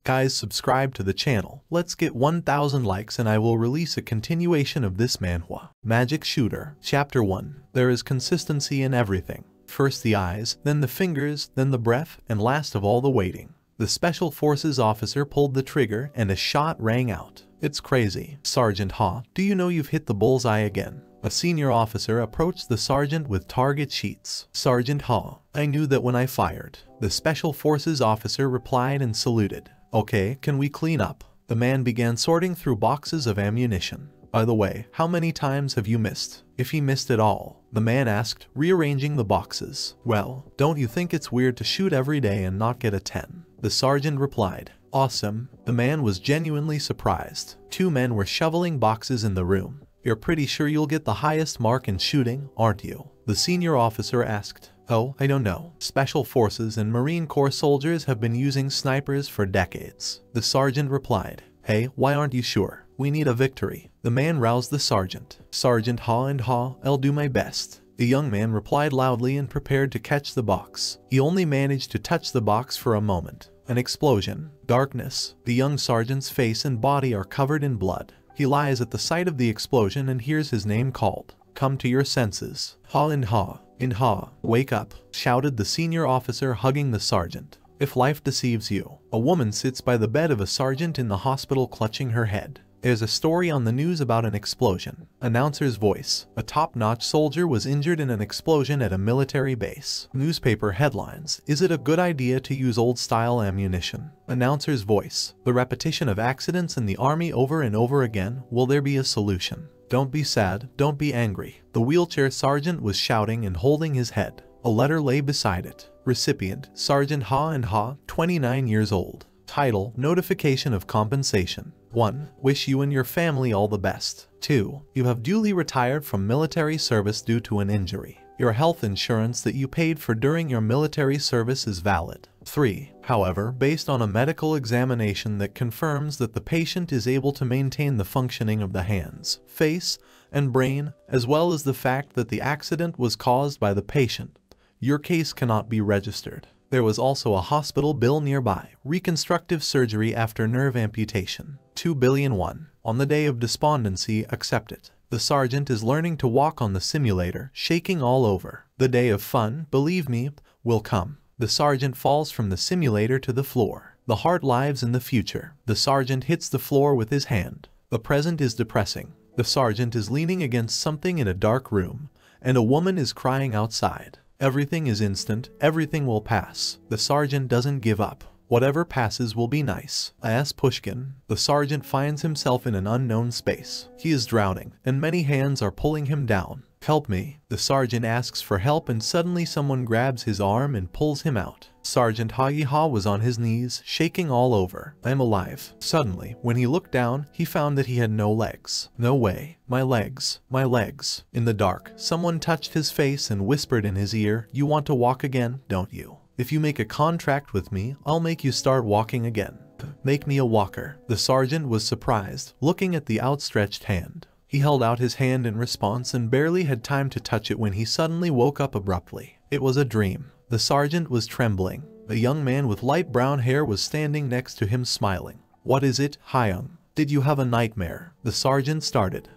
Guys, subscribe to the channel. Let's get 1000 likes and I will release a continuation of this manhwa. Magic Shooter. Chapter 1. There is consistency in everything. First the eyes, then the fingers, then the breath, and last of all the waiting. The Special Forces officer pulled the trigger and a shot rang out. It's crazy. Sergeant Ha, do you know you've hit the bullseye again? A senior officer approached the sergeant with target sheets. Sergeant Ha, I knew that when I fired. The Special Forces officer replied and saluted. Okay, can we clean up? The man began sorting through boxes of ammunition. By the way, how many times have you missed? If he missed at all, the man asked, rearranging the boxes. Well, don't you think it's weird to shoot every day and not get a 10? The sergeant replied. Awesome. The man was genuinely surprised. Two men were shoveling boxes in the room. You're pretty sure you'll get the highest mark in shooting, aren't you? The senior officer asked. Oh, I don't know. Special Forces and Marine Corps soldiers have been using snipers for decades. The sergeant replied. Hey, why aren't you sure? We need a victory. The man roused the sergeant. Sergeant Ha and Ha, I'll do my best. The young man replied loudly and prepared to catch the box. He only managed to touch the box for a moment. An explosion. Darkness. The young sergeant's face and body are covered in blood. He lies at the site of the explosion and hears his name called. Come to your senses. Ha and Ha. And Ha, wake up, shouted the senior officer, hugging the sergeant. If life deceives you. A woman sits by the bed of a sergeant in the hospital clutching her head. There's a story on the news about an explosion. Announcer's voice. A top-notch soldier was injured in an explosion at a military base. Newspaper headlines. Is it a good idea to use old-style ammunition? Announcer's voice. The repetition of accidents in the army over and over again. Will there be a solution? Don't be sad, don't be angry. The wheelchair sergeant was shouting and holding his head. A letter lay beside it. Recipient, Sergeant Ha and Ha, 29 years old. Title, Notification of Compensation. 1. Wish you and your family all the best. 2. You have duly retired from military service due to an injury. Your health insurance that you paid for during your military service is valid. 3. However, based on a medical examination that confirms that the patient is able to maintain the functioning of the hands, face, and brain, as well as the fact that the accident was caused by the patient, your case cannot be registered. There was also a hospital bill nearby. Reconstructive surgery after nerve amputation. 2 billion won. On the day of despondency, accept it. The sergeant is learning to walk on the simulator, shaking all over. The day of fun, believe me, will come. The sergeant falls from the simulator to the floor. The heart lives in the future. The sergeant hits the floor with his hand. The present is depressing. The sergeant is leaning against something in a dark room, and a woman is crying outside. Everything is instant, everything will pass. The sergeant doesn't give up. Whatever passes will be nice. A.S. Pushkin. The sergeant finds himself in an unknown space. He is drowning, and many hands are pulling him down. Help me. The sergeant asks for help and suddenly someone grabs his arm and pulls him out. Sergeant Ha was on his knees, shaking all over. I'm alive. Suddenly, when he looked down, he found that he had no legs. No way. My legs. My legs. In the dark, someone touched his face and whispered in his ear, you want to walk again, don't you? If you make a contract with me, I'll make you start walking again. Make me a walker. The sergeant was surprised, looking at the outstretched hand. He held out his hand in response and barely had time to touch it when he suddenly woke up abruptly. It was a dream. The sergeant was trembling. A young man with light brown hair was standing next to him smiling. What is it, Hyung? Did you have a nightmare? The sergeant started.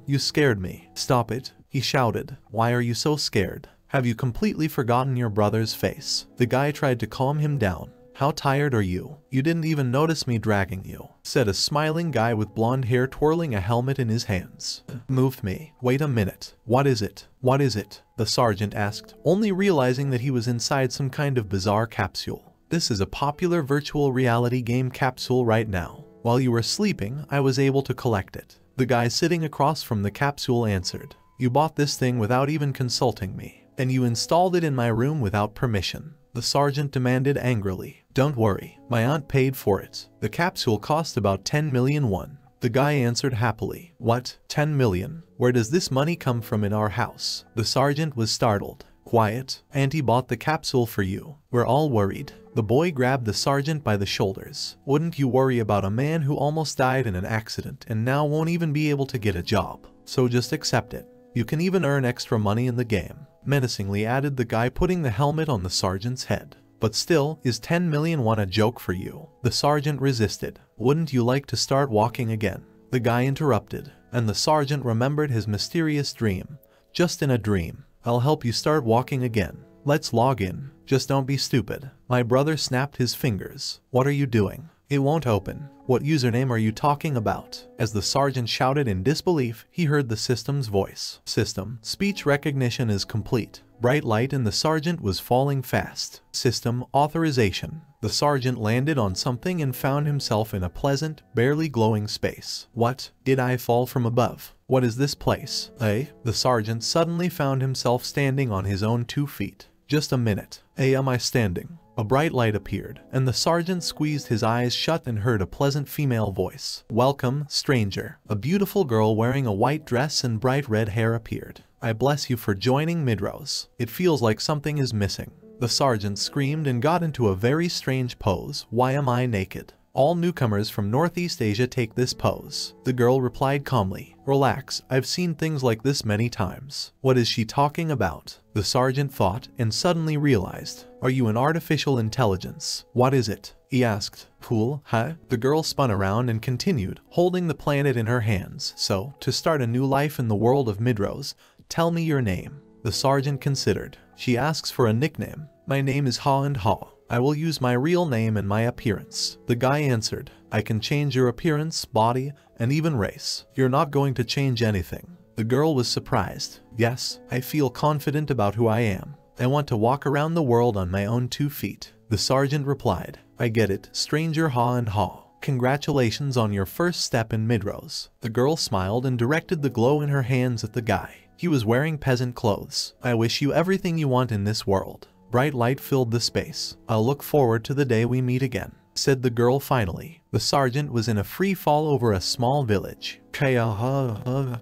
You scared me. Stop it, he shouted. Why are you so scared? Have you completely forgotten your brother's face? The guy tried to calm him down. How tired are you? You didn't even notice me dragging you, said a smiling guy with blonde hair twirling a helmet in his hands. Moved me. Wait a minute. What is it? What is it? The sergeant asked, only realizing that he was inside some kind of bizarre capsule. This is a popular virtual reality game capsule right now. While you were sleeping, I was able to collect it. The guy sitting across from the capsule answered. You bought this thing without even consulting me. And you installed it in my room without permission. The sergeant demanded angrily. Don't worry, my aunt paid for it. The capsule cost about 10 million won. The guy answered happily. What? 10 million? Where does this money come from in our house? The sergeant was startled. Quiet. Auntie bought the capsule for you. We're all worried. The boy grabbed the sergeant by the shoulders. Wouldn't you worry about a man who almost died in an accident and now won't even be able to get a job? So just accept it. You can even earn extra money in the game. Menacingly added the guy, putting the helmet on the sergeant's head. But still, is 10 million won a joke for you? The sergeant resisted. Wouldn't you like to start walking again? The guy interrupted, and the sergeant remembered his mysterious dream. Just in a dream. I'll help you start walking again. Let's log in. Just don't be stupid. My brother snapped his fingers. What are you doing? It won't open. What username are you talking about? As the sergeant shouted in disbelief, he heard the system's voice. System, speech recognition is complete. Bright light and the sergeant was falling fast. System, authorization. The sergeant landed on something and found himself in a pleasant, barely glowing space. What? Did I fall from above? What is this place? The sergeant suddenly found himself standing on his own 2 feet. Just a minute. Am I standing? A bright light appeared, and the sergeant squeezed his eyes shut and heard a pleasant female voice. Welcome, stranger. A beautiful girl wearing a white dress and bright red hair appeared. I bless you for joining Midrose. It feels like something is missing. The sergeant screamed and got into a very strange pose. Why am I naked? All newcomers from Northeast Asia take this pose. The girl replied calmly. Relax, I've seen things like this many times. What is she talking about? The sergeant thought and suddenly realized. Are you an artificial intelligence? What is it? He asked. Cool, huh? The girl spun around and continued, holding the planet in her hands. So, to start a new life in the world of Midrose, tell me your name. The sergeant considered. She asks for a nickname. My name is Ha and Ha. I will use my real name and my appearance. The guy answered. I can change your appearance, body, and even race. You're not going to change anything. The girl was surprised. Yes, I feel confident about who I am. I want to walk around the world on my own 2 feet. The sergeant replied. I get it, stranger Ha and Ha. Congratulations on your first step in Midrose. The girl smiled and directed the glow in her hands at the guy. He was wearing peasant clothes. I wish you everything you want in this world. Bright light filled the space. I'll look forward to the day we meet again, said the girl finally. The sergeant was in a free fall over a small village. I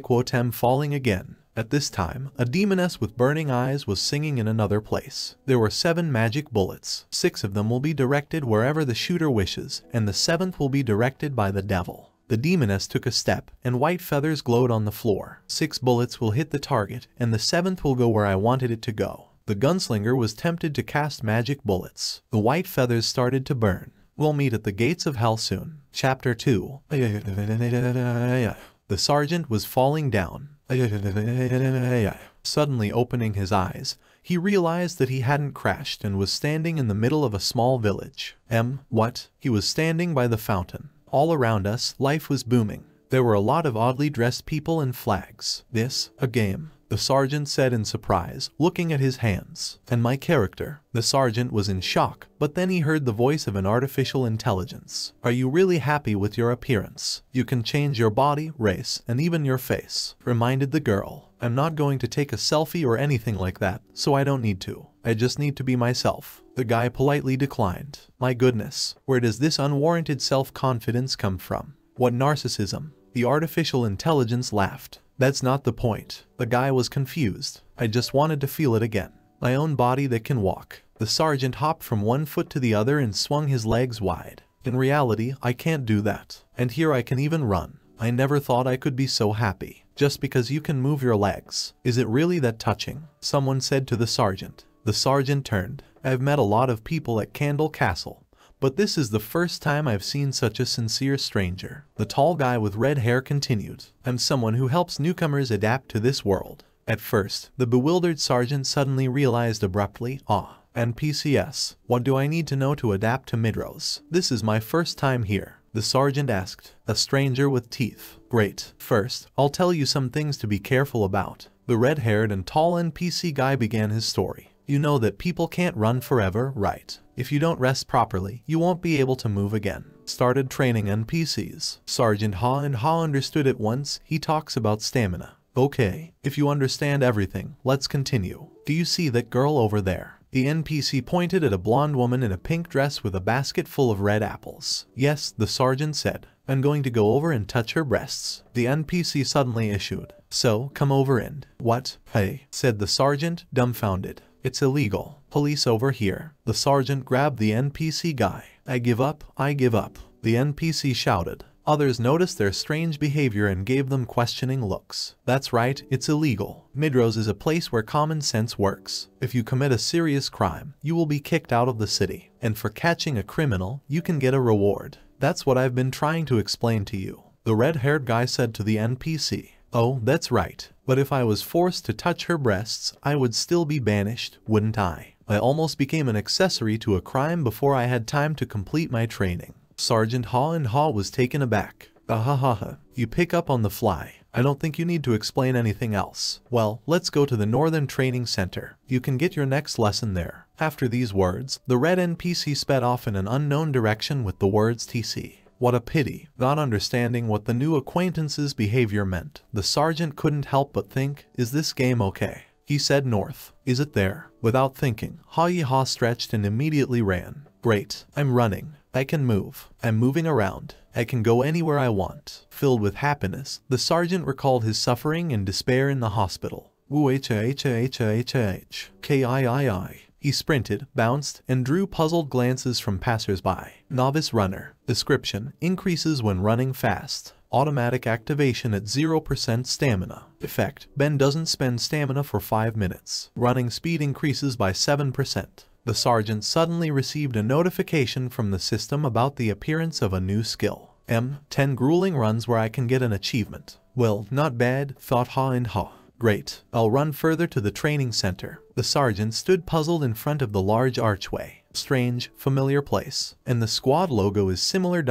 quote him falling again. At this time, a demoness with burning eyes was singing in another place. There were 7 magic bullets. 6 of them will be directed wherever the shooter wishes, and the 7th will be directed by the devil. The demoness took a step, and white feathers glowed on the floor. 6 bullets will hit the target, and the 7th will go where I wanted it to go. The gunslinger was tempted to cast magic bullets. The white feathers started to burn. We'll meet at the gates of hell soon. Chapter 2. The sergeant was falling down. Suddenly opening his eyes, he realized that he hadn't crashed and was standing in the middle of a small village. What? He was standing by the fountain. All around us, life was booming. There were a lot of oddly dressed people and flags. This, a game, the sergeant said in surprise, looking at his hands. And my character. The sergeant was in shock, but then he heard the voice of an artificial intelligence. Are you really happy with your appearance? You can change your body, race, and even your face, reminded the girl. I'm not going to take a selfie or anything like that, so I don't need to. I just need to be myself. The guy politely declined. My goodness, where does this unwarranted self-confidence come from? What narcissism? The artificial intelligence laughed. That's not the point. The guy was confused. I just wanted to feel it again. My own body that can walk. The sergeant hopped from one foot to the other and swung his legs wide. In reality, I can't do that. And here I can even run. I never thought I could be so happy. Just because you can move your legs. Is it really that touching? Someone said to the sergeant. The sergeant turned. I've met a lot of people at Candle Castle, but this is the first time I've seen such a sincere stranger. The tall guy with red hair continued. I'm someone who helps newcomers adapt to this world. At first, the bewildered sergeant suddenly realized abruptly, NPCs. What do I need to know to adapt to Midrose? This is my first time here. The sergeant asked. A stranger with teeth. Great. First, I'll tell you some things to be careful about. The red-haired and tall NPC guy began his story. You know that people can't run forever, right? If you don't rest properly, you won't be able to move again. Started training NPCs. Sergeant Ha and Ha understood at once. He talks about stamina. Okay, if you understand everything, let's continue. Do you see that girl over there? The NPC pointed at a blonde woman in a pink dress with a basket full of red apples. Yes, the sergeant said. I'm going to go over and touch her breasts. The NPC suddenly issued. So, come over and... What? Hey, said the sergeant, dumbfounded. It's illegal. Police over here. The sergeant grabbed the NPC guy. I give up, I give up. The NPC shouted. Others noticed their strange behavior and gave them questioning looks. That's right, it's illegal. Midrose is a place where common sense works. If you commit a serious crime, you will be kicked out of the city. And for catching a criminal, you can get a reward. That's what I've been trying to explain to you, the red-haired guy said to the NPC. Oh, that's right. But if I was forced to touch her breasts, I would still be banished, wouldn't I? I almost became an accessory to a crime before I had time to complete my training. Sergeant Haw and Haw was taken aback. Ahahaha, you pick up on the fly. I don't think you need to explain anything else. Well, let's go to the Northern Training Center. You can get your next lesson there. After these words, the red NPC sped off in an unknown direction with the words TC. What a pity. Not understanding what the new acquaintance's behavior meant, the sergeant couldn't help but think, is this game okay? He said north. Is it there? Without thinking, Ha-Yi-Ha stretched and immediately ran. Great, I'm running. I can move. I'm moving around. I can go anywhere I want. Filled with happiness, the sergeant recalled his suffering and despair in the hospital. Woo-ha-ha-ha-ha-ha-ha-K-I-I-I. He sprinted, bounced, and drew puzzled glances from passers-by. Novice runner. Description: increases when running fast. Automatic activation at 0% stamina. Effect: Ben doesn't spend stamina for 5 minutes. Running speed increases by 7%. The sergeant suddenly received a notification from the system about the appearance of a new skill. 10 grueling runs where I can get an achievement. Well, not bad, thought Ha and Ha. Great, I'll run further to the training center. The sergeant stood puzzled in front of the large archway. Strange, familiar place. And the squad logo is similar ...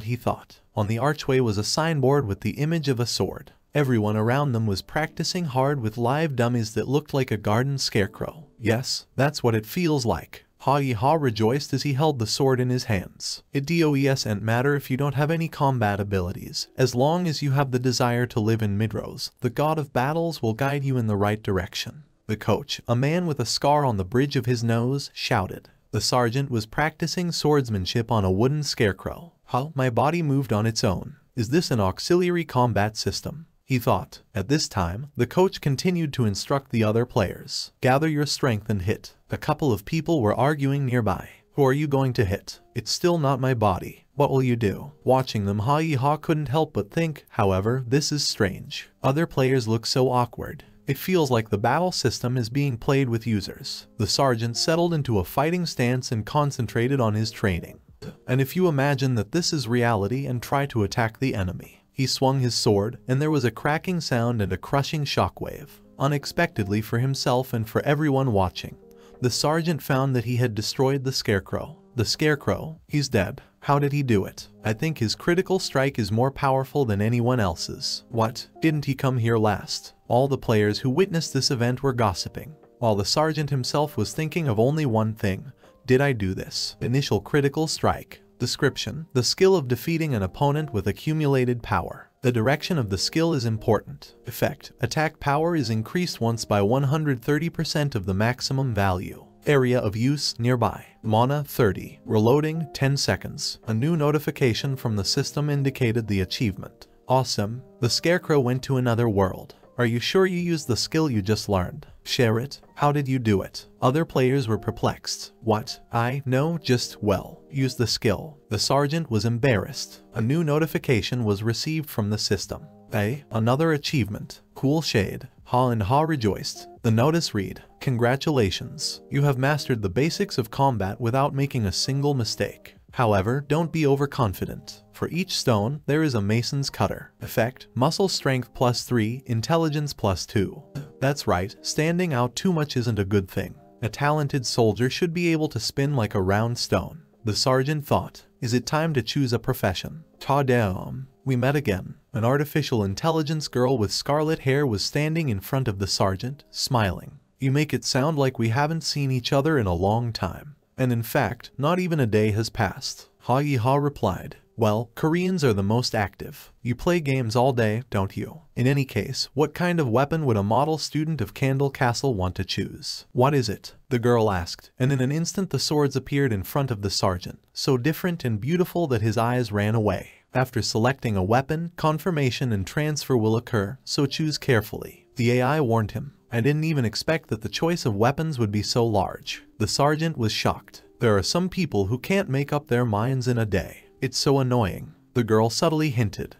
he thought. On the archway was a signboard with the image of a sword. Everyone around them was practicing hard with live dummies that looked like a garden scarecrow. Yes, that's what it feels like. Ha-Yi-Ha rejoiced as he held the sword in his hands. It doesn't matter if you don't have any combat abilities. As long as you have the desire to live in Midrose, the god of battles will guide you in the right direction. The coach, a man with a scar on the bridge of his nose, shouted. The sergeant was practicing swordsmanship on a wooden scarecrow. How? My body moved on its own. Is this an auxiliary combat system? He thought. At this time, the coach continued to instruct the other players. Gather your strength and hit. A couple of people were arguing nearby. Who are you going to hit? It's still not my body. What will you do? Watching them, Ha-Yi-Ha couldn't help but think, however, this is strange. Other players look so awkward. It feels like the battle system is being played with users. The sergeant settled into a fighting stance and concentrated on his training. And if you imagine that this is reality and try to attack the enemy. He swung his sword, and there was a cracking sound and a crushing shockwave. Unexpectedly for himself and for everyone watching, the sergeant found that he had destroyed the scarecrow. The scarecrow? He's dead. How did he do it? I think his critical strike is more powerful than anyone else's. What? Didn't he come here last? All the players who witnessed this event were gossiping, while the sergeant himself was thinking of only one thing. Did I do this? Initial critical strike. Description: the skill of defeating an opponent with accumulated power. The direction of the skill is important. Effect: attack power is increased once by 130% of the maximum value. Area of use nearby. Mana 30. Reloading 10 seconds. A new notification from the system indicated the achievement. Awesome. The scarecrow went to another world. Are you sure you used the skill you just learned? Share it. How did you do it? Other players were perplexed. What? No, just, well, use the skill. The sergeant was embarrassed. A new notification was received from the system. Another achievement. Cool shade. Ha and Ha rejoiced. The notice read, "Congratulations. You have mastered the basics of combat without making a single mistake. However, don't be overconfident. For each stone, there is a mason's cutter. Effect: muscle strength +3, intelligence +2. That's right, standing out too much isn't a good thing. A talented soldier should be able to spin like a round stone. The sergeant thought, is it time to choose a profession? Ta-dam. We met again. An artificial intelligence girl with scarlet hair was standing in front of the sergeant, smiling. You make it sound like we haven't seen each other in a long time. And in fact, not even a day has passed. Ha-Yi-Ha replied. Well, Koreans are the most active. You play games all day, don't you? In any case, what kind of weapon would a model student of Candle Castle want to choose? What is it? The girl asked, and in an instant the swords appeared in front of the sergeant, so different and beautiful that his eyes ran away. After selecting a weapon, confirmation and transfer will occur, so choose carefully. The AI warned him. I didn't even expect that the choice of weapons would be so large. The sergeant was shocked. There are some people who can't make up their minds in a day. It's so annoying. The girl subtly hinted.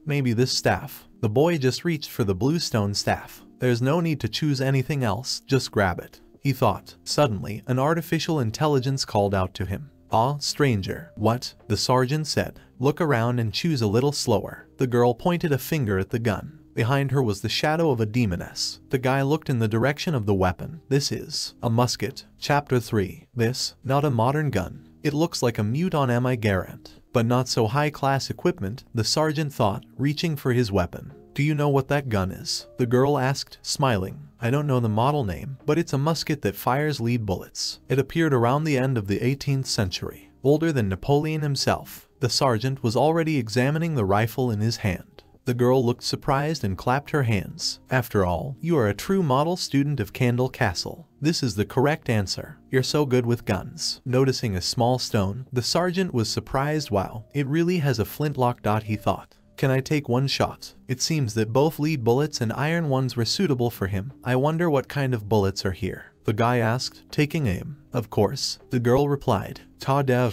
Maybe this staff. The boy just reached for the blue stone staff. There's no need to choose anything else, just grab it, he thought. Suddenly, an artificial intelligence called out to him. "Ah, stranger." "What?" the sergeant said. "Look around and choose a little slower." The girl pointed a finger at the gun. Behind her was the shadow of a demoness. The guy looked in the direction of the weapon. "This is a musket." Chapter 3. This, not a modern gun. It looks like a mute on Mi Garant, but not so high-class equipment, the sergeant thought, reaching for his weapon. "Do you know what that gun is?" the girl asked, smiling. "I don't know the model name, but it's a musket that fires lead bullets. It appeared around the end of the 18th century. Older than Napoleon himself." The sergeant was already examining the rifle in his hand. The girl looked surprised and clapped her hands. "After all, you are a true model student of Candle Castle. This is the correct answer. You're so good with guns." Noticing a small stone, the sergeant was surprised. "Wow, it really has a flintlock." He thought. "Can I take one shot?" It seems that both lead bullets and iron ones were suitable for him. "I wonder what kind of bullets are here?" the guy asked, taking aim. "Of course," the girl replied. "Ta da.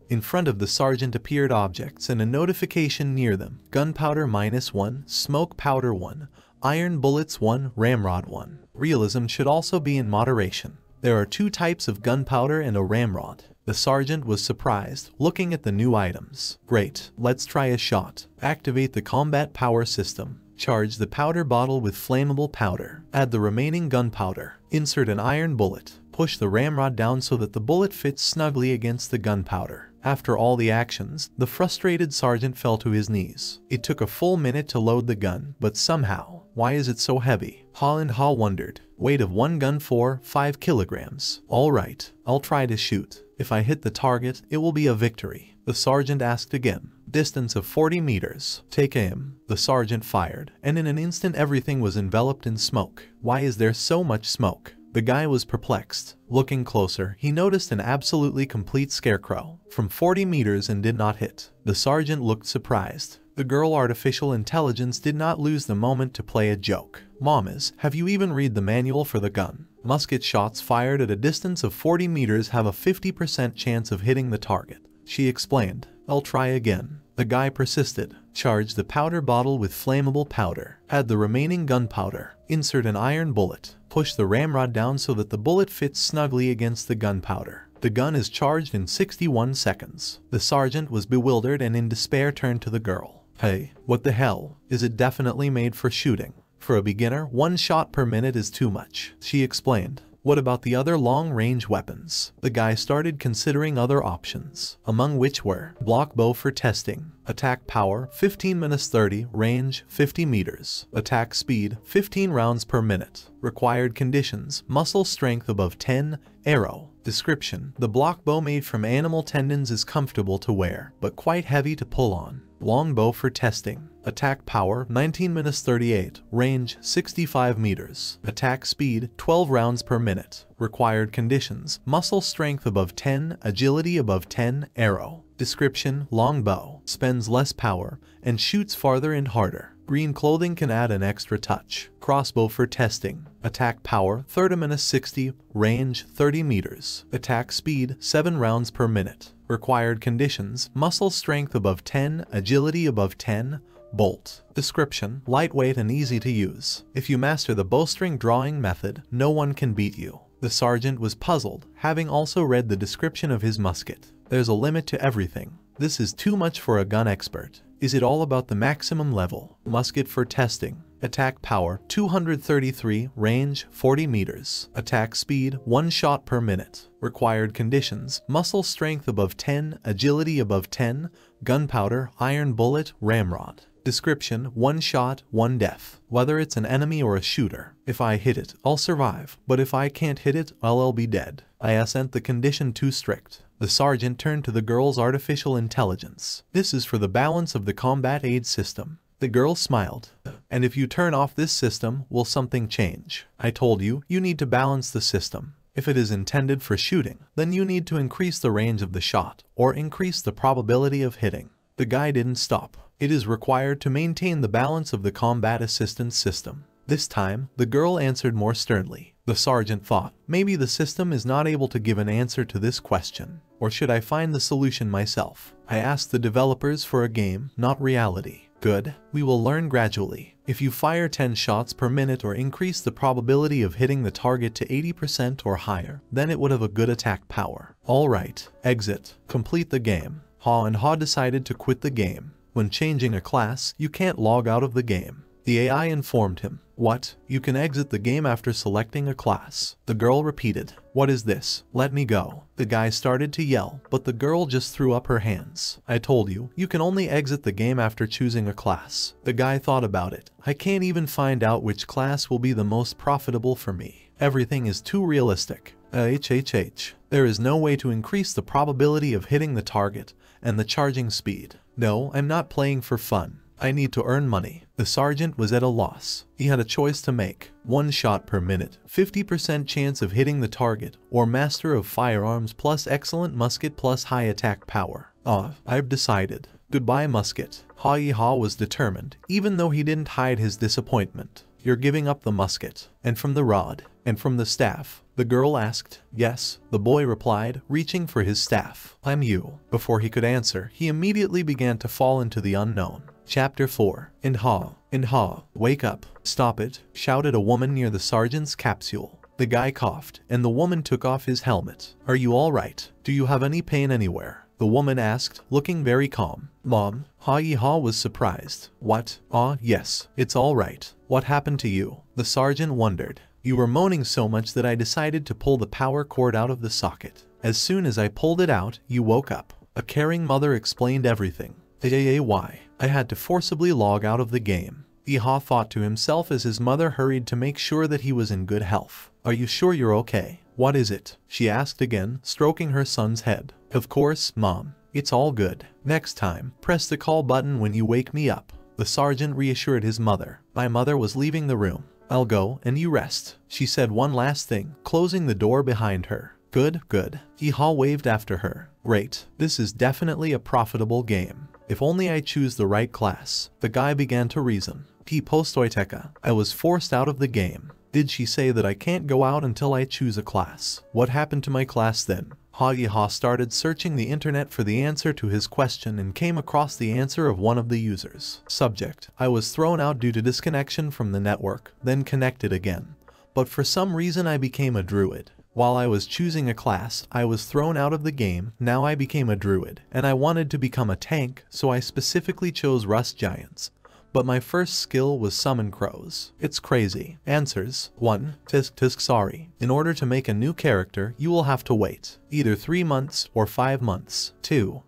In front of the sergeant appeared objects and a notification near them. Gunpowder -1, smoke powder 1, iron bullets 1, ramrod 1. Realism should also be in moderation. There are 2 types of gunpowder and a ramrod. The sergeant was surprised, looking at the new items. "Great, let's try a shot." Activate the combat power system. Charge the powder bottle with flammable powder. Add the remaining gunpowder. Insert an iron bullet. Push the ramrod down so that the bullet fits snugly against the gunpowder. After all the actions, the frustrated sergeant fell to his knees. It took a full minute to load the gun, but somehow, why is it so heavy? Ha wondered. Weight of one gun 5 kilograms. Alright, I'll try to shoot. If I hit the target, it will be a victory. The sergeant asked again. Distance of 40 meters. Take aim. The sergeant fired, and in an instant everything was enveloped in smoke. Why is there so much smoke? The guy was perplexed. Looking closer, he noticed an absolutely complete scarecrow from 40 meters and did not hit. The sergeant looked surprised. The girl artificial intelligence did not lose the moment to play a joke. "Mamas, have you even read the manual for the gun? Musket shots fired at a distance of 40 meters have a 50% chance of hitting the target," she explained. "I'll try again." The guy persisted. Charge the powder bottle with flammable powder. Add the remaining gunpowder. Insert an iron bullet. Push the ramrod down so that the bullet fits snugly against the gunpowder. The gun is charged in 61 seconds. The sergeant was bewildered and in despair turned to the girl. "Hey, what the hell? Is it definitely made for shooting? For a beginner, 1 shot per minute is too much," she explained. "What about the other long-range weapons?" The guy started considering other options, among which were block bow for testing, attack power 15-30, range 50 meters, attack speed 15 rounds per minute, required conditions, muscle strength above 10, arrow. Description: the block bow made from animal tendons is comfortable to wear, but quite heavy to pull on. Long bow for testing. Attack power 19-38, range 65 meters, attack speed 12 rounds per minute, required conditions, muscle strength above 10, agility above 10, arrow. Description: long bow, spends less power, and shoots farther and harder. Green clothing can add an extra touch. Crossbow for testing. Attack power 30-60, range 30 meters, attack speed 7 rounds per minute. Required conditions, muscle strength above 10, agility above 10, bolt. Description: lightweight and easy to use. If you master the bowstring drawing method, no one can beat you. The sergeant was puzzled, having also read the description of his musket. There's a limit to everything. This is too much for a gun expert. Is it all about the maximum level? Musket for testing. Attack power 233, range 40 meters, attack speed 1 shot per minute. Required conditions, muscle strength above 10, agility above 10, gunpowder, iron bullet, ramrod. Description: 1 shot, 1 death. Whether it's an enemy or a shooter. If I hit it, I'll survive, but if I can't hit it, I'll be dead. I isn't the condition too strict. The sergeant turned to the girl's artificial intelligence. This is for the balance of the combat aid system. The girl smiled. And if you turn off this system, will something change? I told you, you need to balance the system. If it is intended for shooting, then you need to increase the range of the shot, or increase the probability of hitting. The guy didn't stop. It is required to maintain the balance of the combat assistance system. This time, the girl answered more sternly. The sergeant thought, maybe the system is not able to give an answer to this question. Or should I find the solution myself? I asked the developers for a game, not reality. Good, we will learn gradually. If you fire 10 shots per minute or increase the probability of hitting the target to 80% or higher, then it would have a good attack power. Alright, exit. Complete the game. Ha and Ha decided to quit the game. When changing a class, you can't log out of the game. The AI informed him. What? You can exit the game after selecting a class. The girl repeated. What is this? Let me go. The guy started to yell, but the girl just threw up her hands. I told you, you can only exit the game after choosing a class. The guy thought about it. I can't even find out which class will be the most profitable for me. Everything is too realistic. There is no way to increase the probability of hitting the target and the charging speed. No, I'm not playing for fun. I need to earn money. The sergeant was at a loss. He had a choice to make. 1 shot per minute, 50% chance of hitting the target, or master of firearms plus excellent musket plus high attack power. I've decided. Goodbye musket. Ha was determined, even though he didn't hide his disappointment. You're giving up the musket, and from the rod, and from the staff. The girl asked. Yes, the boy replied, reaching for his staff. I'm you. Before he could answer, he immediately began to fall into the unknown. Chapter 4. In Ha, wake up. Stop it, shouted a woman near the sergeant's capsule. The guy coughed, and the woman took off his helmet. Are you alright? Do you have any pain anywhere? The woman asked, looking very calm. Mom, Ha was surprised. What? Yes, it's alright. What happened to you? The sergeant wondered. You were moaning so much that I decided to pull the power cord out of the socket. As soon as I pulled it out, you woke up. A caring mother explained everything. Why? I had to forcibly log out of the game. Ha thought to himself as his mother hurried to make sure that he was in good health. Are you sure you're okay? What is it? She asked again, stroking her son's head. Of course, Mom. It's all good. Next time, press the call button when you wake me up. The sergeant reassured his mother. My mother was leaving the room. I'll go and you rest. She said one last thing, closing the door behind her. Good. Ha waved after her. Great. This is definitely a profitable game. If only I choose the right class. The guy began to reason. I was forced out of the game. Did she say that I can't go out until I choose a class? What happened to my class then? Ha started searching the internet for the answer to his question and came across the answer of one of the users. Subject: I was thrown out due to disconnection from the network, then connected again. But for some reason I became a druid. While I was choosing a class, I was thrown out of the game. Now I became a druid, and I wanted to become a tank, so I specifically chose rust giants. But my first skill was summon crows. It's crazy. Answers: 1. Sorry. In order to make a new character, you will have to wait either 3 months or 5 months. 2.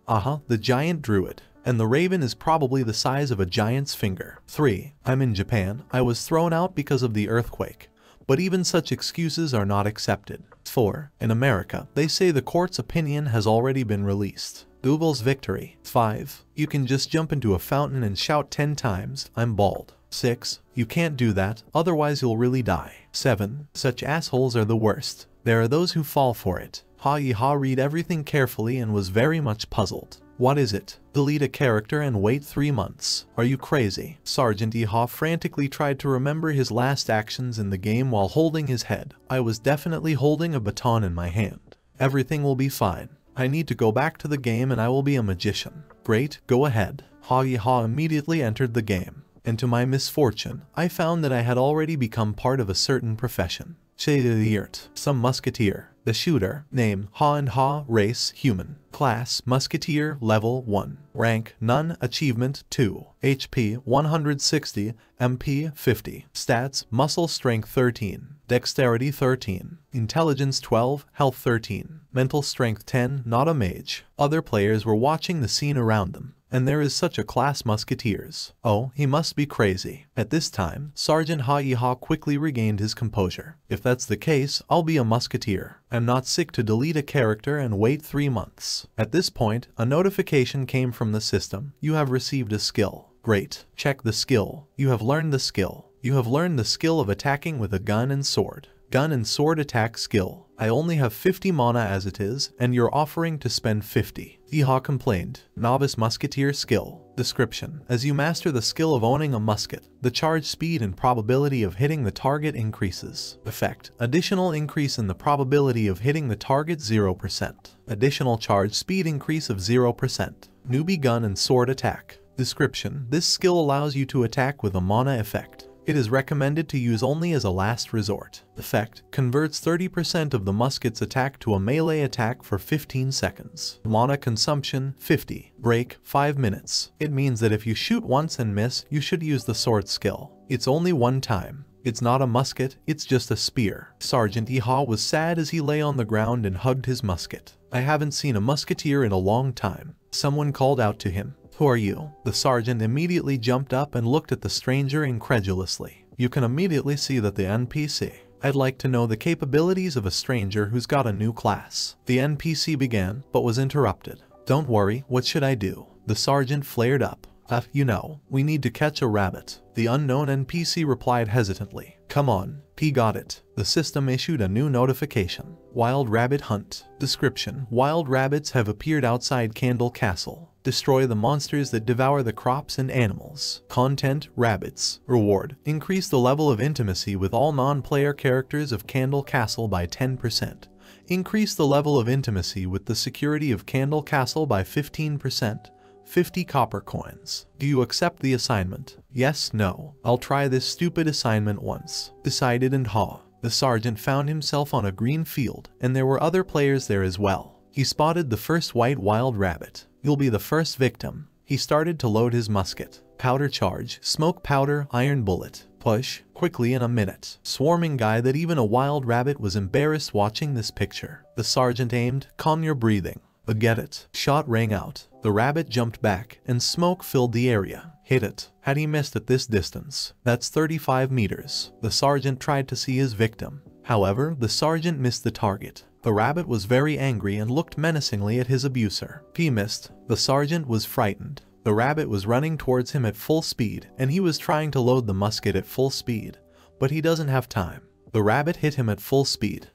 The giant druid. And the raven is probably the size of a giant's finger. 3. I'm in Japan. I was thrown out because of the earthquake. But even such excuses are not accepted. 4. In America, they say the court's opinion has already been released. Google's victory. 5. You can just jump into a fountain and shout 10 times, I'm bald. 6. You can't do that, otherwise you'll really die. 7. Such assholes are the worst. There are those who fall for it. Ha read everything carefully and was very much puzzled. What is it? Delete a character and wait 3 months. Are you crazy? Sergeant Ha frantically tried to remember his last actions in the game while holding his head. I was definitely holding a baton in my hand. Everything will be fine. I need to go back to the game and I will be a magician. Great, go ahead. Ha immediately entered the game. And to my misfortune, I found that I had already become part of a certain profession. Some musketeer. The shooter. Name: Ha. Race: human. Class: musketeer. Level 1. Rank: none. Achievement: 2. HP: 160. MP: 50. Stats: muscle strength 13. Dexterity 13. Intelligence 12. Health 13. Mental strength 10. Not a mage. Other players were watching the scene around them. And there is such a class, musketeers. Oh, he must be crazy. At this time, Sergeant Ha quickly regained his composure. If that's the case, I'll be a musketeer. I'm not sick to delete a character and wait 3 months. At this point, a notification came from the system. You have received a skill. Great. Check the skill. You have learned the skill. You have learned the skill of attacking with a gun and sword. Gun and sword attack skill. I only have 50 mana as it is, and you're offering to spend 50. Iha complained. Novice musketeer skill. Description: as you master the skill of owning a musket, the charge speed and probability of hitting the target increases. Effect: additional increase in the probability of hitting the target 0%. Additional charge speed increase of 0%. Newbie gun and sword attack. Description: this skill allows you to attack with a mana effect. It is recommended to use only as a last resort. Effect: converts 30% of the musket's attack to a melee attack for 15 seconds. Mana consumption 50. Break 5 minutes. It means that if you shoot once and miss, you should use the sword skill. It's only one time. It's not a musket, it's just a spear. Sergeant Iha was sad as he lay on the ground and hugged his musket. I haven't seen a musketeer in a long time. Someone called out to him. Who are you? The sergeant immediately jumped up and looked at the stranger incredulously. You can immediately see that the NPC. I'd like to know the capabilities of a stranger who's got a new class. The NPC began, but was interrupted. Don't worry, what should I do? The sergeant flared up. You know, we need to catch a rabbit. The unknown NPC replied hesitantly. Come on, P got it. The system issued a new notification. Wild rabbit hunt. Description: wild rabbits have appeared outside Candle Castle. Destroy the monsters that devour the crops and animals. Content: rabbits. Reward: increase the level of intimacy with all non-player characters of Candle Castle by 10%. Increase the level of intimacy with the security of Candle Castle by 15%. 50 copper coins. Do you accept the assignment? Yes, no. I'll try this stupid assignment once. Decided and ha. The sergeant found himself on a green field, and there were other players there as well. He spotted the first white wild rabbit. You'll be the first victim. He started to load his musket. Powder charge, smoke powder, iron bullet. Push, quickly in a minute. Swarming guy that even a wild rabbit was embarrassed watching this picture. The sergeant aimed, calm your breathing. Get it. Shot rang out. The rabbit jumped back, and smoke filled the area. Hit it. Had he missed at this distance? That's 35 meters. The sergeant tried to see his victim. However, the sergeant missed the target. The rabbit was very angry and looked menacingly at his abuser. He missed. The sergeant was frightened. The rabbit was running towards him at full speed, and he was trying to load the musket at full speed. But he doesn't have time. The rabbit hit him at full speed.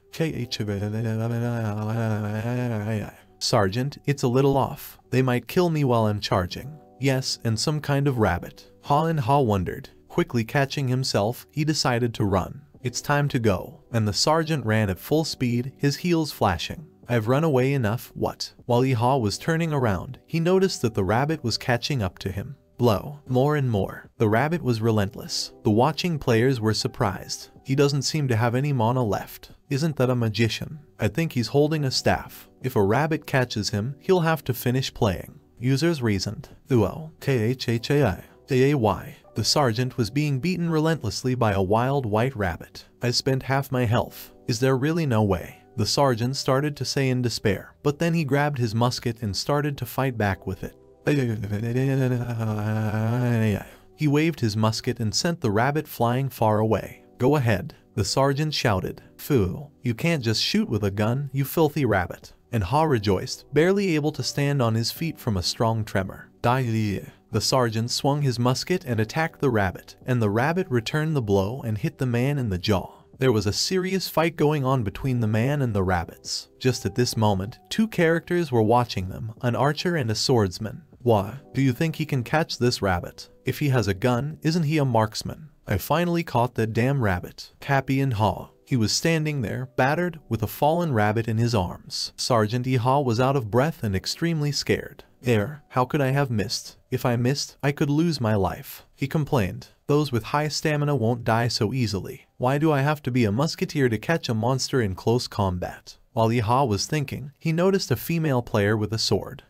Sergeant, it's a little off. They might kill me while I'm charging. Yes, and some kind of rabbit. Ha and Ha wondered. Quickly catching himself, he decided to run. It's time to go. And the sergeant ran at full speed, his heels flashing. I've run away enough, what? While Iha was turning around, he noticed that the rabbit was catching up to him. Blow. More and more. The rabbit was relentless. The watching players were surprised. He doesn't seem to have any mana left. Isn't that a magician? I think he's holding a staff. If a rabbit catches him, he'll have to finish playing. Users reasoned. Uo. Khai. The sergeant was being beaten relentlessly by a wild white rabbit. I spent half my health. Is there really no way? The sergeant started to say in despair, but then he grabbed his musket and started to fight back with it. He waved his musket and sent the rabbit flying far away. Go ahead, the sergeant shouted. Fool, you can't just shoot with a gun, you filthy rabbit. And Ha rejoiced, barely able to stand on his feet from a strong tremor. Die. The sergeant swung his musket and attacked the rabbit, and the rabbit returned the blow and hit the man in the jaw. There was a serious fight going on between the man and the rabbits. Just at this moment, two characters were watching them, an archer and a swordsman. Why, do you think he can catch this rabbit? If he has a gun, isn't he a marksman? I finally caught that damn rabbit. Happy and Ha. He was standing there, battered, with a fallen rabbit in his arms. Sergeant Iha was out of breath and extremely scared. How could I have missed? If I missed, I could lose my life. He complained. Those with high stamina won't die so easily. Why do I have to be a musketeer to catch a monster in close combat? While Iha was thinking, he noticed a female player with a sword.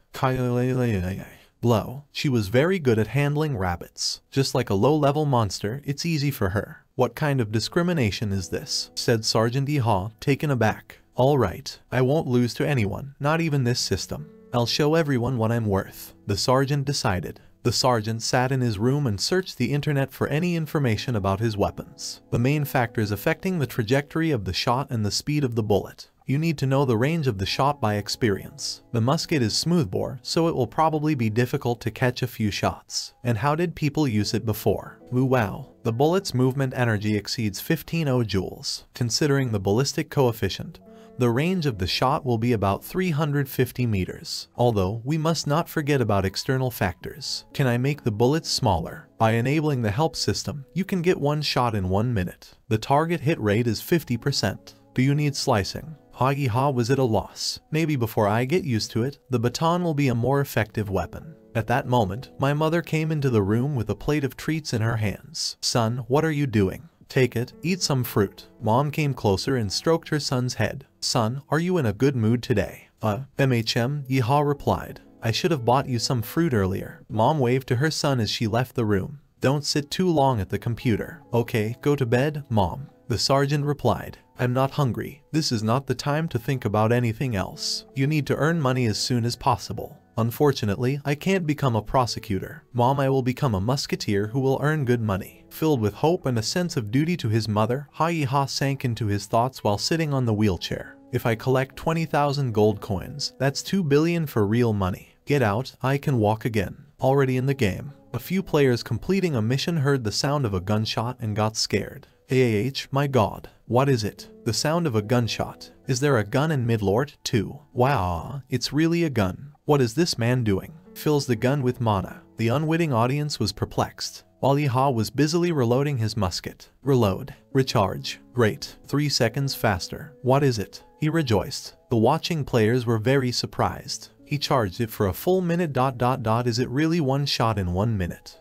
Blow. She was very good at handling rabbits. Just like a low-level monster, it's easy for her. What kind of discrimination is this? Said Sergeant Iha, taken aback. All right, I won't lose to anyone, not even this system. I'll show everyone what I'm worth, the sergeant decided. The sergeant sat in his room and searched the internet for any information about his weapons. The main factors affecting the trajectory of the shot and the speed of the bullet. You need to know the range of the shot by experience. The musket is smoothbore, so it will probably be difficult to catch a few shots. And how did people use it before? Wow. The bullet's movement energy exceeds 15 joules. Considering the ballistic coefficient, The range of the shot will be about 350 meters. Although, we must not forget about external factors. Can I make the bullets smaller? By enabling the help system, you can get one shot in 1 minute. The target hit rate is 50%. Do you need slicing? Ha was at a loss. Maybe before I get used to it, the baton will be a more effective weapon. At that moment, my mother came into the room with a plate of treats in her hands. Son, what are you doing? Take it, eat some fruit. Mom came closer and stroked her son's head. Son, are you in a good mood today? Yeehaw replied. I should have bought you some fruit earlier. Mom waved to her son as she left the room. Don't sit too long at the computer. Okay, go to bed, Mom. The sergeant replied. I'm not hungry. This is not the time to think about anything else. You need to earn money as soon as possible. Unfortunately, I can't become a prosecutor. Mom, I will become a musketeer who will earn good money. Filled with hope and a sense of duty to his mother, Ha sank into his thoughts while sitting on the wheelchair. If I collect 20,000 gold coins, that's 2 billion for real money. Get out, I can walk again. Already in the game. A few players completing a mission heard the sound of a gunshot and got scared. My god. What is it? The sound of a gunshot. Is there a gun in Midlord too? Wow, it's really a gun. What is this man doing? Fills the gun with mana. The unwitting audience was perplexed, while Yeehaw was busily reloading his musket. Reload. Recharge. Great. 3 seconds faster. What is it? He rejoiced. The watching players were very surprised. He charged it for a full minute. Is it really one shot in 1 minute?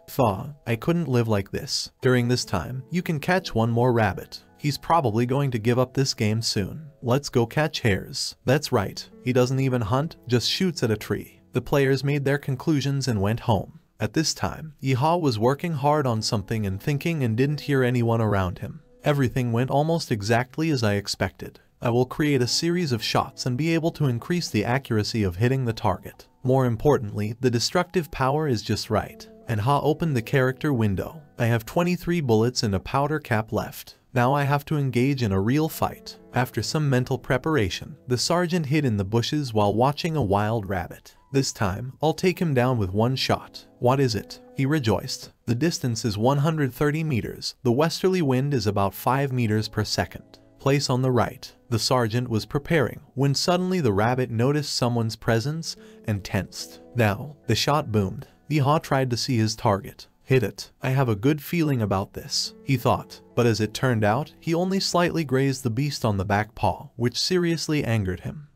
I couldn't live like this. During this time, you can catch one more rabbit. He's probably going to give up this game soon. Let's go catch hares. That's right. He doesn't even hunt, just shoots at a tree. The players made their conclusions and went home. At this time, Yeehaw was working hard on something and thinking and didn't hear anyone around him. Everything went almost exactly as I expected. I will create a series of shots and be able to increase the accuracy of hitting the target. More importantly, the destructive power is just right. And Ha opened the character window. I have 23 bullets and a powder cap left. Now I have to engage in a real fight. After some mental preparation, the sergeant hid in the bushes while watching a wild rabbit. This time, I'll take him down with one shot. What is it? He rejoiced. The distance is 130 meters. The westerly wind is about 5 meters per second. Place on the right. The sergeant was preparing when suddenly the rabbit noticed someone's presence and tensed. Now, the shot boomed. Yeehaw tried to see his target. Hit it. I have a good feeling about this, he thought. But as it turned out, he only slightly grazed the beast on the back paw, which seriously angered him.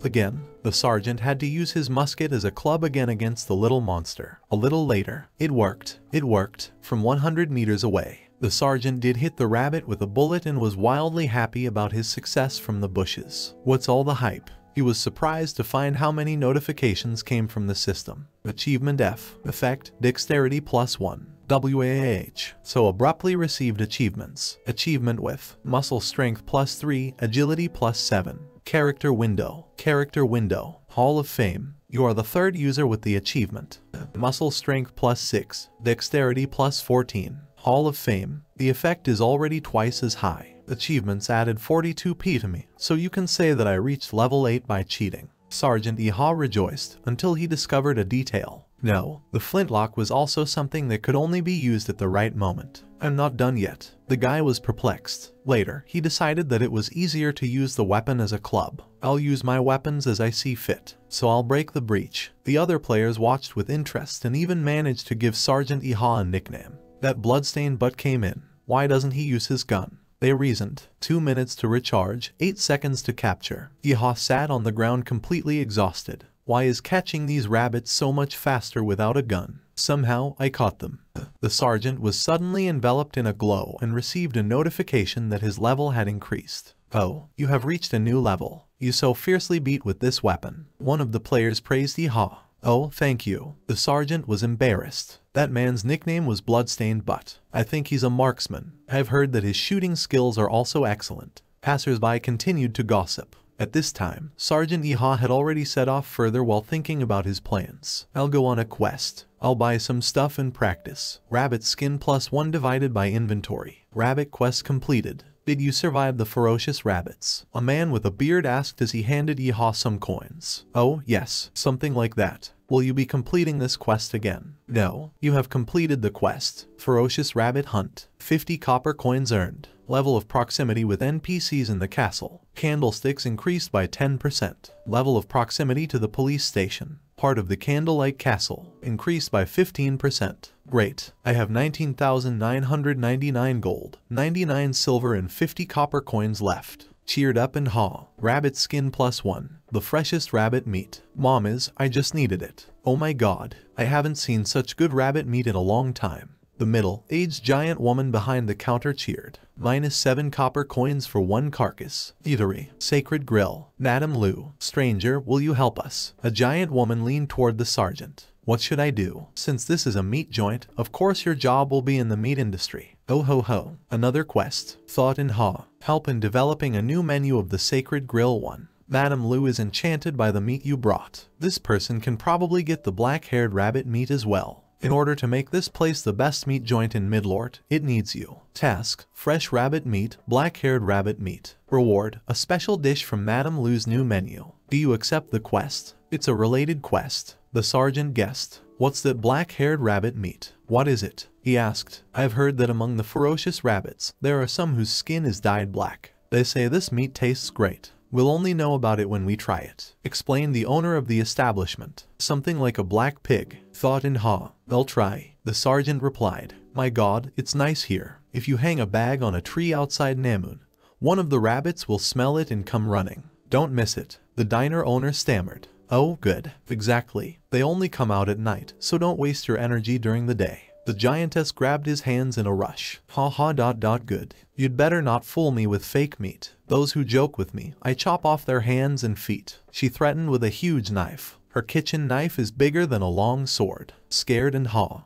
Again, the sergeant had to use his musket as a club again against the little monster. A little later, it worked. It worked. From 100 meters away. The sergeant did hit the rabbit with a bullet and was wildly happy about his success from the bushes. What's all the hype? He was surprised to find how many notifications came from the system. Achievement F. Effect, Dexterity +1. WAH. So abruptly received achievements. Achievement with Muscle Strength +3, Agility +7. Character Window. Character Window. Hall of Fame. You are the third user with the achievement. Muscle Strength +6, Dexterity +14. Hall of Fame. The effect is already twice as high. Achievements added 42 P to me, so you can say that I reached level 8 by cheating. Sergeant Yeehaw rejoiced until he discovered a detail. No, the flintlock was also something that could only be used at the right moment. I'm not done yet. The guy was perplexed. Later, he decided that it was easier to use the weapon as a club. I'll use my weapons as I see fit, so I'll break the breach. The other players watched with interest and even managed to give Sergeant Yeehaw a nickname. That bloodstained butt came in. Why doesn't he use his gun? They reasoned. 2 minutes to recharge, 8 seconds to capture. Yeehaw sat on the ground completely exhausted. Why is catching these rabbits so much faster without a gun? Somehow, I caught them. The sergeant was suddenly enveloped in a glow and received a notification that his level had increased. Oh, you have reached a new level. You so fiercely beat with this weapon. One of the players praised Yeehaw. Oh, thank you. The sergeant was embarrassed. That man's nickname was Bloodstained Butt. I think he's a marksman. I've heard that his shooting skills are also excellent. Passers-by continued to gossip. At this time, Sergeant Yeehaw had already set off further while thinking about his plans. I'll go on a quest. I'll buy some stuff and practice. Rabbit skin +1 divided by inventory. Rabbit quest completed. Did you survive the ferocious rabbits? A man with a beard asked as he handed Yeehaw some coins. Oh, yes, something like that. Will you be completing this quest again? No, you have completed the quest. Ferocious Rabbit Hunt. 50 copper coins earned. Level of proximity with NPCs in the castle. Candlesticks increased by 10%. Level of proximity to the police station. Part of the Candlelight Castle increased by 15%. Great. I have 19,999 gold, 99 silver and 50 copper coins left. Cheered up and haw. Rabbit skin +1. The freshest rabbit meat. Mamas, I just needed it. Oh my god. I haven't seen such good rabbit meat in a long time. The middle-aged giant woman behind the counter cheered. -7 copper coins for 1 carcass. Eatery. Sacred Grill. Madam Lou. Stranger, will you help us? A giant woman leaned toward the sergeant. What should I do? Since this is a meat joint, of course your job will be in the meat industry. Oh ho ho. Another quest. Thought and haw. Help in developing a new menu of the Sacred Grill one. Madam Lou is enchanted by the meat you brought. This person can probably get the black-haired rabbit meat as well. In order to make this place the best meat joint in Midlort, it needs you. Task: fresh rabbit meat, black-haired rabbit meat. Reward: a special dish from Madame Lou's new menu. Do you accept the quest? It's a related quest. The sergeant guessed. What's that black-haired rabbit meat? What is it? He asked. I've heard that among the ferocious rabbits, there are some whose skin is dyed black. They say this meat tastes great. We'll only know about it when we try it, explained the owner of the establishment. Something like a black pig. Thought and haw. They'll try. The sergeant replied. My god, it's nice here. If you hang a bag on a tree outside Namun, one of the rabbits will smell it and come running. Don't miss it. The diner owner stammered. Oh, good. Exactly. They only come out at night, so don't waste your energy during the day. The giantess grabbed his hands in a rush. Ha ha. Good. You'd better not fool me with fake meat. Those who joke with me, I chop off their hands and feet. She threatened with a huge knife. Her kitchen knife is bigger than a long sword. Scared and haw.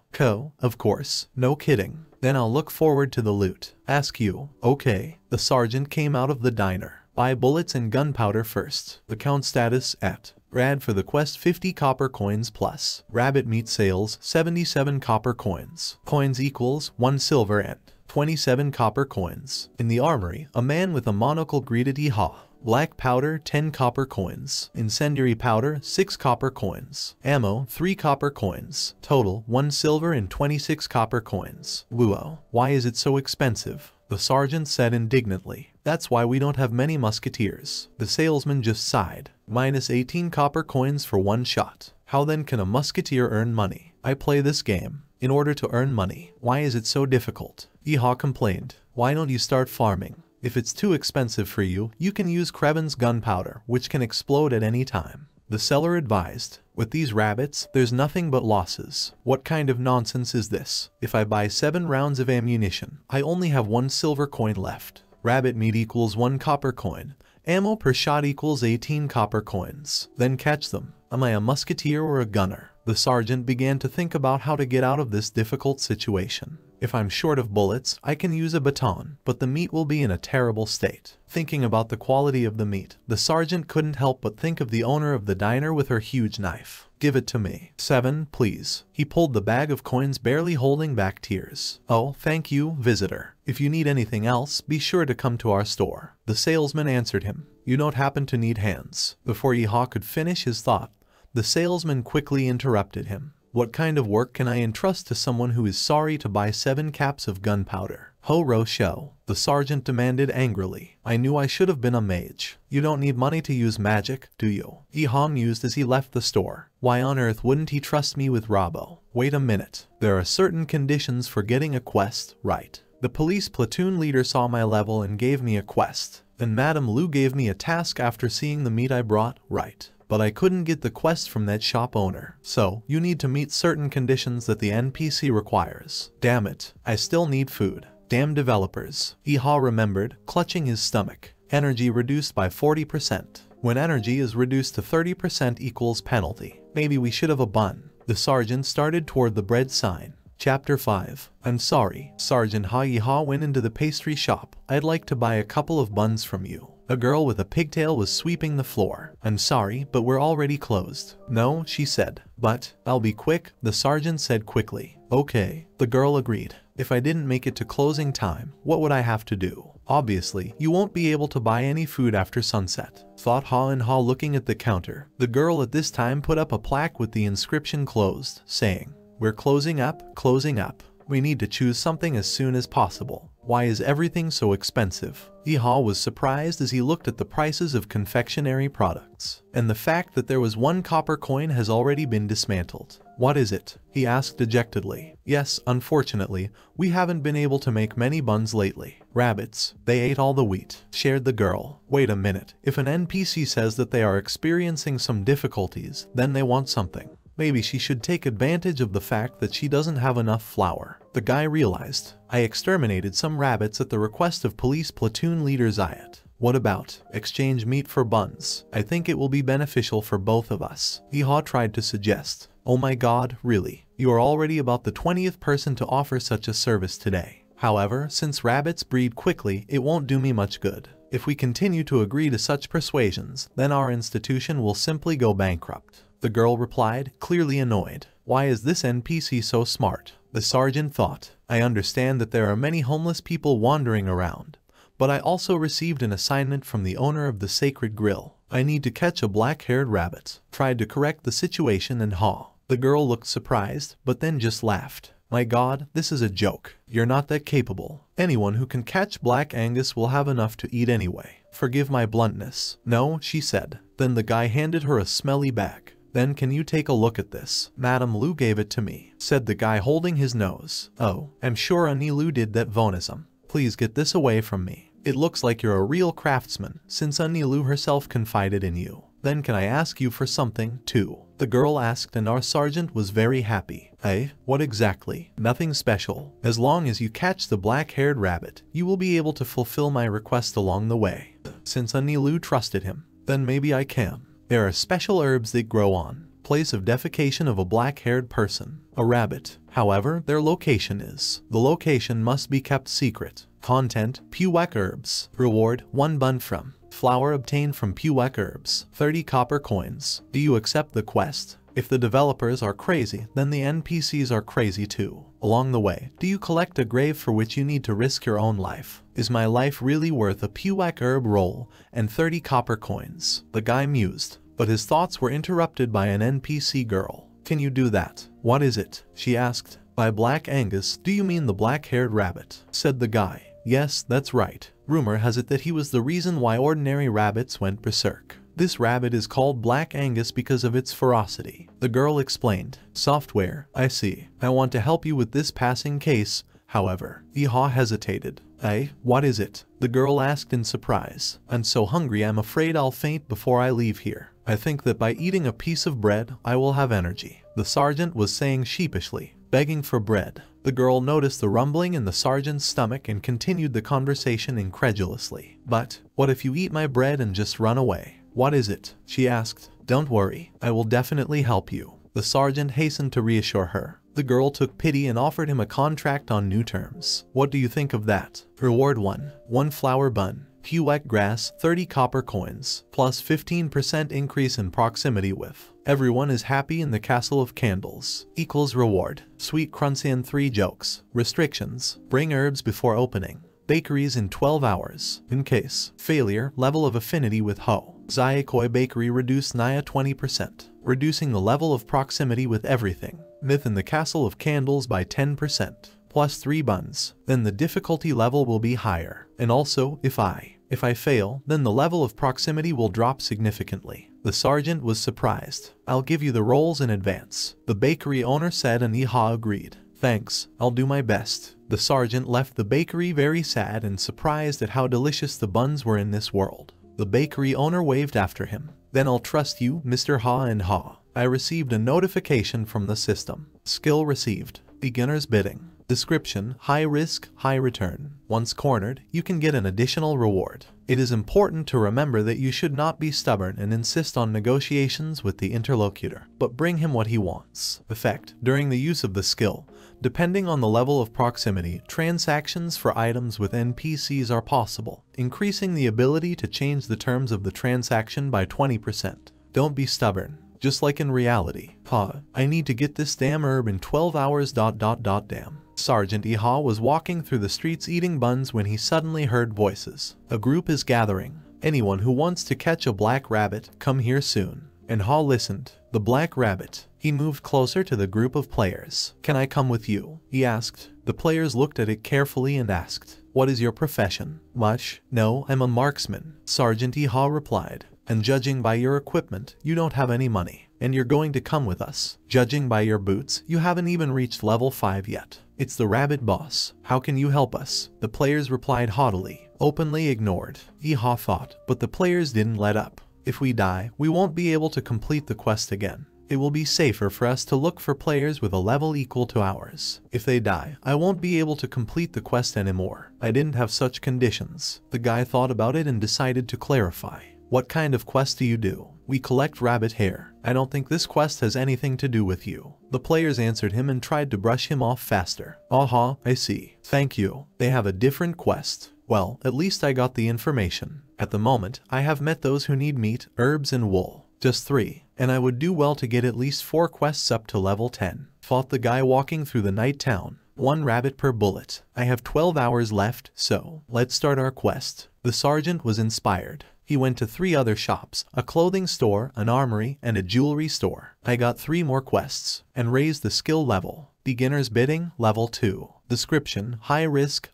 Of course. No kidding. Then I'll look forward to the loot. Ask you. Okay. The sergeant came out of the diner. Buy bullets and gunpowder first. The count status at. Rad for the quest 50 copper coins plus. Rabbit meat sales 77 copper coins. Coins equals 1 silver and 27 copper coins. In the armory, a man with a monocle greeted Yeehaw. Black powder 10 copper coins. Incendiary powder 6 copper coins. Ammo 3 copper coins. Total 1 silver and 26 copper coins. Whoa, why is it so expensive? The sergeant said indignantly. That's why we don't have many musketeers. The salesman just sighed. -18 copper coins for 1 shot. How then can a musketeer earn money? I play this game in order to earn money. Why is it so difficult? Yeehaw complained. Why don't you start farming? If it's too expensive for you, you can use Kreven's gunpowder, which can explode at any time. The seller advised. With these rabbits, there's nothing but losses. What kind of nonsense is this? If I buy 7 rounds of ammunition, I only have 1 silver coin left. Rabbit meat equals 1 copper coin. Ammo per shot equals 18 copper coins. Then catch them. Am I a musketeer or a gunner? The sergeant began to think about how to get out of this difficult situation. If I'm short of bullets, I can use a baton, but the meat will be in a terrible state. Thinking about the quality of the meat, the sergeant couldn't help but think of the owner of the diner with her huge knife. Give it to me. 7, please. He pulled the bag of coins, barely holding back tears. Oh, thank you, visitor. If you need anything else, be sure to come to our store. The salesman answered him. You don't happen to need hands. Before Yeehaw could finish his thought, the salesman quickly interrupted him. What kind of work can I entrust to someone who is sorry to buy 7 caps of gunpowder? Ho-ro show. The sergeant demanded angrily. I knew I should have been a mage. You don't need money to use magic, do you? Yeehaw mused as he left the store. Why on earth wouldn't he trust me with Robbo? Wait a minute. There are certain conditions for getting a quest, right? The police platoon leader saw my level and gave me a quest. Then Madame Lou gave me a task after seeing the meat I brought, right? But I couldn't get the quest from that shop owner. So, you need to meet certain conditions that the NPC requires. Damn it, I still need food. Damn developers. Yeehaw remembered, clutching his stomach. Energy reduced by 40%. When energy is reduced to 30% equals penalty. Maybe we should have a bun. The sergeant started toward the bread sign. Chapter 5. I'm sorry. Sergeant Yeehaw went into the pastry shop. I'd like to buy a couple of buns from you. A girl with a pigtail was sweeping the floor. I'm sorry, but we're already closed. No, she said. But, I'll be quick, the sergeant said quickly. Okay, the girl agreed. If I didn't make it to closing time, what would I have to do? Obviously, you won't be able to buy any food after sunset, thought Ha and Ha looking at the counter. The girl at this time put up a plaque with the inscription closed, saying, "We're closing up, closing up. We need to choose something as soon as possible. Why is everything so expensive?" Iha was surprised as he looked at the prices of confectionery products, and the fact that there was 1 copper coin has already been dismantled. "What is it?" he asked dejectedly. "Yes, unfortunately, we haven't been able to make many buns lately. Rabbits, they ate all the wheat," shared the girl. "Wait a minute, if an NPC says that they are experiencing some difficulties, then they want something. Maybe she should take advantage of the fact that she doesn't have enough flour." The guy realized, "I exterminated some rabbits at the request of police platoon leader Zayat. What about exchange meat for buns? I think it will be beneficial for both of us." Iha tried to suggest. "Oh my god, really? You are already about the 20th person to offer such a service today. However, since rabbits breed quickly, it won't do me much good. If we continue to agree to such persuasions, then our institution will simply go bankrupt." The girl replied, clearly annoyed. "Why is this NPC so smart?" The sergeant thought, "I understand that there are many homeless people wandering around, but I also received an assignment from the owner of the Sacred Grill. I need to catch a black-haired rabbit." Tried to correct the situation and Ha. The girl looked surprised, but then just laughed. "My god, this is a joke. You're not that capable. Anyone who can catch Black Angus will have enough to eat anyway. Forgive my bluntness." "No," she said. Then the guy handed her a smelly bag. "Then can you take a look at this?" "Madam Lu gave it to me," said the guy holding his nose. "Oh, I'm sure Annie Lu did that vonism. Please get this away from me. It looks like you're a real craftsman, since Annie Lu herself confided in you. Then can I ask you for something, too?" The girl asked and our sergeant was very happy. "Eh? What exactly?" "Nothing special. As long as you catch the black-haired rabbit, you will be able to fulfill my request along the way." Since Annie Lu trusted him, then maybe I can. "There are special herbs that grow on place of defecation of a black-haired person, a rabbit. However, their location is. The location must be kept secret. Content, Pewak herbs. Reward, 1 bun from. Flour obtained from Pewak herbs, 30 copper coins. Do you accept the quest?" If the developers are crazy, then the NPCs are crazy too. Along the way, do you collect a grave for which you need to risk your own life? Is my life really worth a Pewak herb roll and 30 copper coins? The guy mused, but his thoughts were interrupted by an NPC girl. "Can you do that?" "What is it?" she asked. "By Black Angus, do you mean the black-haired rabbit?" said the guy. "Yes, that's right. Rumor has it that he was the reason why ordinary rabbits went berserk. This rabbit is called Black Angus because of its ferocity." The girl explained. "Software, I see. I want to help you with this passing case, however." Iha hesitated. "Eh? What is it?" the girl asked in surprise. "I'm so hungry I'm afraid I'll faint before I leave here. I think that by eating a piece of bread, I will have energy," the sergeant was saying sheepishly, begging for bread. The girl noticed the rumbling in the sergeant's stomach and continued the conversation incredulously. "But, what if you eat my bread and just run away?" "What is it?" she asked. "Don't worry, I will definitely help you." The sergeant hastened to reassure her. The girl took pity and offered him a contract on new terms. "What do you think of that?" "Reward 1 flour bun. Pewak grass, 30 copper coins, plus 15% increase in proximity with. Everyone is happy in the Castle of Candles. Equals reward. Sweet crunchy and 3 jokes. Restrictions. Bring herbs before opening. Bakeries in 12 hours. In case failure, level of affinity with Ho. Zayakoi Bakery reduce Naya 20%, reducing the level of proximity with everything. Myth in the Castle of Candles by 10%. Plus 3 buns, then the difficulty level will be higher. And also, if I fail, then the level of proximity will drop significantly." The sergeant was surprised. "I'll give you the rolls in advance," the bakery owner said, and Iha agreed. "Thanks, I'll do my best." The sergeant left the bakery very sad and surprised at how delicious the buns were in this world. The bakery owner waved after him. "Then I'll trust you, Mr. Ha and Ha. I received a notification from the system. Skill received. Beginner's bidding. Description: high risk, high return. Once cornered, you can get an additional reward. It is important to remember that you should not be stubborn and insist on negotiations with the interlocutor, but bring him what he wants." Effect: during the use of the skill, depending on the level of proximity, transactions for items with NPCs are possible, increasing the ability to change the terms of the transaction by 20%. Don't be stubborn. just like in reality. I need to get this damn herb in 12 hours. Damn. Sergeant Iha was walking through the streets eating buns when he suddenly heard voices. A group is gathering. Anyone who wants to catch a black rabbit, come here soon. And Ha listened. The black rabbit. He moved closer to the group of players. Can I come with you? He asked. The players looked at it carefully and asked, what is your profession? Much? No, I'm a marksman. Sergeant Iha replied. And judging by your equipment, you don't have any money. And you're going to come with us. Judging by your boots, you haven't even reached level 5 yet. It's the rabbit boss. How can you help us? The players replied haughtily, openly ignored. Iha thought, but the players didn't let up. If we die, we won't be able to complete the quest again. It will be safer for us to look for players with a level equal to ours. If they die, I won't be able to complete the quest anymore. I didn't have such conditions. The guy thought about it and decided to clarify. What kind of quest do you do? We collect rabbit hair. I don't think this quest has anything to do with you. The players answered him and tried to brush him off faster. Aha, I see. Thank you. They have a different quest. Well, at least I got the information. At the moment, I have met those who need meat, herbs and wool. Just 3. And I would do well to get at least 4 quests up to level 10. Thought the guy walking through the night town. 1 rabbit per bullet. I have 12 hours left, so let's start our quest. The sergeant was inspired. He went to 3 other shops, a clothing store, an armory, and a jewelry store. I got 3 more quests, and raised the skill level. Beginner's bidding, level 2. Description, high risk.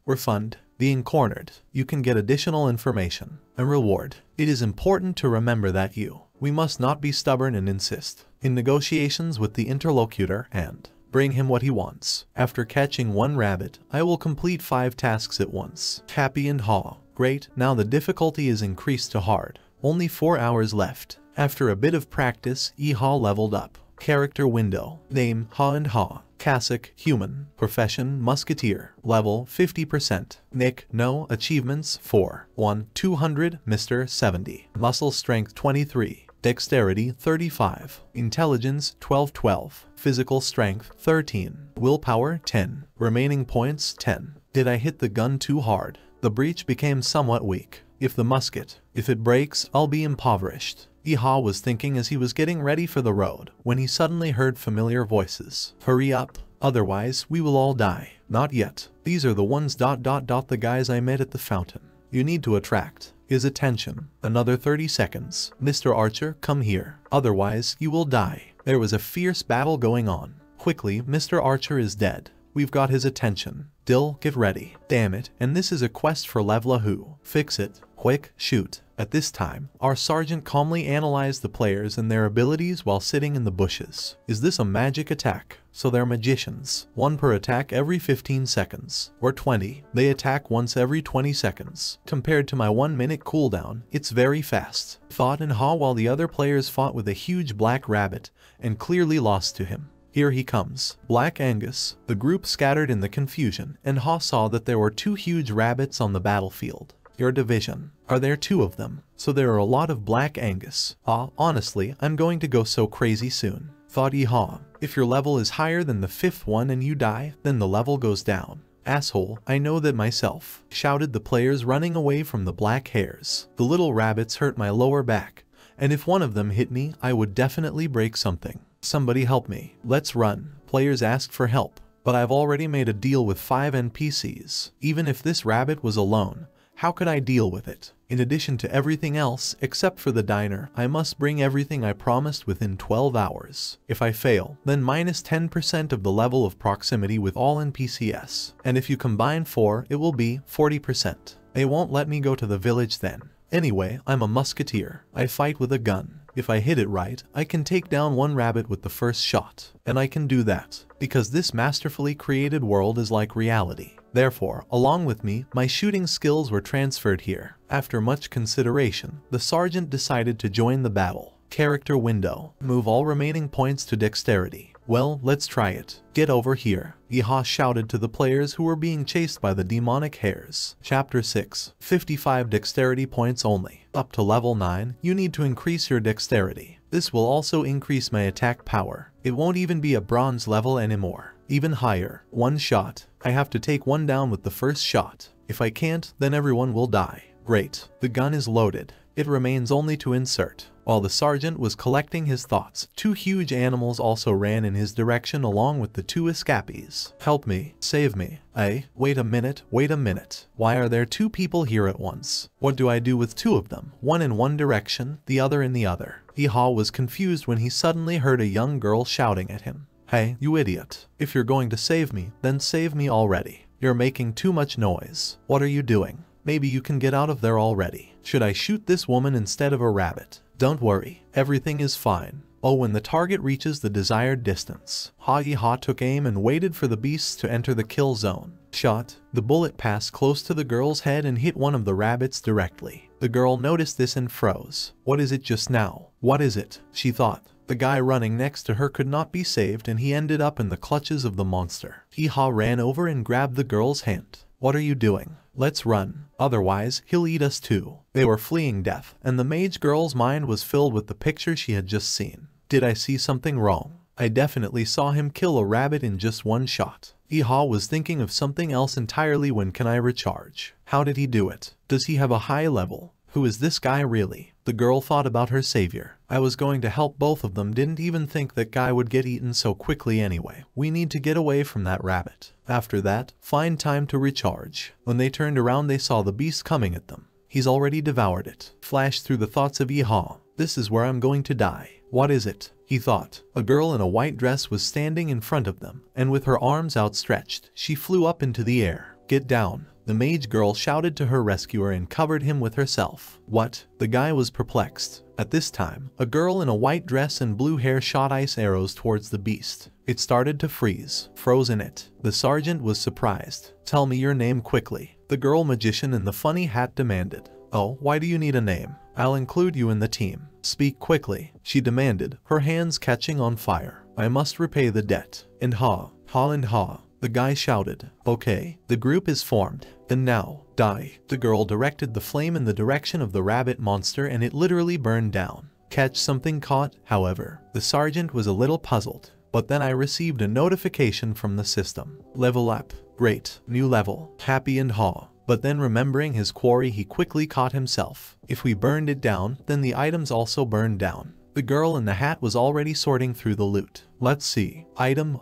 Refund, being cornered. You can get additional information. A reward. It is important to remember that we must not be stubborn and insist in negotiations with the interlocutor and bring him what he wants. After catching 1 rabbit, I will complete 5 tasks at once. Happy and Ha. Great, now the difficulty is increased to hard. Only 4 hours left. After a bit of practice, Iha leveled up. Character window. Name, Ha and Ha. Cassock, human. Profession, musketeer. Level, 50%. Nick, no. Achievements, 4. 1, 200, Mr. 70. Muscle strength, 23. Dexterity, 35. Intelligence, 12. Physical strength, 13. Willpower, 10. Remaining points, 10. Did I hit the gun too hard? The breech became somewhat weak. If it breaks, I'll be impoverished. Iha was thinking as he was getting ready for the road, when he suddenly heard familiar voices. Hurry up, otherwise we will all die. Not yet. These are the ones ... the guys I met at the fountain. You need to attract his attention. Another 30 seconds. Mr. Archer, come here. Otherwise, you will die. There was a fierce battle going on. Quickly, Mr. Archer is dead. We've got his attention. Dill, get ready. Damn it, and this is a quest for Levla who. Fix it. Quick, shoot. At this time, our sergeant calmly analyzed the players and their abilities while sitting in the bushes. Is this a magic attack? So they're magicians. 1 per attack every 15 seconds. Or 20. They attack once every 20 seconds. Compared to my 1-minute cooldown, it's very fast. Thought and Ha while the other players fought with a huge black rabbit and clearly lost to him. Here he comes. Black Angus. The group scattered in the confusion, and Ha saw that there were 2 huge rabbits on the battlefield. Your division. Are there 2 of them? So there are a lot of Black Angus. Honestly, I'm going to go so crazy soon. Thought Iha. If your level is higher than the 5th one and you die, then the level goes down. Asshole, I know that myself. Shouted the players running away from the black hairs. The little rabbits hurt my lower back, and if one of them hit me, I would definitely break something. Somebody help me. Let's run. Players asked for help. But I've already made a deal with 5 NPCs. Even if this rabbit was alone, how could I deal with it? In addition to everything else, except for the diner, I must bring everything I promised within 12 hours. If I fail, then minus 10% of the level of proximity with all NPCs. And if you combine 4, it will be 40%. They won't let me go to the village then. Anyway, I'm a musketeer. I fight with a gun. If I hit it right, I can take down 1 rabbit with the first shot. And I can do that, because this masterfully created world is like reality. Therefore, along with me, my shooting skills were transferred here. After much consideration, the sergeant decided to join the battle. Character window. Move all remaining points to dexterity. Well, let's try it. Get over here. Iha shouted to the players who were being chased by the demonic hares. Chapter 6. 55 dexterity points only. Up to level 9, you need to increase your dexterity. This will also increase my attack power. It won't even be a bronze level anymore. Even higher. 1 shot. I have to take 1 down with the first shot. If I can't, then everyone will die. Great. The gun is loaded. It remains only to insert. While the sergeant was collecting his thoughts, 2 huge animals also ran in his direction along with the 2 escapees. Help me, save me. Wait a minute. Why are there 2 people here at once? What do I do with 2 of them? One in one direction, the other in the other. Iha was confused when he suddenly heard a young girl shouting at him. Hey, you idiot. If you're going to save me, then save me already. You're making too much noise. What are you doing? Maybe you can get out of there already. Should I shoot this woman instead of a rabbit? Don't worry, everything is fine. Oh, when the target reaches the desired distance. Iha took aim and waited for the beasts to enter the kill zone. Shot. The bullet passed close to the girl's head and hit one of the rabbits directly. The girl noticed this and froze. What is it just now? What is it? She thought. The guy running next to her could not be saved and he ended up in the clutches of the monster. Iha ran over and grabbed the girl's hand. What are you doing? Let's run. Otherwise, he'll eat us too. They were fleeing death, and the mage girl's mind was filled with the picture she had just seen. Did I see something wrong? I definitely saw him kill a rabbit in just one shot. Iha was thinking of something else entirely. When can I recharge? How did he do it? Does he have a high level? Who is this guy really? The girl thought about her savior. I was going to help both of them, didn't even think that guy would get eaten so quickly anyway. We need to get away from that rabbit. After that, find time to recharge. When they turned around they saw the beast coming at them. He's already devoured it. Flashed through the thoughts of Iha. This is where I'm going to die. What is it? He thought. A girl in a white dress was standing in front of them, and with her arms outstretched, she flew up into the air. Get down. The mage girl shouted to her rescuer and covered him with herself. What? The guy was perplexed. At this time, a girl in a white dress and blue hair shot ice arrows towards the beast. It started to freeze, frozen it. The sergeant was surprised. Tell me your name quickly. The girl magician in the funny hat demanded. Oh, why do you need a name? I'll include you in the team. Speak quickly, she demanded, her hands catching on fire. I must repay the debt. And ha, and ha. The guy shouted. Okay, the group is formed. And now, die. The girl directed the flame in the direction of the rabbit monster and it literally burned down. Catch something caught, however. The sergeant was a little puzzled. But then I received a notification from the system. Level up. Great. New level. Happy and ha. But then remembering his quarry he quickly caught himself. If we burned it down, then the items also burned down. The girl in the hat was already sorting through the loot. Let's see. Item.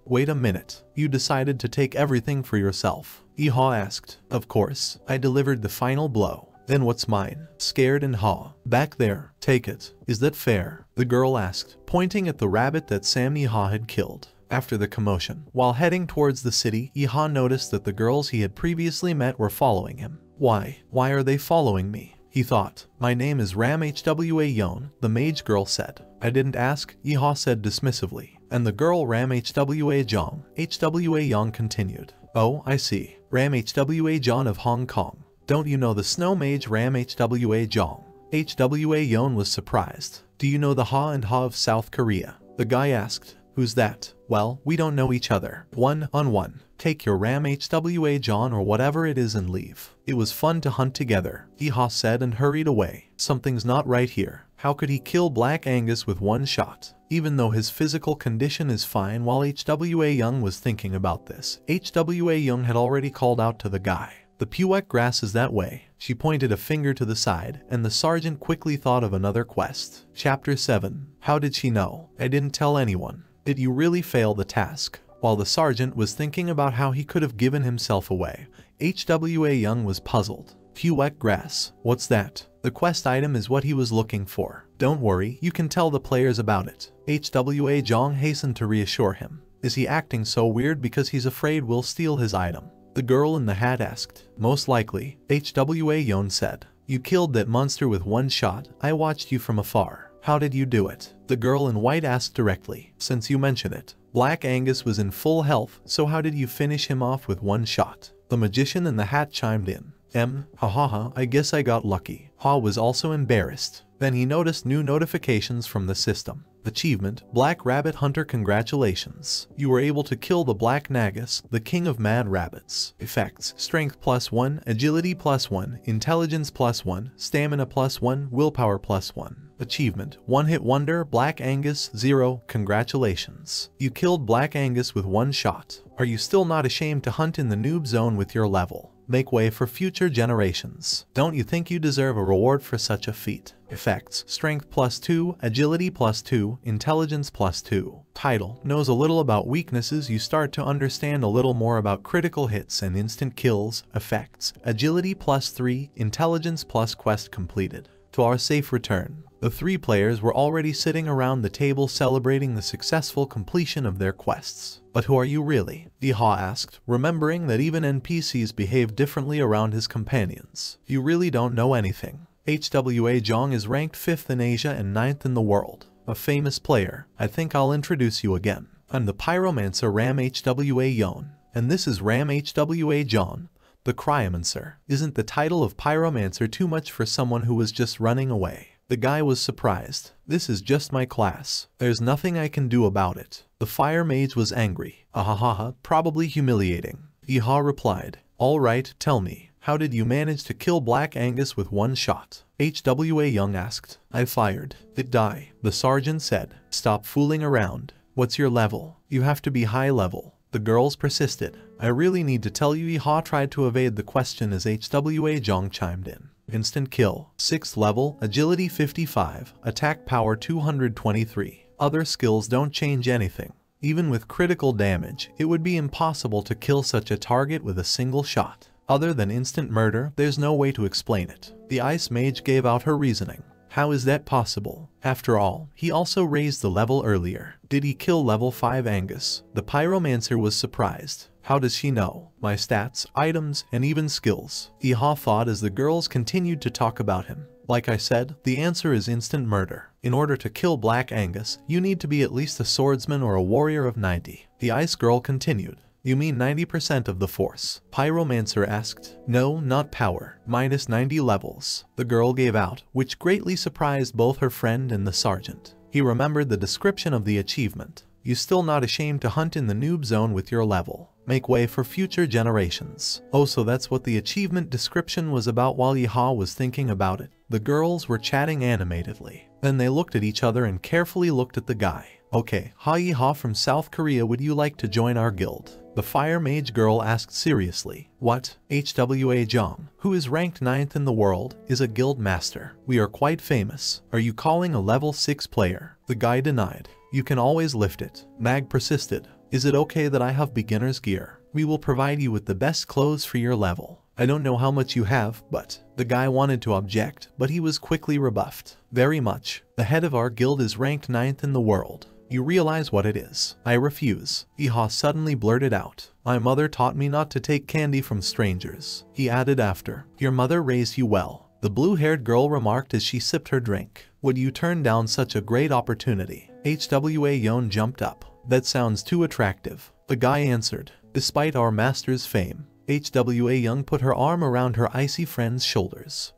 Wait a minute. You decided to take everything for yourself? Iha asked. Of course. I delivered the final blow. Then what's mine? Scared and ha. Back there. Take it. Is that fair? The girl asked, pointing at the rabbit that Sam Iha had killed. After the commotion, while heading towards the city, Iha noticed that the girls he had previously met were following him. Why are they following me? He thought. My name is Ram Hwa Yon, the mage girl said. I didn't ask, Iha said dismissively. And the girl Ram Hwa Jong. Hwa Yang continued. Oh, I see. Ram Hwa Jong of Hong Kong. Don't you know the snow mage Ram Hwa Jong? Hwa Yon was surprised. Do you know the Ha and Ha of South Korea? The guy asked. Who's that? Well, we don't know each other. 1-on-1. Take your Ram Hwa Jong or whatever it is and leave. It was fun to hunt together, Iha said and hurried away. Something's not right here. How could he kill Black Angus with one shot? Even though his physical condition is fine. While Hwa Young was thinking about this, Hwa Young had already called out to the guy. The Puek grass is that way. She pointed a finger to the side, and the sergeant quickly thought of another quest. Chapter 7. How did she know? I didn't tell anyone. Did you really fail the task? While the sergeant was thinking about how he could have given himself away, Hwa Young was puzzled. Puek grass. What's that? The quest item is what he was looking for. Don't worry, you can tell the players about it. Hwa Jong hastened to reassure him. Is he acting so weird because he's afraid we'll steal his item? The girl in the hat asked. Most likely, Hwa Young said. You killed that monster with one shot. I watched you from afar. How did you do it? The girl in white asked directly. Since you mention it, Black Angus was in full health, so how did you finish him off with one shot? The magician in the hat chimed in. I guess I got lucky. Ha was also embarrassed. Then he noticed new notifications from the system. Achievement, Black Rabbit Hunter, congratulations. You were able to kill the Black Nagus, the king of mad rabbits. Effects, Strength +1, Agility +1, Intelligence +1, Stamina +1, Willpower +1. Achievement, One Hit Wonder, Black Angus, 0, congratulations. You killed Black Angus with one shot. Are you still not ashamed to hunt in the noob zone with your level? Make way for future generations. Don't you think you deserve a reward for such a feat? Effects: Strength +2, Agility +2, Intelligence +2. Title: knows a little about weaknesses. You start to understand a little more about critical hits and instant kills. Effects: Agility +3, Intelligence + quest completed. To our safe return. The three players were already sitting around the table celebrating the successful completion of their quests. But who are you really? Iha asked, remembering that even NPCs behave differently around his companions. You really don't know anything. HWA Jong is ranked 5th in Asia and 9th in the world. A famous player. I think I'll introduce you again. I'm the pyromancer Ram HWA Yon. And this is Ram HWA John. The Cryomancer. Isn't the title of pyromancer too much for someone who was just running away? The guy was surprised. This is just my class. There's nothing I can do about it. The fire mage was angry. Ahahaha, probably humiliating. Iha replied, alright, tell me, how did you manage to kill Black Angus with one shot? HWA Young asked. I fired. It died. The sergeant said, stop fooling around. What's your level? You have to be high level. The girls persisted. I really need to tell you. Iha tried to evade the question as HWA Jong chimed in. Instant kill. 6th level, agility 55, attack power 223. Other skills don't change anything. Even with critical damage, it would be impossible to kill such a target with a single shot. Other than instant murder, there's no way to explain it. The ice mage gave out her reasoning. How is that possible? After all, he also raised the level earlier. Did he kill level 5 Angus? The pyromancer was surprised. How does she know? My stats, items, and even skills. Iha thought as the girls continued to talk about him. Like I said, the answer is instant murder. In order to kill Black Angus, you need to be at least a swordsman or a warrior of 90. The ice girl continued. You mean 90% of the force? Pyromancer asked. No, not power. Minus 90 levels. The girl gave out, which greatly surprised both her friend and the sergeant. He remembered the description of the achievement. You still not ashamed to hunt in the noob zone with your level. Make way for future generations. Oh, so that's what the achievement description was about. While Iha was thinking about it, the girls were chatting animatedly. Then they looked at each other and carefully looked at the guy. Okay, Iha from South Korea, would you like to join our guild? The fire mage girl asked seriously. What? HWA Jong, who is ranked 9th in the world, is a guild master. We are quite famous. Are you calling a level 6 player? The guy denied. You can always lift it. Mag persisted. Is it okay that I have beginner's gear? We will provide you with the best clothes for your level. I don't know how much you have, but... The guy wanted to object, but he was quickly rebuffed. Very much. The head of our guild is ranked 9th in the world. You realize what it is? I refuse. Iha suddenly blurted out. My mother taught me not to take candy from strangers. He added after. Your mother raised you well. The blue-haired girl remarked as she sipped her drink. Would you turn down such a great opportunity? HWA Yon jumped up. That sounds too attractive. The guy answered. Despite our master's fame. HWA Young put her arm around her icy friend's shoulders. ...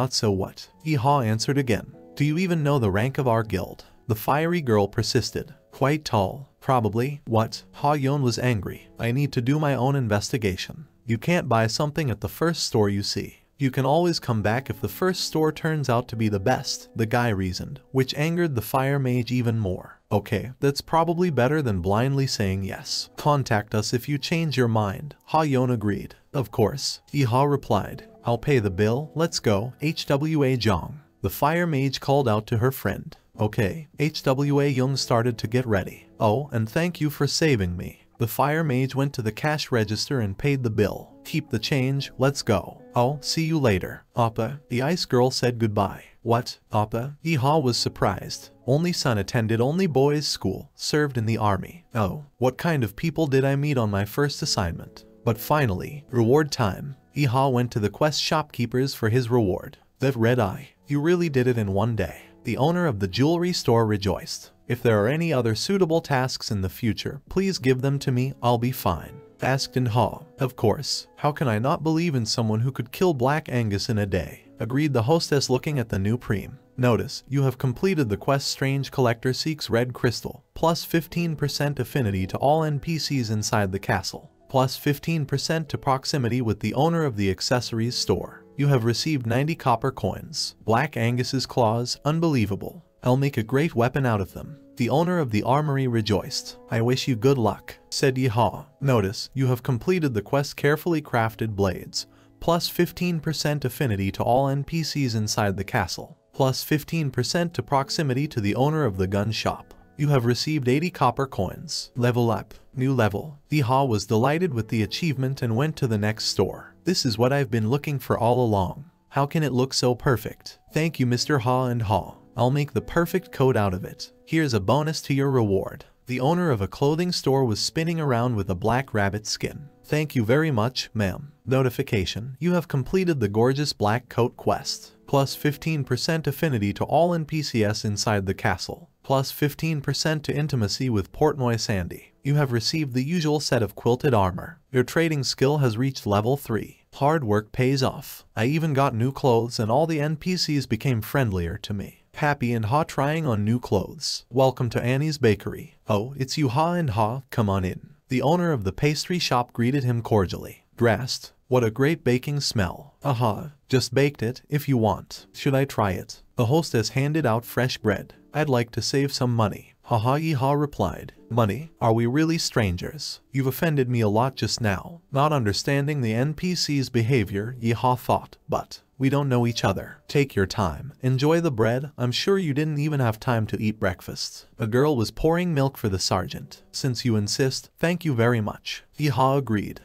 So what? Iha answered again. Do you even know the rank of our guild? The fiery girl persisted. Quite tall. Probably. What? Ha Yon was angry. I need to do my own investigation. You can't buy something at the first store you see. You can always come back if the first store turns out to be the best, the guy reasoned, which angered the fire mage even more. Okay, that's probably better than blindly saying yes. Contact us if you change your mind. Ha Yon agreed. Of course. Iha replied. I'll pay the bill. Let's go. HWA Jong. The fire mage called out to her friend. Okay. HWA Young started to get ready. Oh, and thank you for saving me. The fire mage went to the cash register and paid the bill. Keep the change, let's go. Oh, see you later. Appa, the ice girl said goodbye. What? Appa? Iha was surprised. Only son attended only boys' school, served in the army. Oh, what kind of people did I meet on my first assignment? But finally, reward time. Iha went to the quest shopkeepers for his reward. That red eye. You really did it in one day. The owner of the jewelry store rejoiced. If there are any other suitable tasks in the future, please give them to me, I'll be fine. Asked Ha. Of course. How can I not believe in someone who could kill Black Angus in a day? Agreed the hostess looking at the new preem. Notice, you have completed the quest Strange Collector Seeks Red Crystal. Plus 15% affinity to all NPCs inside the castle. Plus 15% to proximity with the owner of the accessories store. You have received 90 copper coins. Black Angus's claws, unbelievable. I'll make a great weapon out of them. The owner of the armory rejoiced. I wish you good luck, said Yeehaw. Notice, you have completed the quest carefully crafted blades. Plus 15% affinity to all NPCs inside the castle. Plus 15% to proximity to the owner of the gun shop. You have received 80 copper coins. Level up. New level. Yeehaw was delighted with the achievement and went to the next store. This is what I've been looking for all along. How can it look so perfect? Thank you, Mr. Haw and Haw. I'll make the perfect coat out of it. Here's a bonus to your reward. The owner of a clothing store was spinning around with a black rabbit skin. Thank you very much, ma'am. Notification. You have completed the gorgeous black coat quest. Plus 15% affinity to all NPCs inside the castle. Plus 15% to intimacy with Portnoy Sandy. You have received the usual set of quilted armor. Your trading skill has reached level 3. Hard work pays off. I even got new clothes and all the NPCs became friendlier to me. Happy and Haw trying on new clothes. Welcome to Annie's Bakery. Oh, it's you Haw and Haw, come on in. The owner of the pastry shop greeted him cordially. Dressed. What a great baking smell. Aha, just baked it, if you want. Should I try it? The hostess handed out fresh bread. I'd like to save some money. Haha, Yeehaw replied. Money? Are we really strangers? You've offended me a lot just now. Not understanding the NPC's behavior, Yeehaw thought, but we don't know each other. Take your time. Enjoy the bread. I'm sure you didn't even have time to eat breakfast. A girl was pouring milk for the sergeant. Since you insist, thank you very much. Yeehaw agreed.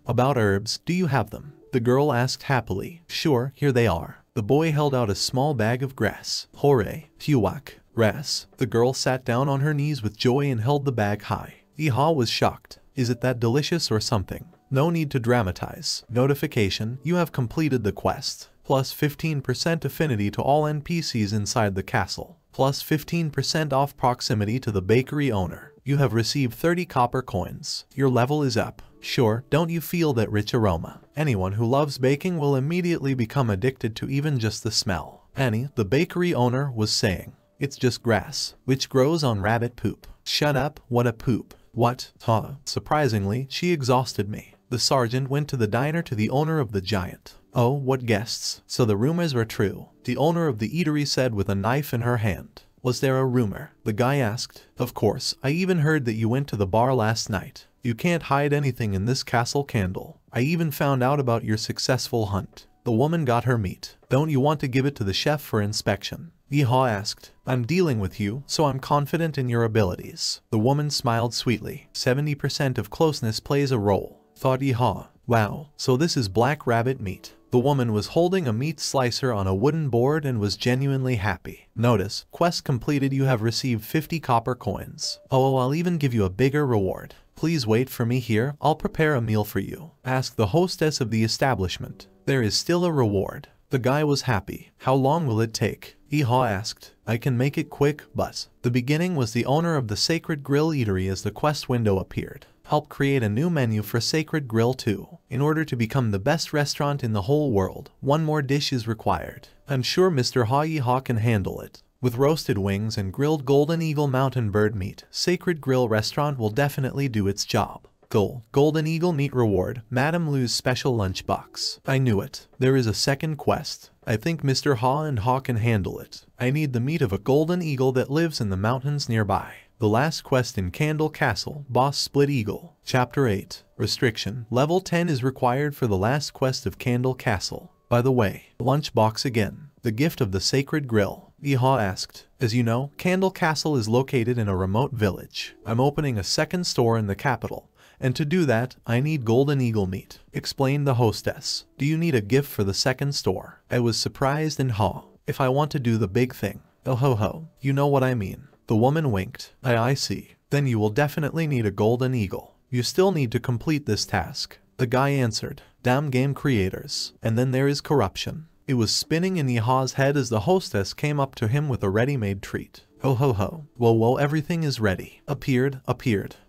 About herbs, do you have them? The girl asked happily. Sure, here they are. The boy held out a small bag of grass. Hooray. Huwak. Grass. The girl sat down on her knees with joy and held the bag high. Yeehaw was shocked. Is it that delicious or something? No need to dramatize. Notification, you have completed the quest. Plus 15% affinity to all NPCs inside the castle. Plus 15% off proximity to the bakery owner. You have received 30 copper coins. Your level is up. Sure, don't you feel that rich aroma? Anyone who loves baking will immediately become addicted to even just the smell. Annie, the bakery owner, was saying. It's just grass, which grows on rabbit poop. Shut up, what a poop. What? Huh. Surprisingly, she exhausted me. The sergeant went to the diner to the owner of the giant. Oh, what guests. So the rumors were true. The owner of the eatery said with a knife in her hand. Was there a rumor? The guy asked. Of course, I even heard that you went to the bar last night. You can't hide anything in this castle candle. I even found out about your successful hunt. The woman got her meat. Don't you want to give it to the chef for inspection? Yeehaw asked. I'm dealing with you, so I'm confident in your abilities. The woman smiled sweetly. 70% of closeness plays a role, thought Yeehaw. Wow, so this is black rabbit meat. The woman was holding a meat slicer on a wooden board and was genuinely happy. Notice, quest completed, you have received 50 copper coins. Oh, I'll even give you a bigger reward. Please wait for me here, I'll prepare a meal for you. Asked the hostess of the establishment. There is still a reward. The guy was happy. How long will it take? Yeehaw asked. I can make it quick, but the beginning was the owner of the Sacred Grill Eatery as the quest window appeared. Help create a new menu for Sacred Grill 2. In order to become the best restaurant in the whole world, one more dish is required. I'm sure Mr. Yeehaw can handle it. With roasted wings and grilled Golden Eagle mountain bird meat, Sacred Grill Restaurant will definitely do its job. Golden Eagle meat reward, Madame Lou's special lunchbox. I knew it. There is a second quest. I think Mr. Haw and Haw can handle it. I need the meat of a golden eagle that lives in the mountains nearby. The last quest in Candle Castle, Boss Split Eagle. Chapter 8. Restriction. Level 10 is required for the last quest of Candle Castle. By the way, lunchbox again. The gift of the Sacred Grill. Yeehaw asked. As you know, Candle Castle is located in a remote village. I'm opening a second store in the capital. And to do that, I need Golden Eagle meat, explained the hostess. Do you need a gift for the second store? I was surprised and Haw. If I want to do the big thing. Oh ho ho, you know what I mean. The woman winked. I see. Then you will definitely need a Golden Eagle. You still need to complete this task. The guy answered. Damn game creators. And then there is corruption. It was spinning in Yeehaw's head as the hostess came up to him with a ready-made treat. Oh ho ho. Whoa, everything is ready. Appeared.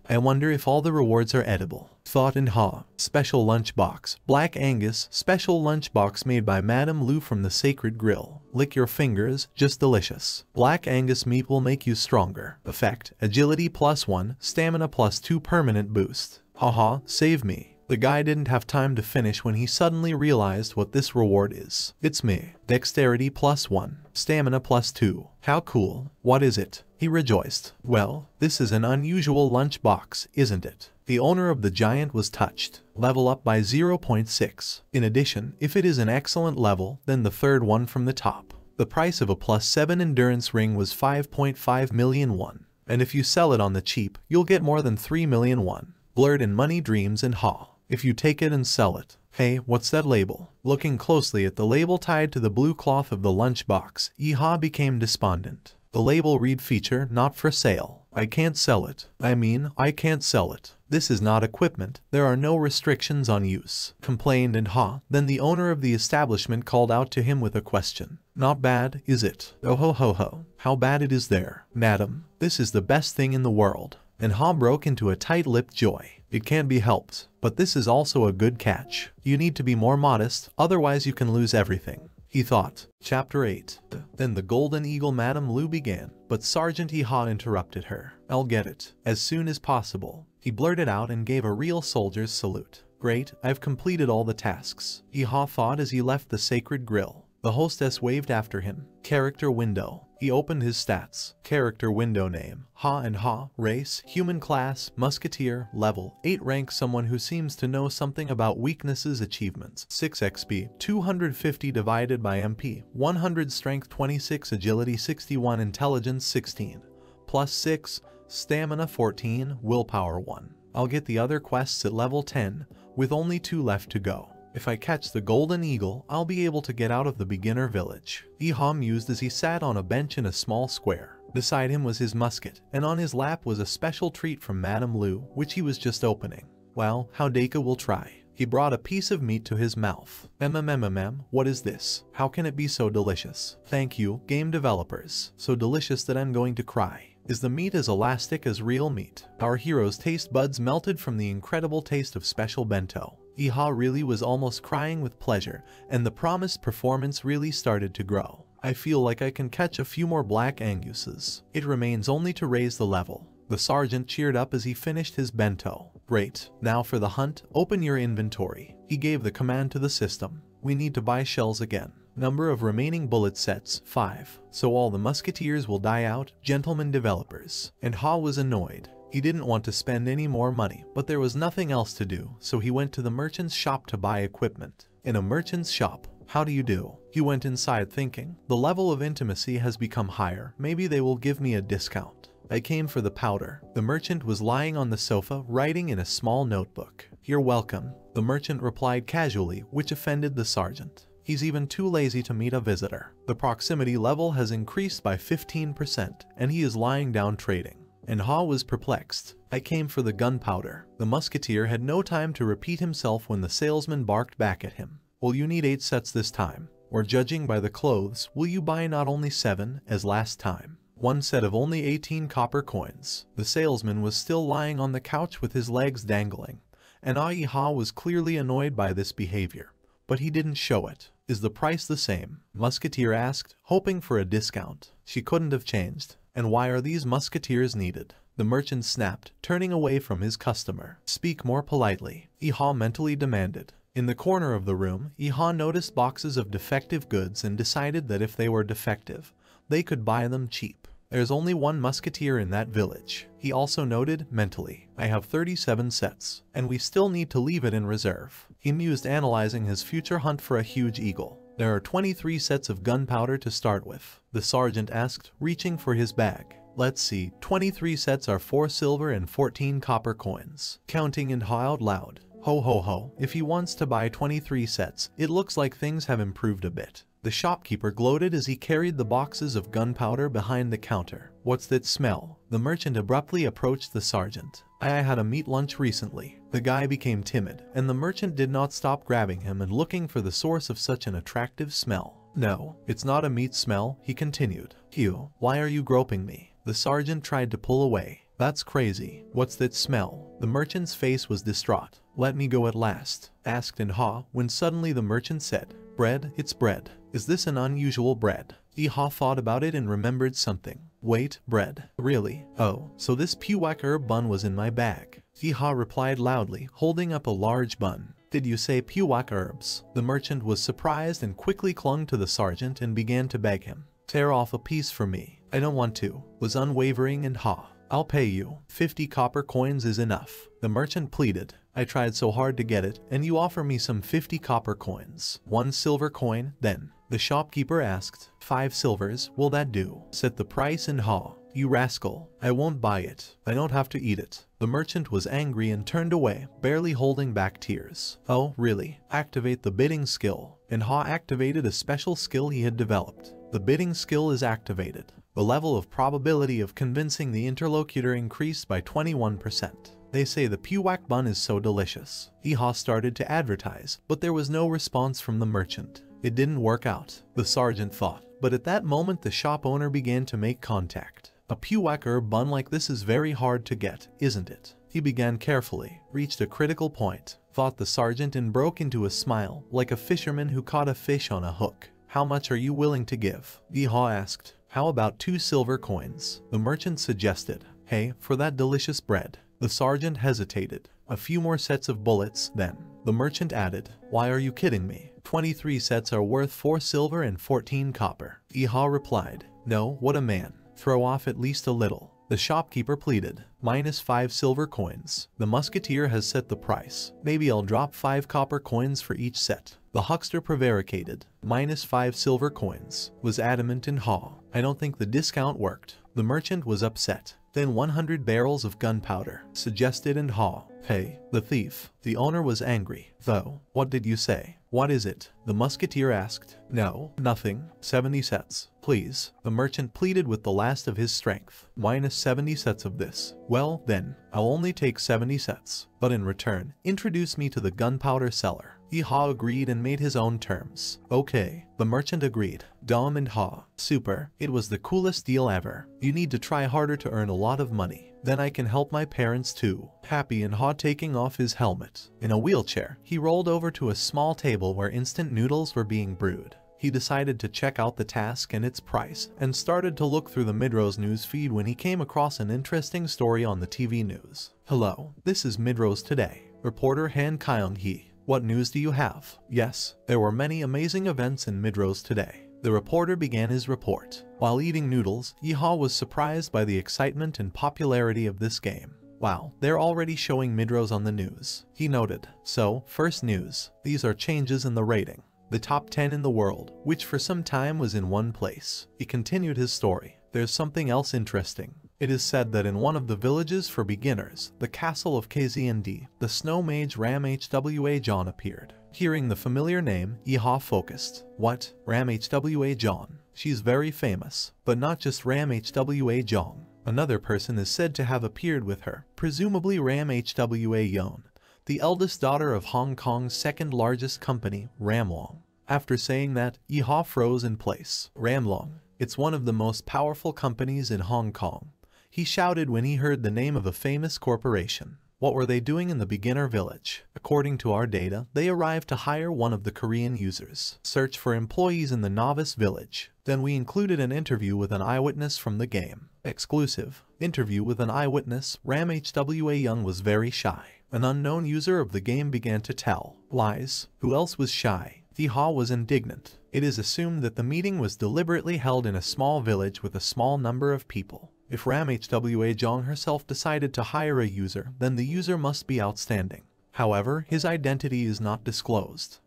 I wonder if all the rewards are edible. Thought and Haw. Special lunchbox. Black Angus. Special lunchbox made by Madame Lou from the Sacred Grill. Lick your fingers. Just delicious. Black Angus meat will make you stronger. Effect. Agility +1. Stamina +2 permanent boost. Haha, save me. The guy didn't have time to finish when he suddenly realized what this reward is. It's me. Dexterity +1. Stamina +2. How cool. What is it? He rejoiced. Well, this is an unusual lunchbox, isn't it? The owner of the giant was touched. Level up by 0.6. In addition, if it is an excellent level, then the third one from the top. The price of a +7 endurance ring was 5.5 million won. And if you sell it on the cheap, you'll get more than 3 million won. Blurred in money, dreams, and ha. If you take it and sell it. Hey, what's that label? Looking closely at the label tied to the blue cloth of the lunchbox, Iha became despondent. The label read feature not for sale. I can't sell it. I can't sell it. This is not equipment. There are no restrictions on use. Complained and ha. Then the owner of the establishment called out to him with a question. Not bad, is it? Oh ho ho ho. How bad it is there. Madam, this is the best thing in the world. And Ha broke into a tight-lipped joy. It can't be helped. But this is also a good catch. You need to be more modest, otherwise you can lose everything. He thought. Chapter 8. Then the Golden Eagle Madame Lu began, but Sergeant Iha interrupted her. I'll get it. As soon as possible. He blurted out and gave a real soldier's salute. Great, I've completed all the tasks. Iha thought as he left the sacred grill. The hostess waved after him. Character window. He opened his stats. Character window name. Ha and Ha. Race. Human class. Musketeer. Level. 8 rank. Someone who seems to know something about weaknesses. Achievements. 6 XP. 250 divided by MP. 100 strength. 26 agility. 61 intelligence. 16. Plus 6. Stamina 14. Willpower 1. I'll get the other quests at level 10, with only 2 left to go. If I catch the Golden Eagle, I'll be able to get out of the beginner village. Iha mused as he sat on a bench in a small square. Beside him was his musket, and on his lap was a special treat from Madame Lu, which he was just opening. Well, how Deka will try. He brought a piece of meat to his mouth. What is this? How can it be so delicious? Thank you, game developers. So delicious that I'm going to cry. Is the meat as elastic as real meat? Our hero's taste buds melted from the incredible taste of special bento. Iha really was almost crying with pleasure, and the promised performance really started to grow. I feel like I can catch a few more black anguses. It remains only to raise the level. The sergeant cheered up as he finished his bento. Great, now for the hunt, open your inventory. He gave the command to the system. We need to buy shells again. Number of remaining bullet sets, 5. So all the musketeers will die out, gentlemen developers. And Ha was annoyed. He didn't want to spend any more money, but there was nothing else to do, so he went to the merchant's shop to buy equipment. In a merchant's shop, how do you do? He went inside thinking, the level of intimacy has become higher, maybe they will give me a discount. I came for the powder. The merchant was lying on the sofa, writing in a small notebook. You're welcome, the merchant replied casually, which offended the sergeant. He's even too lazy to meet a visitor. The proximity level has increased by 15%, and he is lying down trading. And Ha was perplexed. I came for the gunpowder. The musketeer had no time to repeat himself when the salesman barked back at him. Well, you need 8 sets this time. Or judging by the clothes, will you buy not only 7, as last time? 1 set of only 18 copper coins. The salesman was still lying on the couch with his legs dangling, and Iha was clearly annoyed by this behavior. But he didn't show it. Is the price the same? Musketeer asked, hoping for a discount. She couldn't have changed. And why are these musketeers needed? The merchant snapped, turning away from his customer. Speak more politely, Iha mentally demanded. In the corner of the room, Iha noticed boxes of defective goods and decided that if they were defective, they could buy them cheap. There's only 1 musketeer in that village. He also noted, mentally, I have 37 sets, and we still need to leave it in reserve. He mused, analyzing his future hunt for a huge eagle. There are 23 sets of gunpowder to start with, the sergeant asked, reaching for his bag. Let's see, 23 sets are 4 silver and 14 copper coins. Counting and Ha out loud. Ho ho ho, if he wants to buy 23 sets, it looks like things have improved a bit. The shopkeeper gloated as he carried the boxes of gunpowder behind the counter. What's that smell? The merchant abruptly approached the sergeant. I had a meat lunch recently. The guy became timid, and the merchant did not stop grabbing him and looking for the source of such an attractive smell. No, it's not a meat smell, he continued. Hugh, why are you groping me? The sergeant tried to pull away. That's crazy. What's that smell? The merchant's face was distraught. Let me go at last, asked Inha, when suddenly the merchant said, bread, it's bread. Is this an unusual bread? Iha thought about it and remembered something. Wait, bread? Really? Oh, so this puwak herb bun was in my bag. Yiha replied loudly, holding up a large bun. Did you say puwak herbs? The merchant was surprised and quickly clung to the sergeant and began to beg him. Tear off a piece for me. I don't want to. Was unwavering and ha. I'll pay you. 50 copper coins is enough. The merchant pleaded. I tried so hard to get it, and you offer me some 50 copper coins. 1 silver coin, then. The shopkeeper asked. 5 silvers, will that do? Set the price and ha. You rascal. I won't buy it. I don't have to eat it. The merchant was angry and turned away, barely holding back tears. Oh, really? Activate the bidding skill. And Ha activated a special skill he had developed. The bidding skill is activated. The level of probability of convincing the interlocutor increased by 21%. They say the puwak bun is so delicious. Iha started to advertise, but there was no response from the merchant. It didn't work out, the sergeant thought. But at that moment the shop owner began to make contact. A puwak herb bun like this is very hard to get, isn't it? He began carefully, reached a critical point, thought the sergeant, and broke into a smile, like a fisherman who caught a fish on a hook. How much are you willing to give? Iha asked. How about 2 silver coins? The merchant suggested. Hey, for that delicious bread. The sergeant hesitated. A few more sets of bullets, then. The merchant added. Why are you kidding me? 23 sets are worth 4 silver and 14 copper. Iha replied. No, what a man. Throw off at least a little. The shopkeeper pleaded. -5 silver coins. The musketeer has set the price. Maybe I'll drop 5 copper coins for each set. The huckster prevaricated. -5 silver coins. Was adamant and ha. I don't think the discount worked. The merchant was upset. Then 100 barrels of gunpowder, suggested and ha. Hey, the thief. The owner was angry. Though, what did you say? What is it? The musketeer asked. No, nothing. 70 sets. Please. The merchant pleaded with the last of his strength. -70 sets of this. Well, then, I'll only take 70 sets. But in return, introduce me to the gunpowder seller. Iha agreed and made his own terms. Okay, the merchant agreed. Dom and Ha. Super, it was the coolest deal ever. You need to try harder to earn a lot of money. Then I can help my parents too. Happy and Ha taking off his helmet. In a wheelchair, he rolled over to a small table where instant noodles were being brewed. He decided to check out the task and its price, and started to look through the Midrose news feed when he came across an interesting story on the TV news. Hello, this is Midrose Today. Reporter Han Kyung-hee. What news do you have? Yes, there were many amazing events in Midrose today. The reporter began his report. While eating noodles, Yiha was surprised by the excitement and popularity of this game. Wow, they're already showing Midrose on the news. He noted. So, first news. These are changes in the rating. The top 10 in the world, which for some time was in one place. He continued his story. There's something else interesting. It is said that in one of the villages for beginners, the castle of KZND, the snow mage Ram Hwa John appeared. Hearing the familiar name, Yiha focused. What? Ram Hwa John. She's very famous. But not just Ram Hwa John. Another person is said to have appeared with her, presumably Ram Hwa Yon, the eldest daughter of Hong Kong's second largest company, Ramlong. After saying that, Yiha froze in place. Ramlong. It's one of the most powerful companies in Hong Kong. He shouted when he heard the name of a famous corporation. What were they doing in the beginner village? According to our data, they arrived to hire one of the Korean users. Search for employees in the novice village. Then we included an interview with an eyewitness from the game. Exclusive. Interview with an eyewitness. Ram Hwa Young was very shy. An unknown user of the game began to tell lies. Who else was shy? Yiha was indignant. It is assumed that the meeting was deliberately held in a small village with a small number of people. If Ram Hwa Jong herself decided to hire a user, then the user must be outstanding. However, his identity is not disclosed.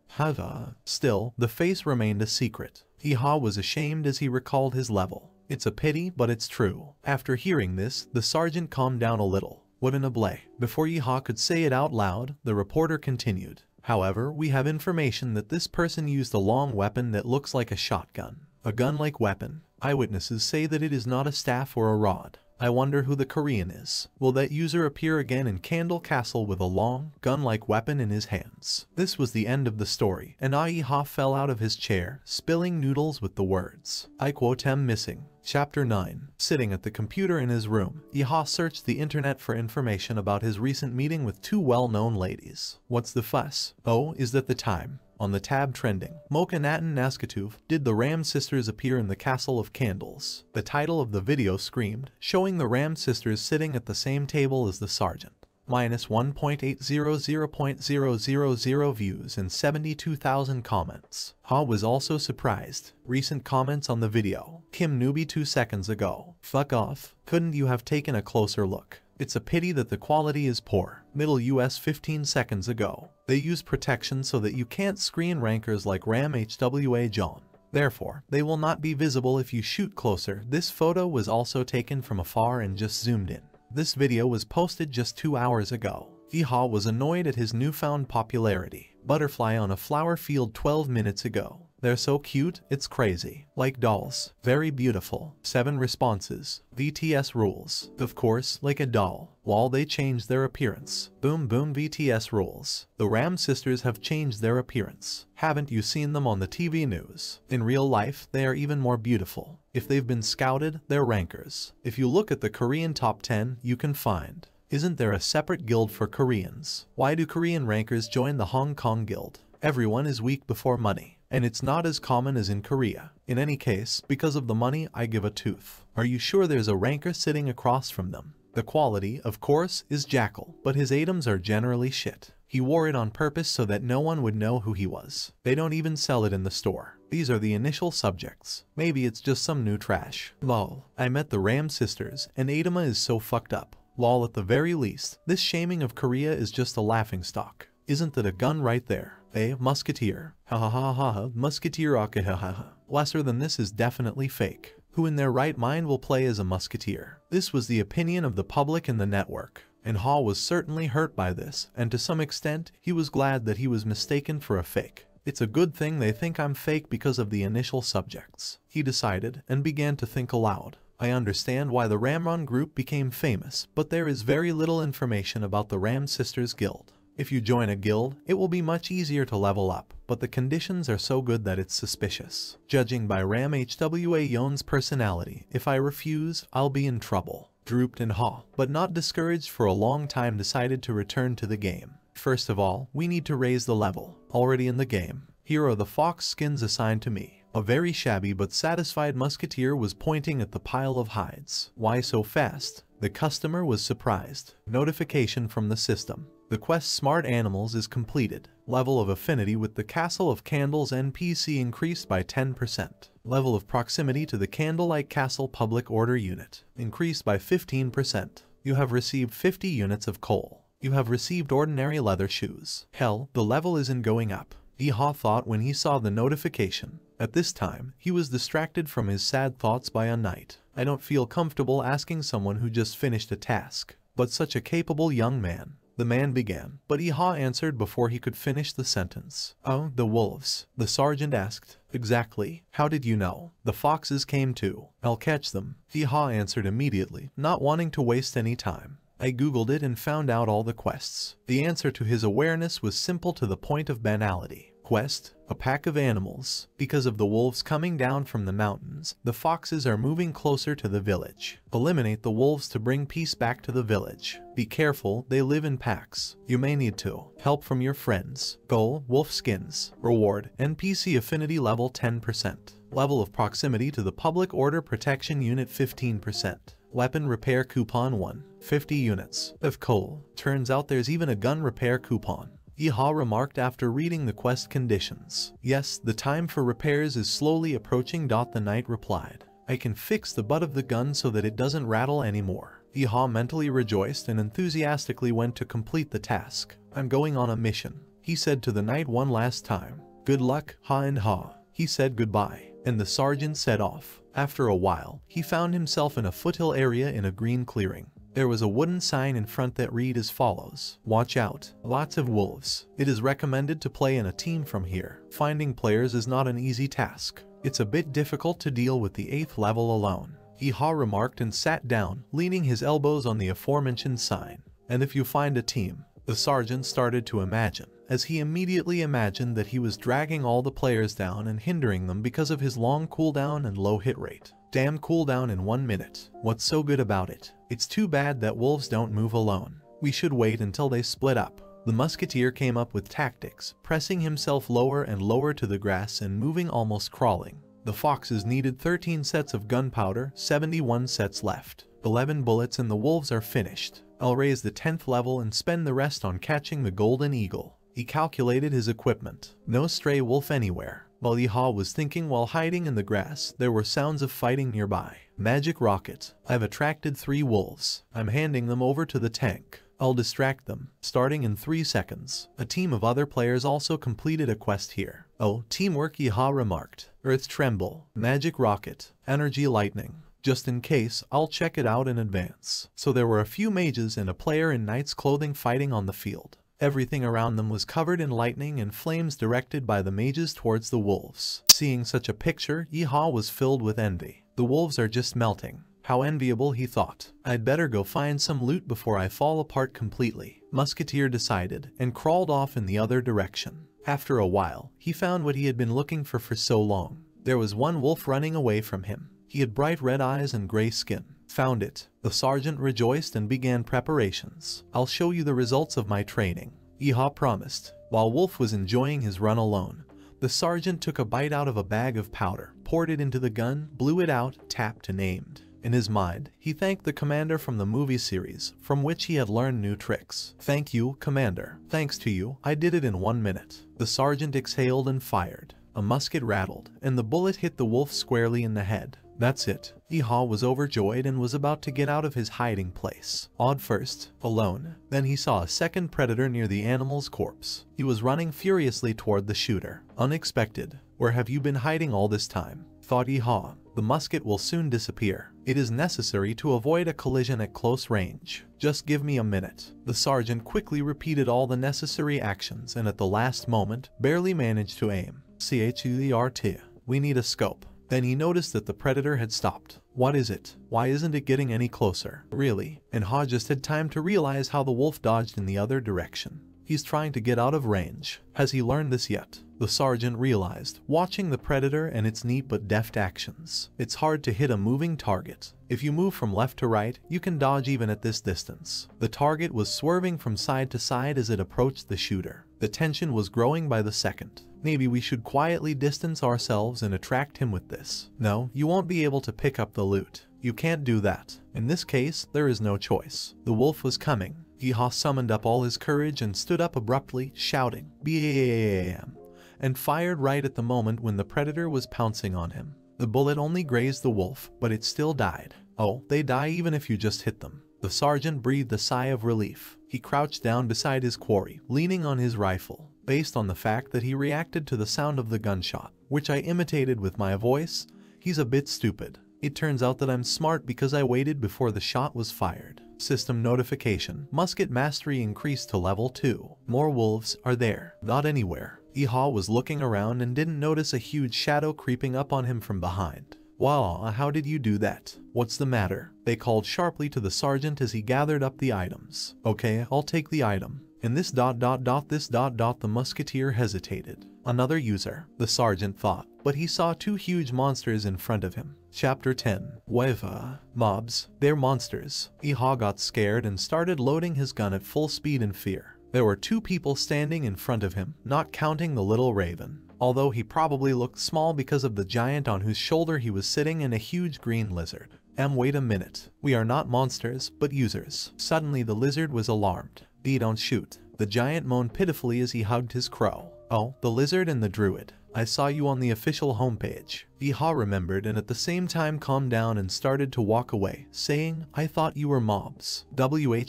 Still, the face remained a secret. Yiha was ashamed as he recalled his level. It's a pity, but it's true. After hearing this, the sergeant calmed down a little. What an oblay. Before Yiha could say it out loud, the reporter continued. However, we have information that this person used a long weapon that looks like a shotgun. A gun-like weapon. Eyewitnesses say that it is not a staff or a rod. I wonder who the Korean is. Will that user appear again in Candle Castle with a long, gun-like weapon in his hands? This was the end of the story, and Yiha fell out of his chair, spilling noodles with the words, I quote am missing. Chapter 9. Sitting at the computer in his room, Yiha searched the internet for information about his recent meeting with two well-known ladies. What's the fuss? Oh, is that the time? On the tab trending, Mocha Natan Naskatuv, did the Ram sisters appear in the Castle of Candles? The title of the video screamed, showing the Ram sisters sitting at the same table as the sergeant. minus 1.800.000 views and 72,000 comments. Ha was also surprised. Recent comments on the video. Kim newbie 2 seconds ago. Fuck off. Couldn't you have taken a closer look? It's a pity that the quality is poor. Middle US 15 seconds ago. They use protection so that you can't screen rankers like ramhwa John. Therefore, they will not be visible if you shoot closer. This photo was also taken from afar and just zoomed in. This video was posted just 2 hours ago. Ha was annoyed at his newfound popularity. Butterfly on a flower field 12 minutes ago. They're so cute, it's crazy. Like dolls. Very beautiful. 7 responses. VTS rules. Of course, like a doll. While they change their appearance. Boom boom VTS rules. The Ram sisters have changed their appearance. Haven't you seen them on the TV news? In real life, they are even more beautiful. If they've been scouted, they're rankers. If you look at the Korean top 10, you can find. Isn't there a separate guild for Koreans? Why do Korean rankers join the Hong Kong guild? Everyone is weak before money. And it's not as common as in Korea. In any case, because of the money, I give a tooth. Are you sure there's a ranker sitting across from them? The quality, of course, is Jackal, but his items are generally shit. He wore it on purpose so that no one would know who he was. They don't even sell it in the store. These are the initial subjects. Maybe it's just some new trash. Lol. I met the Ram sisters, and Adama is so fucked up. Lol, at the very least, this shaming of Korea is just a laughingstock. Isn't that a gun right there? Musketeer. Ha ha ha ha ha. Musketeer ha ha ha. Lesser than this is definitely fake. Who in their right mind will play as a musketeer? This was the opinion of the public and the network. And Ha was certainly hurt by this, and to some extent, he was glad that he was mistaken for a fake. It's a good thing they think I'm fake because of the initial subjects. He decided, and began to think aloud. I understand why the Ramron group became famous, but there is very little information about the Ram Sisters Guild. If you join a guild, it will be much easier to level up, but the conditions are so good that it's suspicious. Judging by ramhwa Yon's personality, if I refuse, I'll be in trouble. Drooped and Ha, but not discouraged for a long time, decided to return to the game. First of all, we need to raise the level. Already in the game. Here are the fox skins assigned to me. A very shabby but satisfied musketeer was pointing at the pile of hides. Why so fast? The customer was surprised. Notification from the system. The quest Smart Animals is completed. Level of affinity with the Castle of Candles NPC increased by 10%. Level of proximity to the Candlelight Castle Public Order Unit increased by 15%. You have received 50 units of coal. You have received ordinary leather shoes. Hell, the level isn't going up. Ha thought when he saw the notification. At this time, he was distracted from his sad thoughts by a knight. I don't feel comfortable asking someone who just finished a task. But such a capable young man. The man began, but Ha answered before he could finish the sentence. Oh, the wolves. The sergeant asked. Exactly. How did you know? The foxes came too. I'll catch them. Ha answered immediately, not wanting to waste any time. I googled it and found out all the quests. The answer to his awareness was simple to the point of banality. Quest, a pack of animals. Because of the wolves coming down from the mountains, the foxes are moving closer to the village. Eliminate the wolves to bring peace back to the village. Be careful, they live in packs. You may need to. Help from your friends. Goal, wolf skins. Reward, NPC affinity level 10%. Level of proximity to the Public Order Protection Unit 15%. Weapon repair coupon 1. 50 units of coal. Turns out there's even a gun repair coupon. Ha remarked after reading the quest conditions. Yes, the time for repairs is slowly approaching. The knight replied. I can fix the butt of the gun so that it doesn't rattle anymore. Ha mentally rejoiced and enthusiastically went to complete the task. I'm going on a mission, he said to the knight one last time. Good luck, Ha, and Ha. He said goodbye, and the sergeant set off. After a while, he found himself in a foothill area in a green clearing. There was a wooden sign in front that read as follows. Watch out, lots of wolves. It is recommended to play in a team from here. Finding players is not an easy task. It's a bit difficult to deal with the 8th level alone. Ha remarked and sat down, leaning his elbows on the aforementioned sign. And if you find a team, the sergeant started to imagine, as he immediately imagined that he was dragging all the players down and hindering them because of his long cooldown and low hit rate. Damn cooldown in 1 minute. What's so good about it? It's too bad that wolves don't move alone. We should wait until they split up. The musketeer came up with tactics, pressing himself lower and lower to the grass and moving almost crawling. The foxes needed 13 sets of gunpowder, 71 sets left. 11 bullets and the wolves are finished. I'll raise the 10th level and spend the rest on catching the golden eagle. He calculated his equipment. No stray wolf anywhere. While Yeehaw was thinking while hiding in the grass, there were sounds of fighting nearby. Magic rocket. I've attracted 3 wolves. I'm handing them over to the tank. I'll distract them, starting in 3 seconds. A team of other players also completed a quest here. Oh, teamwork, Yeehaw remarked. Earth tremble. Magic rocket. Energy lightning. Just in case, I'll check it out in advance. So there were a few mages and a player in knight's clothing fighting on the field. Everything around them was covered in lightning and flames directed by the mages towards the wolves. Seeing such a picture, Yeehaw was filled with envy. The wolves are just melting. How enviable, he thought. I'd better go find some loot before I fall apart completely. Musketeer decided, and crawled off in the other direction. After a while, he found what he had been looking for so long. There was one wolf running away from him. He had bright red eyes and gray skin. Found it. The sergeant rejoiced and began preparations. I'll show you the results of my training, Yeehaw promised. While Wolf was enjoying his run alone, the sergeant took a bite out of a bag of powder, poured it into the gun, blew it out, tapped and aimed. In his mind, he thanked the commander from the movie series, from which he had learned new tricks. Thank you, Commander. Thanks to you, I did it in 1 minute. The sergeant exhaled and fired. A musket rattled, and the bullet hit the wolf squarely in the head. That's it. Yeehaw was overjoyed and was about to get out of his hiding place. Awed first, alone. Then he saw a second predator near the animal's corpse. He was running furiously toward the shooter. Unexpected. Where have you been hiding all this time? Thought Yeehaw. The musket will soon disappear. It is necessary to avoid a collision at close range. Just give me a minute. The sergeant quickly repeated all the necessary actions and at the last moment, barely managed to aim. CHUERT. We need a scope. Then he noticed that the predator had stopped. What is it? Why isn't it getting any closer? Really? And Ha just had time to realize how the wolf dodged in the other direction. He's trying to get out of range. Has he learned this yet? The sergeant realized, watching the predator and its neat but deft actions. It's hard to hit a moving target. If you move from left to right, you can dodge even at this distance. The target was swerving from side to side as it approached the shooter. The tension was growing by the second. Maybe we should quietly distance ourselves and attract him with this. No, you won't be able to pick up the loot. You can't do that. In this case, there is no choice. The wolf was coming. Yeehaw summoned up all his courage and stood up abruptly, shouting, "BAM!" and fired right at the moment when the predator was pouncing on him. The bullet only grazed the wolf, but it still died. Oh, they die even if you just hit them. The sergeant breathed a sigh of relief. He crouched down beside his quarry, leaning on his rifle. Based on the fact that he reacted to the sound of the gunshot, which I imitated with my voice, he's a bit stupid. It turns out that I'm smart because I waited before the shot was fired. System notification. Musket mastery increased to level 2. More wolves are there. Not anywhere. Yeehaw was looking around and didn't notice a huge shadow creeping up on him from behind. Wow, how did you do that? What's the matter? They called sharply to the sergeant as he gathered up the items. Okay, I'll take the item. And this ... the musketeer hesitated. Another user, the sergeant thought, but he saw 2 huge monsters in front of him. Chapter 10. Weva. Mobs. They're monsters. Yeehaw got scared and started loading his gun at full speed in fear. There were 2 people standing in front of him, not counting the little raven. Although he probably looked small because of the giant on whose shoulder he was sitting and a huge green lizard. Wait a minute. We are not monsters, but users. Suddenly the lizard was alarmed. Don't shoot. The giant moaned pitifully as he hugged his crow. Oh, the lizard and the druid. I saw you on the official homepage. Yeehaw remembered and at the same time calmed down and started to walk away, saying, I thought you were mobs.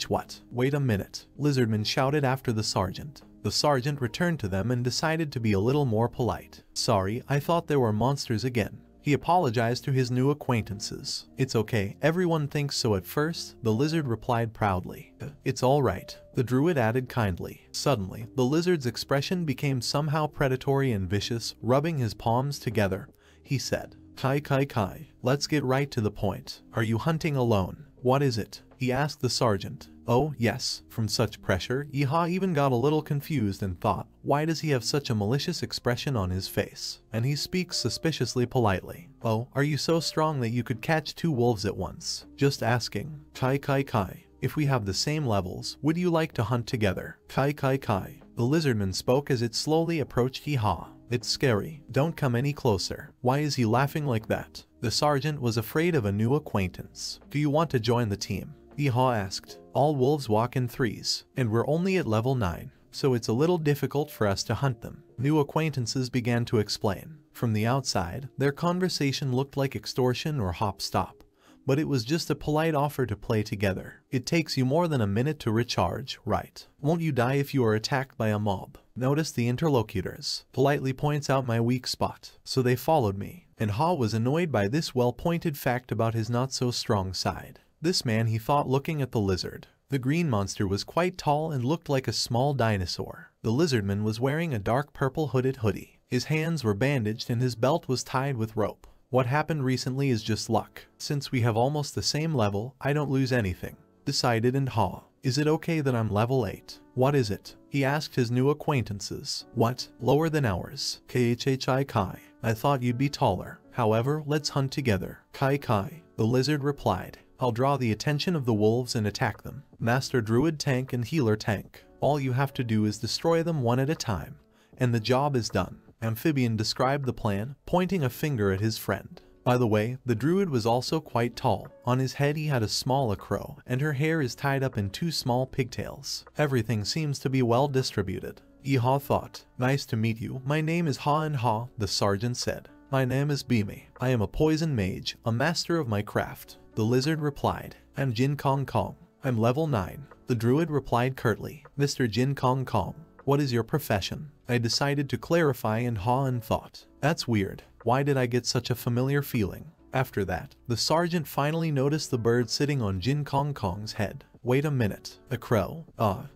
What? Wait a minute. Lizardman shouted after the sergeant. The sergeant returned to them and decided to be a little more polite. Sorry, I thought there were monsters again. He apologized to his new acquaintances. It's okay, everyone thinks so at first, the lizard replied proudly. It's alright, the druid added kindly. Suddenly, the lizard's expression became somehow predatory and vicious, rubbing his palms together. He said, Kai, let's get right to the point. Are you hunting alone? What is it? He asked the sergeant. Oh, yes. From such pressure, Yeehaw even got a little confused and thought, why does he have such a malicious expression on his face? And he speaks suspiciously politely. Oh, are you so strong that you could catch 2 wolves at once? Just asking. Kai. If we have the same levels, would you like to hunt together? Kai. The lizardman spoke as it slowly approached Yeehaw. It's scary. Don't come any closer. Why is he laughing like that? The sergeant was afraid of a new acquaintance. Do you want to join the team? Yeehaw asked. All wolves walk in threes, and we're only at level 9, so it's a little difficult for us to hunt them. New acquaintances began to explain. From the outside, their conversation looked like extortion or hop-stop, but it was just a polite offer to play together. It takes you more than a minute to recharge, right? Won't you die if you are attacked by a mob? Notice the interlocutors politely points out my weak spot, so they followed me, and Ha was annoyed by this well-pointed fact about his not-so-strong side. This man, he thought, looking at the lizard. The green monster was quite tall and looked like a small dinosaur. The lizardman was wearing a dark purple hooded hoodie. His hands were bandaged and his belt was tied with rope. What happened recently is just luck. Since we have almost the same level, I don't lose anything, decided and Ha. Is it okay that I'm level 8? What is it? He asked his new acquaintances. What? Lower than ours. Khhi Kai. I thought you'd be taller. However, let's hunt together. Kai Kai. The lizard replied. I'll draw the attention of the wolves and attack them. Master Druid tank and healer tank. All you have to do is destroy them one at a time, and the job is done. Amphibian described the plan, pointing a finger at his friend. By the way, the druid was also quite tall. On his head he had a small crow, and her hair is tied up in 2 small pigtails. Everything seems to be well distributed. Yeehaw thought. Nice to meet you. My name is Ha and Ha, the sergeant said. My name is Bimi. I am a poison mage, a master of my craft. The lizard replied. I'm Jin Kong Kong. I'm level 9. The druid replied curtly. Mr. Jin Kong Kong, what is your profession? I decided to clarify and Ha and thought. That's weird. Why did I get such a familiar feeling? After that, the sergeant finally noticed the bird sitting on Jin Kong Kong's head. Wait a minute. A crow?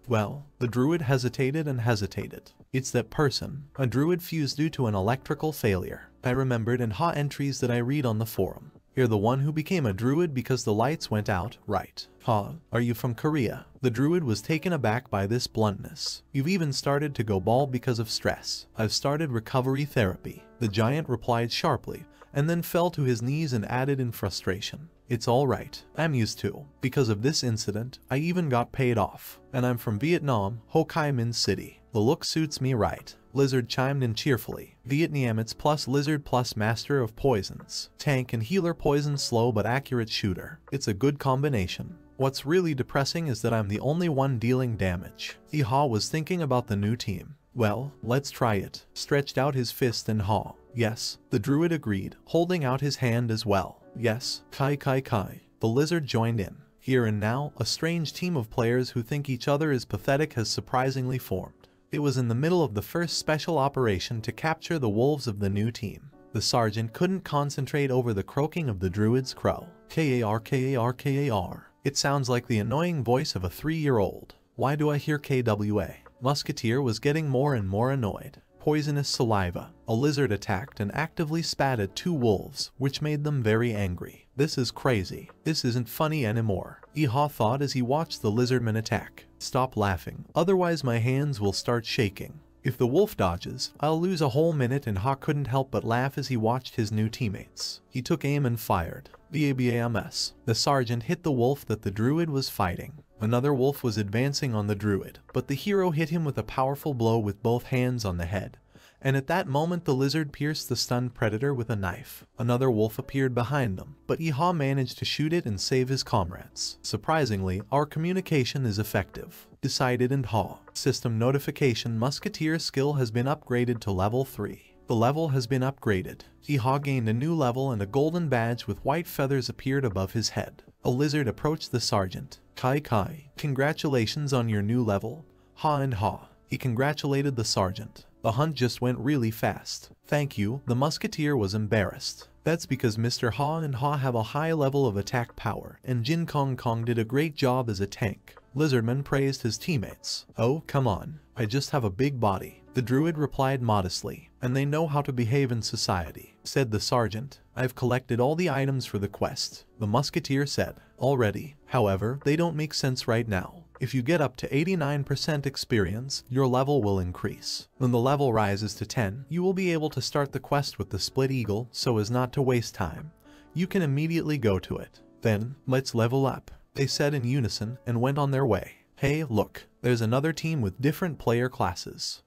Well, the druid hesitated and hesitated. It's that person. A druid fused due to an electrical failure. I remembered and Ha entries that I read on the forum. You're the one who became a druid because the lights went out, right? Ha, are you from Korea? The druid was taken aback by this bluntness. You've even started to go bald because of stress. I've started recovery therapy. The giant replied sharply, and then fell to his knees and added in frustration. It's alright, I'm used to. Because of this incident, I even got paid off. And I'm from Vietnam, Ho Chi Minh City. The look suits me right. Lizard chimed in cheerfully. Vietnamese plus lizard plus master of poisons. Tank and healer poison slow but accurate shooter. It's a good combination. What's really depressing is that I'm the only one dealing damage. Yeehaw was thinking about the new team. Well, let's try it. Stretched out his fist and Ha. Yes, the druid agreed, holding out his hand as well. Yes, Kai Kai Kai. The lizard joined in. Here and now, a strange team of players who think each other is pathetic has surprisingly formed. It was in the middle of the first special operation to capture the wolves of the new team. The sergeant couldn't concentrate over the croaking of the druid's crow. Kar Kar Kar. It sounds like the annoying voice of a 3-year-old. Why do I hear KWA? Musketeer was getting more and more annoyed. Poisonous saliva. A lizard attacked and actively spat at 2 wolves, which made them very angry. This is crazy. This isn't funny anymore. Yeehaw thought as he watched the lizardman attack. Stop laughing, otherwise my hands will start shaking. If the wolf dodges, I'll lose a whole minute, and Ha couldn't help but laugh as he watched his new teammates. He took aim and fired. BABAMS. The sergeant hit the wolf that the druid was fighting. Another wolf was advancing on the druid, but the hero hit him with a powerful blow with both hands on the head. And at that moment the lizard pierced the stunned predator with a knife. Another wolf appeared behind them, but Yeehaw managed to shoot it and save his comrades. Surprisingly, our communication is effective, decided and Ha. System notification: Musketeer skill has been upgraded to level 3. The level has been upgraded. Yeehaw gained a new level and a golden badge with white feathers appeared above his head. A lizard approached the sergeant. Kai Kai, congratulations on your new level. Ha and Ha. He congratulated the sergeant. The hunt just went really fast. Thank you. The musketeer was embarrassed. That's because Mr. Ha and Ha have a high level of attack power, and Jin Kong Kong did a great job as a tank. Lizardman praised his teammates. Oh, come on. I just have a big body. The druid replied modestly. And they know how to behave in society, said the sergeant. I've collected all the items for the quest, the musketeer said. Already. However, they don't make sense right now. If you get up to 89% experience, your level will increase. When the level rises to 10, you will be able to start the quest with the split eagle so as not to waste time. You can immediately go to it. Then, let's level up, they said in unison and went on their way. Hey, look, there's another team with different player classes.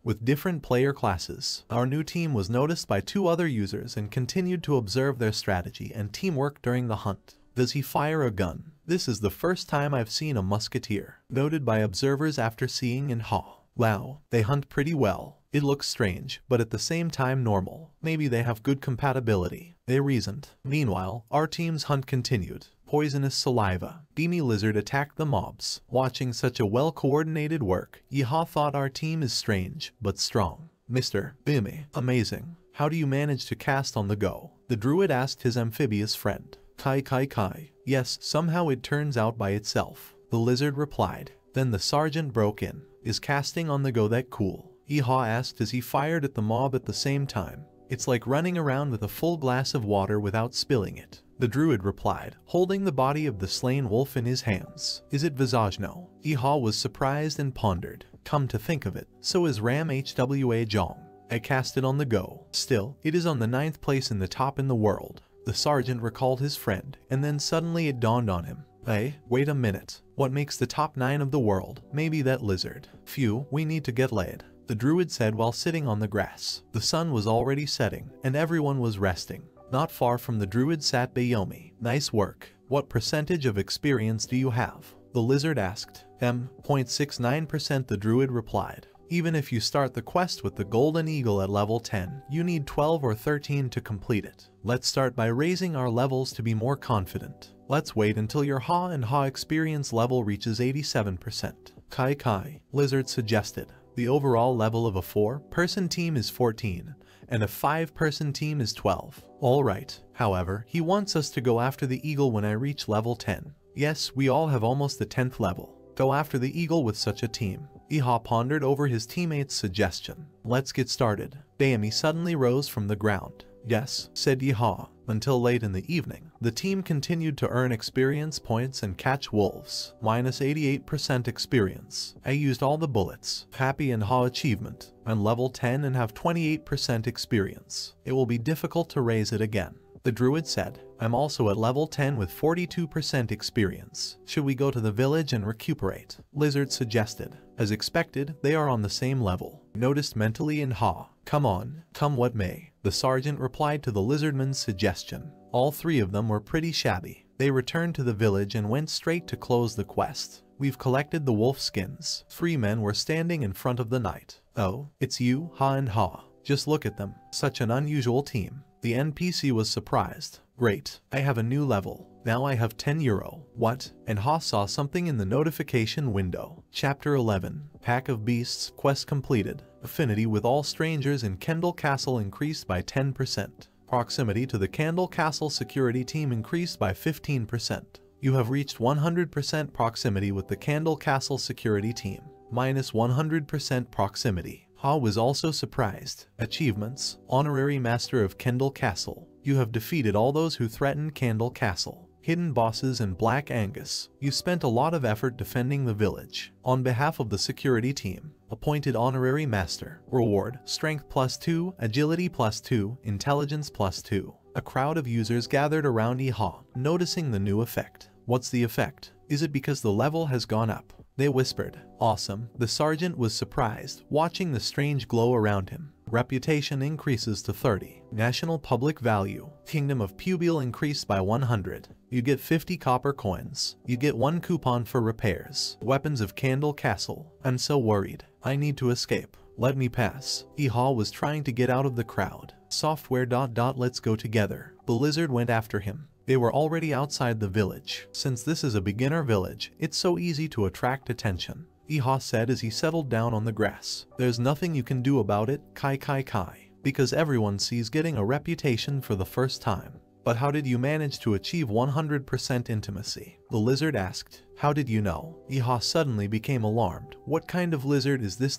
Our new team was noticed by 2 other users and continued to observe their strategy and teamwork during the hunt. Does he fire a gun? This is the first time I've seen a musketeer, noted by observers after seeing in Ha. Wow, they hunt pretty well. It looks strange, but at the same time normal. Maybe they have good compatibility, they reasoned. Meanwhile, our team's hunt continued. Poisonous saliva. Beamy lizard attacked the mobs. Watching such a well-coordinated work, Yeehaw thought our team is strange, but strong. Mr. Beamy, amazing. How do you manage to cast on the go? The druid asked his amphibious friend. Kai. Yes, somehow it turns out by itself. The lizard replied. Then the sergeant broke in. Is casting on the go that cool? Yeehaw asked as he fired at the mob at the same time. It's like running around with a full glass of water without spilling it. The druid replied, holding the body of the slain wolf in his hands. Is it Visagno? Yeehaw was surprised and pondered. Come to think of it, so is Ram Hwa Jong. I cast it on the go. Still, it is on the 9th place in the top in the world. The sergeant recalled his friend, and then suddenly it dawned on him. Hey, wait a minute. What makes the top 9 of the world? Maybe that lizard. Phew, we need to get laid. The druid said while sitting on the grass. The sun was already setting, and everyone was resting. Not far from the druid sat Bayomi. Nice work. What percentage of experience do you have? The lizard asked. 0.69%, the druid replied. Even if you start the quest with the golden eagle at level 10, you need 12 or 13 to complete it. Let's start by raising our levels to be more confident. Let's wait until your Ha and Ha experience level reaches 87%. Kai, lizard suggested. The overall level of a 4-person team is 14, and a 5-person team is 12. Alright, however, he wants us to go after the eagle when I reach level 10. Yes, we all have almost the 10th level. Go after the eagle with such a team. Yeehaw pondered over his teammate's suggestion. Let's get started. Bayami suddenly rose from the ground. Yes, said Yeehaw. Until late in the evening, the team continued to earn experience points and catch wolves. Minus 88% experience. I used all the bullets. Happy and Ha achievement. I'm level 10 and have 28% experience. It will be difficult to raise it again. The druid said. I'm also at level 10 with 42% experience. Should we go to the village and recuperate? Lizard suggested. As expected, they are on the same level. Noticed mentally in Ha. Come on, come what may. The sergeant replied to the lizardman's suggestion. All 3 of them were pretty shabby. They returned to the village and went straight to close the quest. We've collected the wolf skins. 3 men were standing in front of the knight. Oh, it's you, Ha and Ha. Just look at them. Such an unusual team. The NPC was surprised. Great, I have a new level. Now I have 10 euro. What? And Ha saw something in the notification window. Chapter 11. Pack of Beasts. Quest completed. Affinity with all strangers in Kendall Castle increased by 10%. Proximity to the Kendall Castle security team increased by 15%. You have reached 100% proximity with the Kendall Castle security team. Minus 100% proximity. Ha was also surprised. Achievements. Honorary Master of Kendall Castle. You have defeated all those who threatened Kendall Castle. Hidden bosses and Black Angus. You spent a lot of effort defending the village. On behalf of the security team. Appointed Honorary Master. Reward. Strength +2, Agility +2, Intelligence +2. A crowd of users gathered around Yeehaw, noticing the new effect. What's the effect? Is it because the level has gone up? They whispered. Awesome. The sergeant was surprised, watching the strange glow around him. Reputation increases to 30. National public value. Kingdom of Pubile increased by 100. You get 50 copper coins. You get 1 coupon for repairs. Weapons of Candle Castle. I'm so worried. I need to escape. Let me pass. Yeehaw was trying to get out of the crowd. Software. Let's go together. The lizard went after him. They were already outside the village. Since this is a beginner village, it's so easy to attract attention. Yeehaw said as he settled down on the grass. There's nothing you can do about it, Kai. Because everyone sees getting a reputation for the first time. But how did you manage to achieve 100% intimacy? The lizard asked. How did you know? Yeehaw suddenly became alarmed. What kind of lizard is this?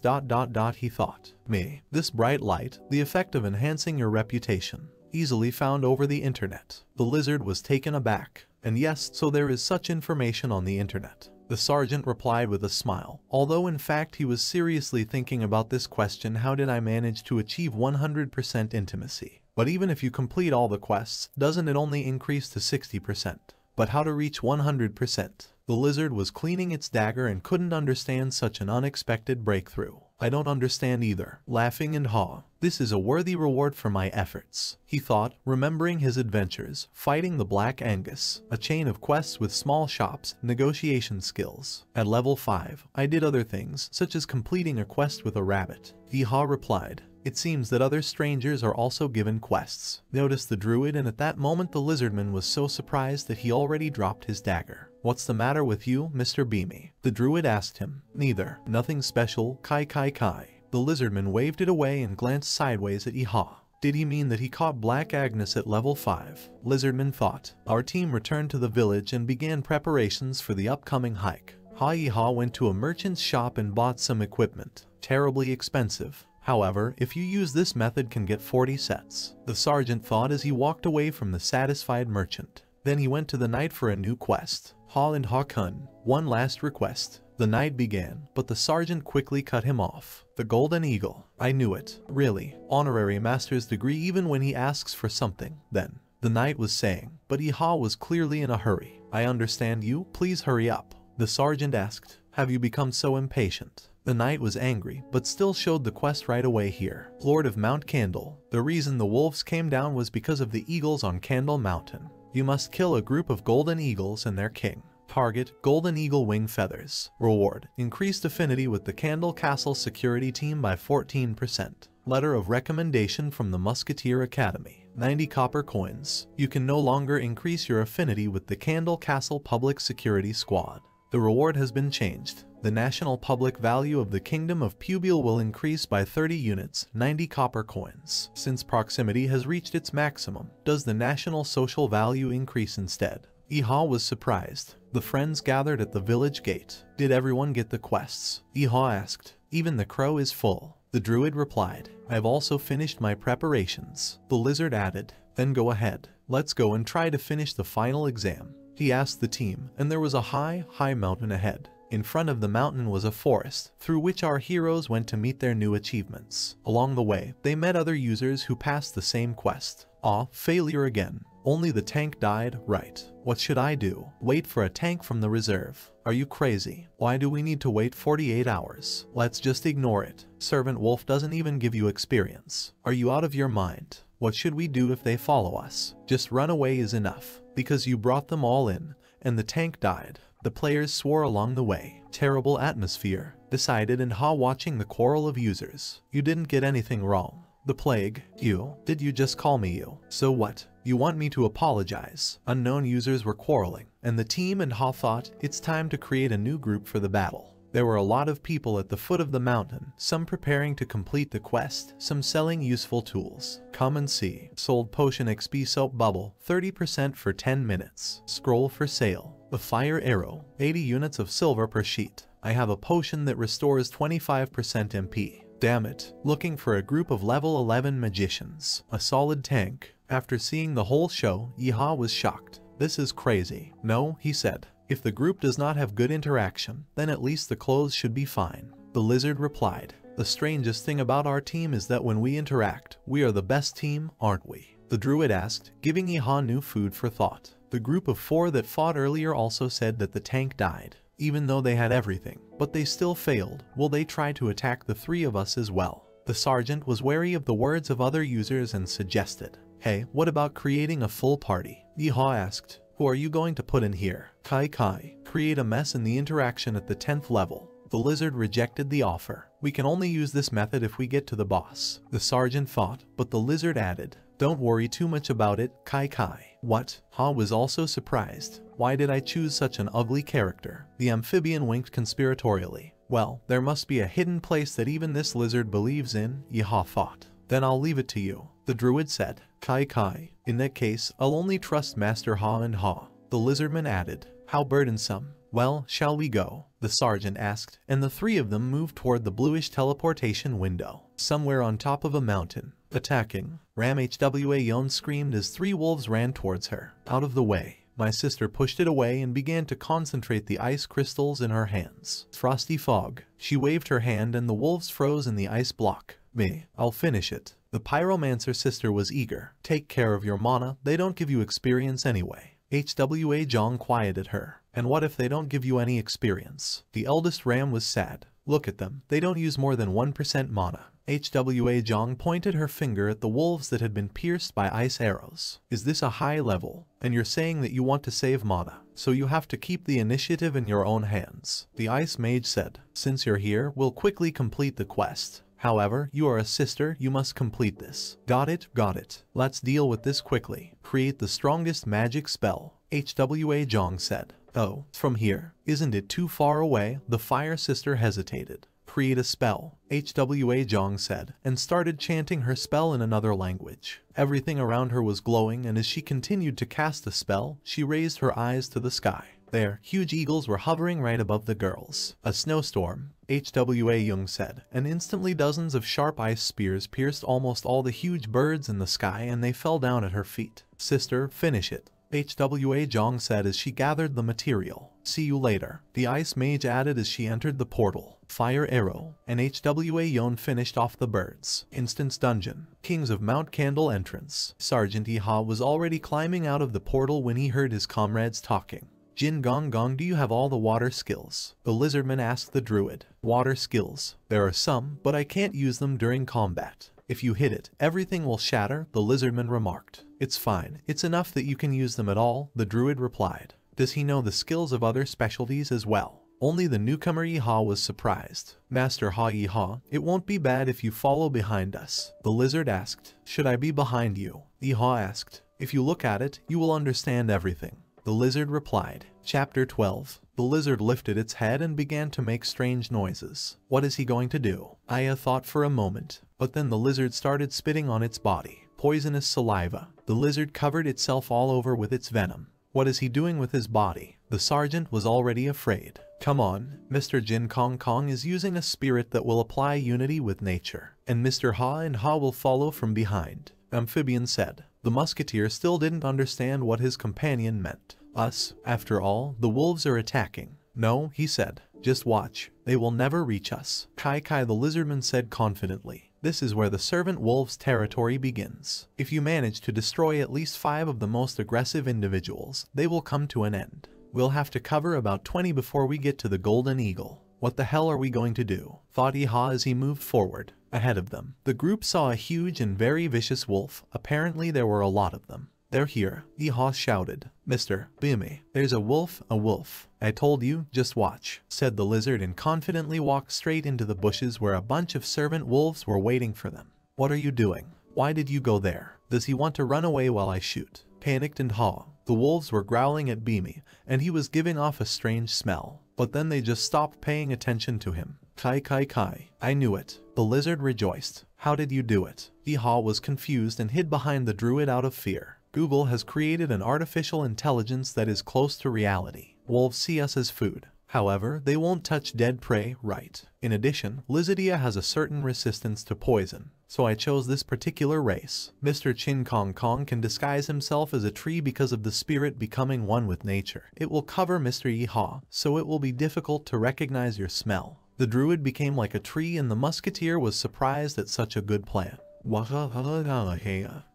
He thought. Me. This bright light, the effect of enhancing your reputation. Easily found over the internet. The lizard was taken aback. And yes, so there is such information on the internet. The sergeant replied with a smile, although in fact he was seriously thinking about this question: how did I manage to achieve 100% intimacy? But even if you complete all the quests, doesn't it only increase to 60%? But how to reach 100%? The lizard was cleaning its dagger and couldn't understand such an unexpected breakthrough. I don't understand either. Laughing and haw. This is a worthy reward for my efforts, he thought, remembering his adventures, fighting the Black Angus, a chain of quests with small shops, negotiation skills. At level 5, I did other things, such as completing a quest with a rabbit. Yeehaw replied. It seems that other strangers are also given quests, noticed the druid, and at that moment the lizardman was so surprised that he already dropped his dagger. What's the matter with you, Mr. Beamy? The druid asked him. Neither. Nothing special, kai. The lizardman waved it away and glanced sideways at Yeehaw. Did he mean that he caught Black Agnes at level 5? Lizardman thought. Our team returned to the village and began preparations for the upcoming hike. Yeehaw went to a merchant's shop and bought some equipment. Terribly expensive. However, if you use this method can get 40 sets. The sergeant thought as he walked away from the satisfied merchant. Then he went to the knight for a new quest. Haw and Haw-kun, one last request. The knight began, but the sergeant quickly cut him off. The Golden Eagle. I knew it. Really. Honorary master's degree even when he asks for something. Then, the knight was saying, but Yeehaw was clearly in a hurry. I understand you, please hurry up. The sergeant asked, have you become so impatient? The knight was angry, but still showed the quest right away here. Lord of Mount Candle. The reason the wolves came down was because of the eagles on Candle Mountain. You must kill a group of golden eagles and their king. Target, golden eagle wing feathers. Reward, increased affinity with the Candle Castle security team by 14%. Letter of recommendation from the Musketeer Academy. 90 copper coins. You can no longer increase your affinity with the Candle Castle Public Security Squad. The reward has been changed. The national public value of the Kingdom of Pubile will increase by 30 units, 90 copper coins. Since proximity has reached its maximum, does the national social value increase instead? Yeehaw was surprised. The friends gathered at the village gate. Did everyone get the quests? Yeehaw asked. Even the crow is full. The druid replied. I have also finished my preparations. The lizard added. Then go ahead. Let's go and try to finish the final exam. He asked the team, and there was a high mountain ahead. In front of the mountain was a forest, through which our heroes went to meet their new achievements. Along the way, they met other users who passed the same quest. Failure again. Only the tank died, right? What should I do? Wait for a tank from the reserve. Are you crazy? Why do we need to wait 48 hours? Let's just ignore it. Servant Wolf doesn't even give you experience. Are you out of your mind? What should we do if they follow us? Just run away is enough, because you brought them all in, and the tank died. The players swore along the way. Terrible atmosphere, decided and Haw watching the quarrel of users. You didn't get anything wrong. The plague. You? Did you just call me you? So what? You want me to apologize? Unknown users were quarreling, and the team and Haw thought it's time to create a new group for the battle. There were a lot of people at the foot of the mountain, some preparing to complete the quest, some selling useful tools. Come and see. Sold potion XP soap bubble, 30% for 10 minutes. Scroll for sale. The fire arrow, 80 units of silver per sheet. I have a potion that restores 25% MP. Damn it. Looking for a group of level 11 magicians. A solid tank. After seeing the whole show, Yeehaw was shocked. This is crazy. No, he said. If the group does not have good interaction, then at least the clothes should be fine. The lizard replied. The strangest thing about our team is that when we interact, we are the best team, aren't we? The druid asked, giving Yeehaw new food for thought. The group of 4 that fought earlier also said that the tank died, even though they had everything, but they still failed. Will they try to attack the 3 of us as well? The sergeant was wary of the words of other users and suggested, hey, what about creating a full party? Yeehaw asked. Who are you going to put in here? Kai. Create a mess in the interaction at the 10th level. The lizard rejected the offer. We can only use this method if we get to the boss. The sergeant thought, but the lizard added, don't worry too much about it, Kai. What? Haw was also surprised. Why did I choose such an ugly character? The amphibian winked conspiratorially. Well, there must be a hidden place that even this lizard believes in, Yeehaw thought. Then I'll leave it to you. The druid said. Kai. In that case, I'll only trust Master Haw and Haw. The lizardman added. How burdensome. Well, shall we go? The sergeant asked, and the 3 of them moved toward the bluish teleportation window. Somewhere on top of a mountain. Attacking. Ram Hwa Yon screamed as 3 wolves ran towards her. Out of the way. My sister pushed it away and began to concentrate the ice crystals in her hands. Frosty fog. She waved her hand and the wolves froze in the ice block. Me. I'll finish it. The pyromancer sister was eager. Take care of your mana, they don't give you experience anyway. Hwa Jong quieted her. And what if they don't give you any experience? The eldest ram was sad. Look at them, they don't use more than 1% mana. Hwa Jong pointed her finger at the wolves that had been pierced by ice arrows. Is this a high level? And you're saying that you want to save mana, so you have to keep the initiative in your own hands. The ice mage said, since you're here, we'll quickly complete the quest. However, you are a sister, you must complete this. Got it, got it. Let's deal with this quickly. Create the strongest magic spell, Hwa Jong said. Oh, from here, isn't it too far away? The fire sister hesitated. Create a spell, Hwa Jong said, and started chanting her spell in another language. Everything around her was glowing, and as she continued to cast the spell, she raised her eyes to the sky. There, huge eagles were hovering right above the girls. A snowstorm, Hwa Jong said, and instantly dozens of sharp ice spears pierced almost all the huge birds in the sky and they fell down at her feet. Sister, finish it, Hwa Jong said as she gathered the material. See you later, the ice mage added as she entered the portal. Fire arrow, and Hwa Jong finished off the birds. Instance dungeon. Kings of Mount Candle entrance. Sergeant Iha was already climbing out of the portal when he heard his comrades talking. Jin Gong Gong, do you have all the water skills? The lizardman asked the druid. Water skills. There are some, but I can't use them during combat. If you hit it, everything will shatter, the lizardman remarked. It's fine, it's enough that you can use them at all, the druid replied. Does he know the skills of other specialties as well? Only the newcomer Iha was surprised. Master Ha Iha, it won't be bad if you follow behind us. The lizard asked. Should I be behind you? Iha asked. If you look at it, you will understand everything. The lizard replied. Chapter 12. The lizard lifted its head and began to make strange noises. What is he going to do? Aya thought for a moment, but then the lizard started spitting on its body. Poisonous saliva. The lizard covered itself all over with its venom. What is he doing with his body? The sergeant was already afraid. Come on, Mr. Jin Kong Kong is using a spirit that will apply unity with nature, and Mr. Ha and Ha will follow from behind. Amphibian said. The musketeer still didn't understand what his companion meant. Us, after all, the wolves are attacking. No, he said. Just watch. They will never reach us. Kai Kai the lizardman said confidently. This is where the servant wolves' territory begins. If you manage to destroy at least 5 of the most aggressive individuals, they will come to an end. We'll have to cover about 20 before we get to the Golden Eagle. What the hell are we going to do? Thought Iha as he moved forward. Ahead of them, the group saw a huge and very vicious wolf. Apparently there were a lot of them. They're here, Iha shouted. Mr. Bimi, there's a wolf, a wolf. I told you, just watch, said the lizard and confidently walked straight into the bushes where a bunch of servant wolves were waiting for them. What are you doing? Why did you go there? Does he want to run away while I shoot? Panicked and Ha. The wolves were growling at Bimi, and he was giving off a strange smell. But then they just stopped paying attention to him. Kai Kai Kai. I knew it. The lizard rejoiced. How did you do it? Iha was confused and hid behind the druid out of fear. Google has created an artificial intelligence that is close to reality. Wolves see us as food. However, they won't touch dead prey, right? In addition, Lizidia has a certain resistance to poison, so I chose this particular race. Mr. Chin Kong Kong can disguise himself as a tree because of the spirit becoming one with nature. It will cover Mr. Iha, so it will be difficult to recognize your smell. The druid became like a tree and the musketeer was surprised at such a good plan.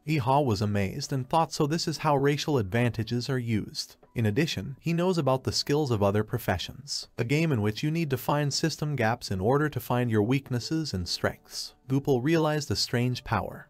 Iha was amazed and thought so this is how racial advantages are used. In addition, he knows about the skills of other professions, a game in which you need to find system gaps in order to find your weaknesses and strengths. Goopal realized a strange power.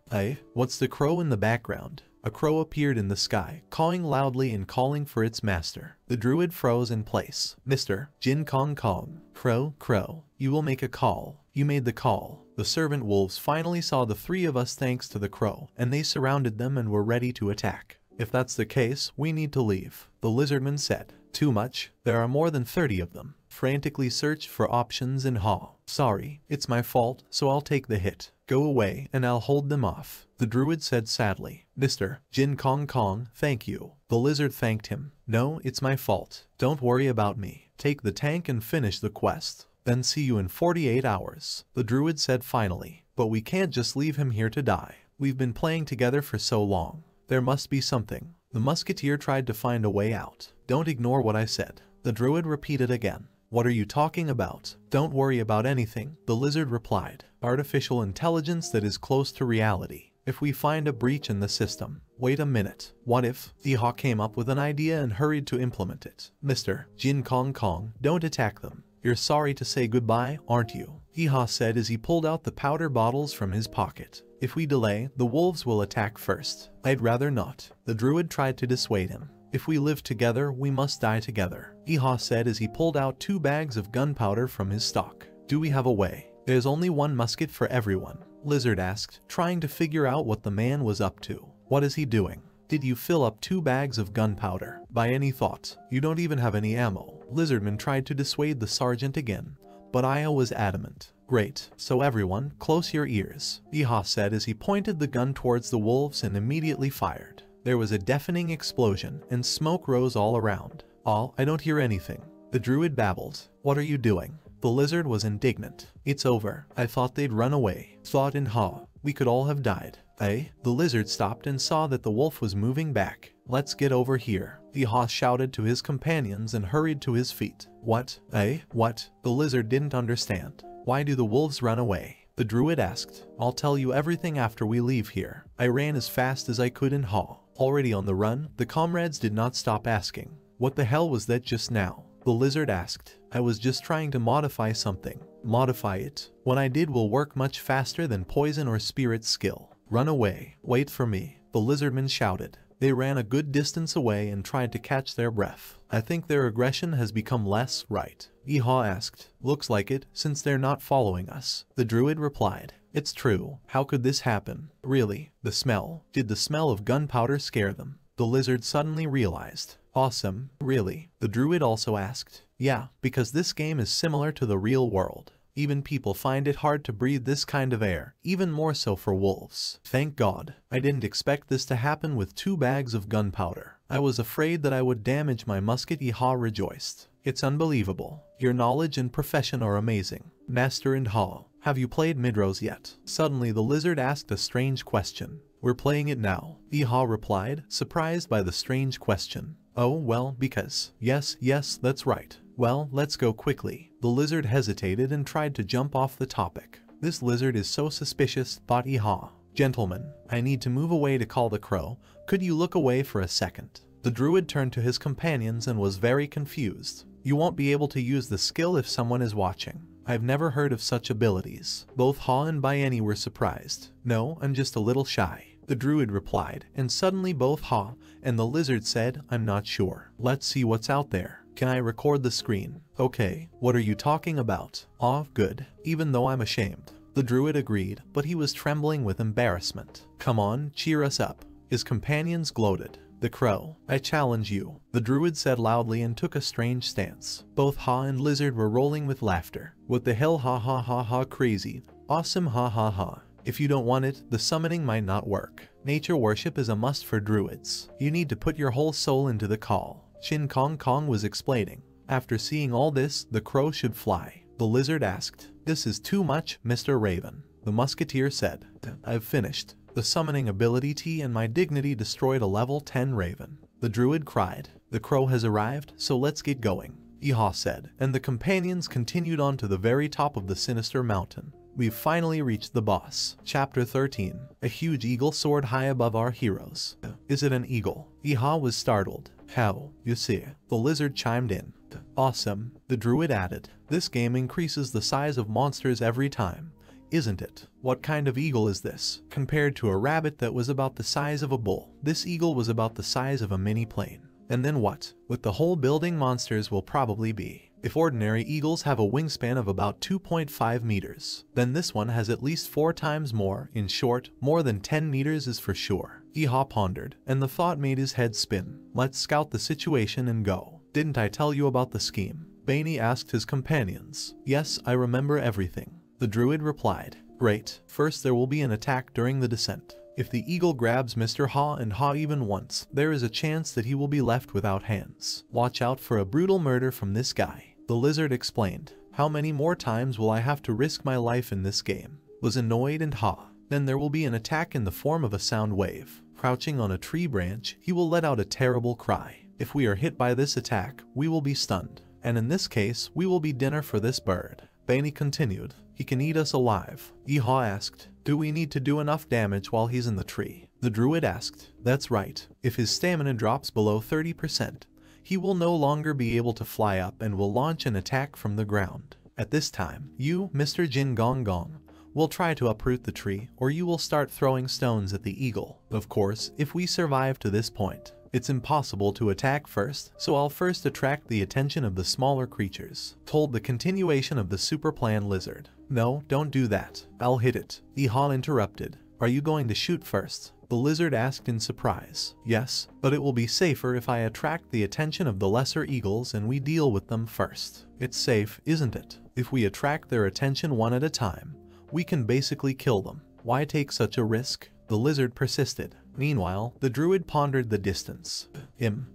What's the crow in the background? A crow appeared in the sky, cawing loudly and calling for its master. The druid froze in place. Mr. Jin Kong Kong. Crow, crow, you will make a call. You made the call. The servant wolves finally saw the 3 of us thanks to the crow, and they surrounded them and were ready to attack. If that's the case, we need to leave, the lizardman said. Too much? There are more than 30 of them. Frantically searched for options in Ha. Sorry, it's my fault, so I'll take the hit. Go away, and I'll hold them off, the druid said sadly. Mr. Jin Kong Kong, thank you. The lizard thanked him. No, it's my fault. Don't worry about me. Take the tank and finish the quest. Then see you in 48 hours, the druid said finally. But we can't just leave him here to die. We've been playing together for so long. There must be something. The musketeer tried to find a way out. Don't ignore what I said, the druid repeated again. What are you talking about? Don't worry about anything, the lizard replied. Artificial intelligence that is close to reality. If we find a breach in the system. Wait a minute. What if? Iha came up with an idea and hurried to implement it. Mr. Jin Kong Kong, don't attack them. You're sorry to say goodbye, aren't you? Iha said as he pulled out the powder bottles from his pocket. If we delay, the wolves will attack first. I'd rather not. The druid tried to dissuade him. If we live together, we must die together, Iha said as he pulled out 2 bags of gunpowder from his stock. Do we have a way? There's only 1 musket for everyone, Lizard asked, trying to figure out what the man was up to. What is he doing? Did you fill up 2 bags of gunpowder? By any thought, you don't even have any ammo. Lizardman tried to dissuade the sergeant again, but Aya was adamant. Great, so everyone, close your ears, Iha said as he pointed the gun towards the wolves and immediately fired. There was a deafening explosion, and smoke rose all around. "Oh, I don't hear anything," the druid babbled. "What are you doing?" The lizard was indignant. "It's over. I thought they'd run away." Thought in Ha. "We could all have died." "Eh?" The lizard stopped and saw that the wolf was moving back. "Let's get over here," Iha shouted to his companions and hurried to his feet. "What? Eh? What?" The lizard didn't understand. "Why do the wolves run away?" the druid asked. "I'll tell you everything after we leave here." I ran as fast as I could in Ha. Already on the run, the comrades did not stop asking. "What the hell was that just now?" the lizard asked. "I was just trying to modify something." "Modify it? What I did will work much faster than poison or spirit skill." "Run away. Wait for me," the lizardman shouted. They ran a good distance away and tried to catch their breath. "I think their aggression has become less, right?" Iha asked. "Looks like it, since they're not following us," the druid replied. "It's true. How could this happen? Really? The smell? Did the smell of gunpowder scare them?" the lizard suddenly realized. "Awesome, really?" the druid also asked. "Yeah, because this game is similar to the real world. Even people find it hard to breathe this kind of air, even more so for wolves." "Thank God. I didn't expect this to happen with 2 bags of gunpowder. I was afraid that I would damage my musket," Iha rejoiced. "It's unbelievable. Your knowledge and profession are amazing. Master and Ha, have you played Midrose yet?" Suddenly the lizard asked a strange question. "We're playing it now," Iha replied, surprised by the strange question. "Oh, well, because..." Yes, that's right. "Well, let's go quickly." The lizard hesitated and tried to jump off the topic. "This lizard is so suspicious," thought Iha. "Gentlemen, I need to move away to call the crow. Could you look away for a second?" The druid turned to his companions and was very confused. "You won't be able to use the skill if someone is watching. I've never heard of such abilities." Both Ha and Bayani were surprised. "No, I'm just a little shy," the druid replied, and suddenly both Ha and the lizard said, "I'm not sure. Let's see what's out there. Can I record the screen?" "Okay, what are you talking about?" "Ah, good. Even though I'm ashamed," the druid agreed, but he was trembling with embarrassment. "Come on, cheer us up." His companions gloated. "The crow, I challenge you," the druid said loudly and took a strange stance. Both Ha and lizard were rolling with laughter. "What the hell, ha ha ha ha, crazy. Awesome, ha ha ha. If you don't want it, the summoning might not work. Nature worship is a must for druids. You need to put your whole soul into the call," Shin Kong Kong was explaining. "After seeing all this, the crow should fly," the lizard asked. "This is too much, Mr. Raven," the musketeer said. "I've finished the summoning ability T and my dignity destroyed a level 10 raven," the druid cried. "The crow has arrived, so let's get going," Iha said, and the companions continued on to the very top of the sinister mountain. We've finally reached the boss. Chapter 13. A huge eagle soared high above our heroes. "Is it an eagle?" Iha was startled. "How, you see," the lizard chimed in. "Awesome," the druid added. "This game increases the size of monsters every time, isn't it? What kind of eagle is this? Compared to a rabbit that was about the size of a bull, this eagle was about the size of a mini plane. And then what? With the whole building monsters will probably be. If ordinary eagles have a wingspan of about 2.5 meters, then this one has at least 4 times more. In short, more than 10 meters is for sure." Iha pondered, and the thought made his head spin. "Let's scout the situation and go." "Didn't I tell you about the scheme?" Bainey asked his companions. "Yes, I remember everything," the druid replied. "Great. First there will be an attack during the descent. If the eagle grabs Mr. Ha and Ha even once, there is a chance that he will be left without hands. Watch out for a brutal murder from this guy," the lizard explained. "How many more times will I have to risk my life in this game?" Was annoyed and Ha. "Then there will be an attack in the form of a sound wave. Crouching on a tree branch, he will let out a terrible cry. If we are hit by this attack, we will be stunned. And in this case, we will be dinner for this bird." Bainey continued. "He can eat us alive." Iha asked. "Do we need to do enough damage while he's in the tree?" the druid asked. "That's right. If his stamina drops below 30%, he will no longer be able to fly up and will launch an attack from the ground. At this time, you, Mr. Jin Gong Gong, will try to uproot the tree, or you will start throwing stones at the eagle. Of course, if we survive to this point, it's impossible to attack first, so I'll first attract the attention of the smaller creatures. Told the continuation of the super plan lizard. No, don't do that. I'll hit it. Iha interrupted. Are you going to shoot first? The lizard asked in surprise. Yes, but it will be safer if I attract the attention of the lesser eagles and we deal with them first. It's safe, isn't it? If we attract their attention one at a time, we can basically kill them. Why take such a risk? The lizard persisted. Meanwhile, the druid pondered the distance.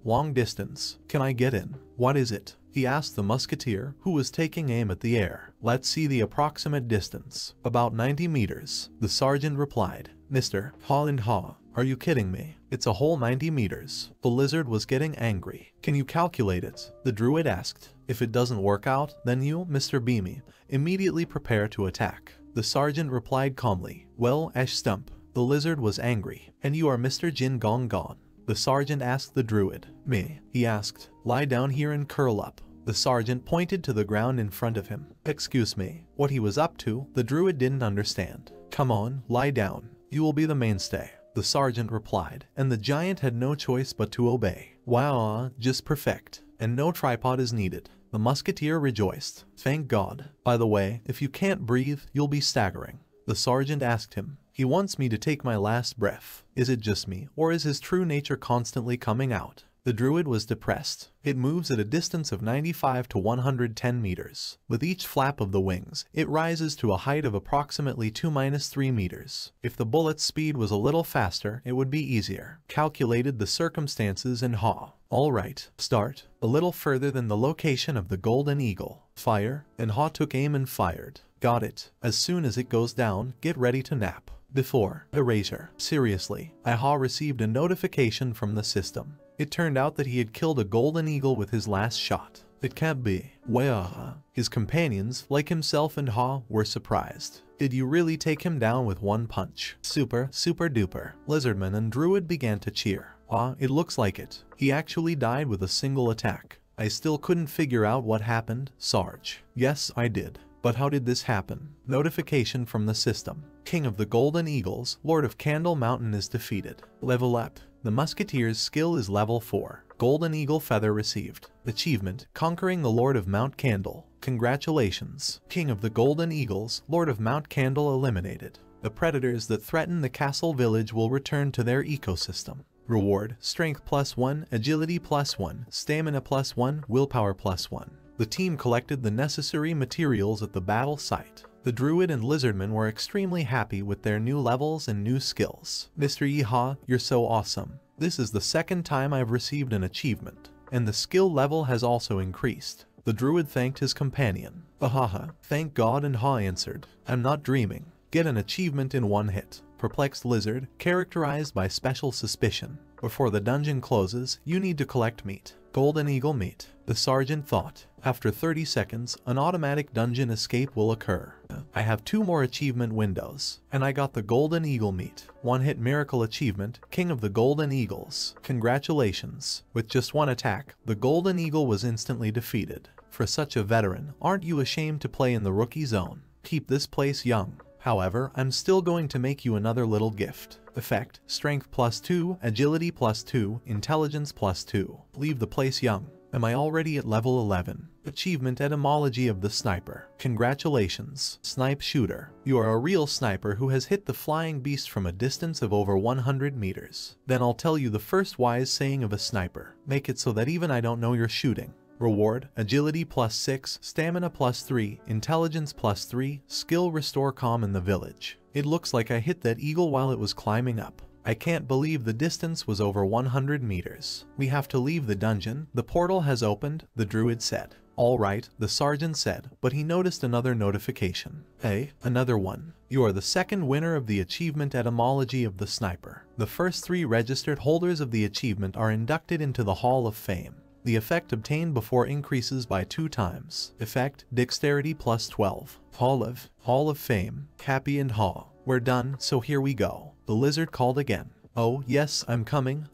Long distance. Can I get in? What is it? He asked the musketeer, who was taking aim at the air. Let's see the approximate distance. About 90 meters. The sergeant replied. Mr. Ha and Ha, are you kidding me? It's a whole 90 meters. The lizard was getting angry. Can you calculate it? The druid asked. If it doesn't work out, then you, Mr. Beamy, immediately prepare to attack. The sergeant replied calmly. Well, Ash Stump. The lizard was angry. And you are Mr. Jin Gong Gong? The sergeant asked the druid. Me, he asked. Lie down here and curl up. The sergeant pointed to the ground in front of him. Excuse me. What he was up to, the druid didn't understand. Come on, lie down. You will be the mainstay. The sergeant replied, and the giant had no choice but to obey. Wow, just perfect. And no tripod is needed. The musketeer rejoiced. Thank God. By the way, if you can't breathe, you'll be staggering. The sergeant asked him. He wants me to take my last breath. Is it just me, or is his true nature constantly coming out? The druid was depressed. It moves at a distance of 95 to 110 meters. With each flap of the wings, it rises to a height of approximately 2-3 meters. If the bullet's speed was a little faster, it would be easier. Calculated the circumstances and Ha. Alright, start. A little further than the location of the golden eagle. Fire, and Ha took aim and fired. Got it. As soon as it goes down, get ready to nap. Before erasure. Seriously, Ha received a notification from the system. It turned out that he had killed a golden eagle with his last shot. It can't be. Well, his companions, like himself and Ha, were surprised. Did you really take him down with one punch? Super duper. Lizardman and Druid began to cheer. It looks like it. He actually died with a single attack. I still couldn't figure out what happened, Sarge. Yes, I did. But how did this happen? Notification from the system. King of the Golden Eagles, Lord of Candle Mountain is defeated. Level up. The Musketeer's skill is level 4. Golden Eagle Feather received. Achievement, conquering the Lord of Mount Candle. Congratulations. King of the Golden Eagles, Lord of Mount Candle eliminated. The predators that threaten the castle village will return to their ecosystem. Reward, Strength +1, Agility +1, Stamina +1, Willpower +1. The team collected the necessary materials at the battle site. The Druid and Lizardman were extremely happy with their new levels and new skills. Mr. Yeehaw, you're so awesome. This is the second time I've received an achievement, and the skill level has also increased. The Druid thanked his companion. Ahaha, thank God, and Ha answered. I'm not dreaming. Get an achievement in one hit. Perplexed Lizard, characterized by special suspicion. Before the dungeon closes, you need to collect meat. Golden Eagle meat. The sergeant thought. After 30 seconds, an automatic dungeon escape will occur. I have 2 more achievement windows, and I got the Golden Eagle meat. One-hit miracle achievement, King of the Golden Eagles. Congratulations. With just one attack, the Golden Eagle was instantly defeated. For such a veteran, aren't you ashamed to play in the rookie zone? Keep this place young. However, I'm still going to make you another little gift. Effect, Strength +2, Agility +2, Intelligence +2. Leave the place young. Am I already at level 11? Achievement, Etymology of the Sniper. Congratulations, Snipe Shooter. You are a real sniper who has hit the flying beast from a distance of over 100 meters. Then I'll tell you the first wise saying of a sniper. Make it so that even I don't know you're shooting. Reward, Agility +6, Stamina +3, Intelligence +3, Skill Restore Calm in the village. It looks like I hit that eagle while it was climbing up. I can't believe the distance was over 100 meters. We have to leave the dungeon. The portal has opened, the Druid said. Alright, the sergeant said, but he noticed another notification. Hey, another one. You are the second winner of the achievement Etymology of the Sniper. The first 3 registered holders of the achievement are inducted into the Hall of Fame. The effect obtained before increases by 2 times. Effect, Dexterity +12. Hall of Fame, Happy and Haw. We're done, so here we go. The lizard called again. Oh, yes, I'm coming.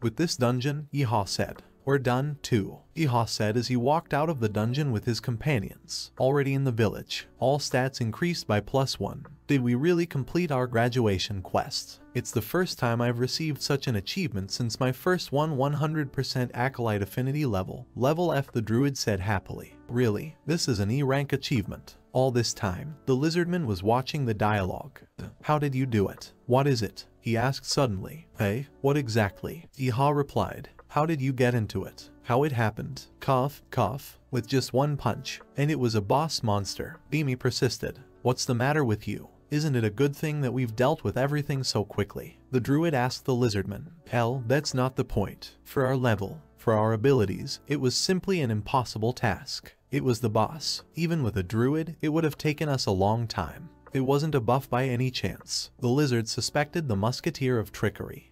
With this dungeon, Yeehaw said. We're done, too, Iha said as he walked out of the dungeon with his companions. Already in the village. All stats increased by +1. Did we really complete our graduation quest? It's the first time I've received such an achievement since my first 100% Acolyte Affinity level. Level F, the druid said happily. Really? This is an E-rank achievement. All this time, the lizardman was watching the dialogue. How did you do it? What is it? He asked suddenly. Hey, what exactly? Iha replied. How did you get into it? How it happened? Cough, cough. With just one punch. And it was a boss monster. Beamy persisted. What's the matter with you? Isn't it a good thing that we've dealt with everything so quickly? The druid asked the lizardman. Hell, that's not the point. For our level, for our abilities, it was simply an impossible task. It was the boss. Even with a druid, it would have taken us a long time. It wasn't a buff by any chance. The lizard suspected the musketeer of trickery.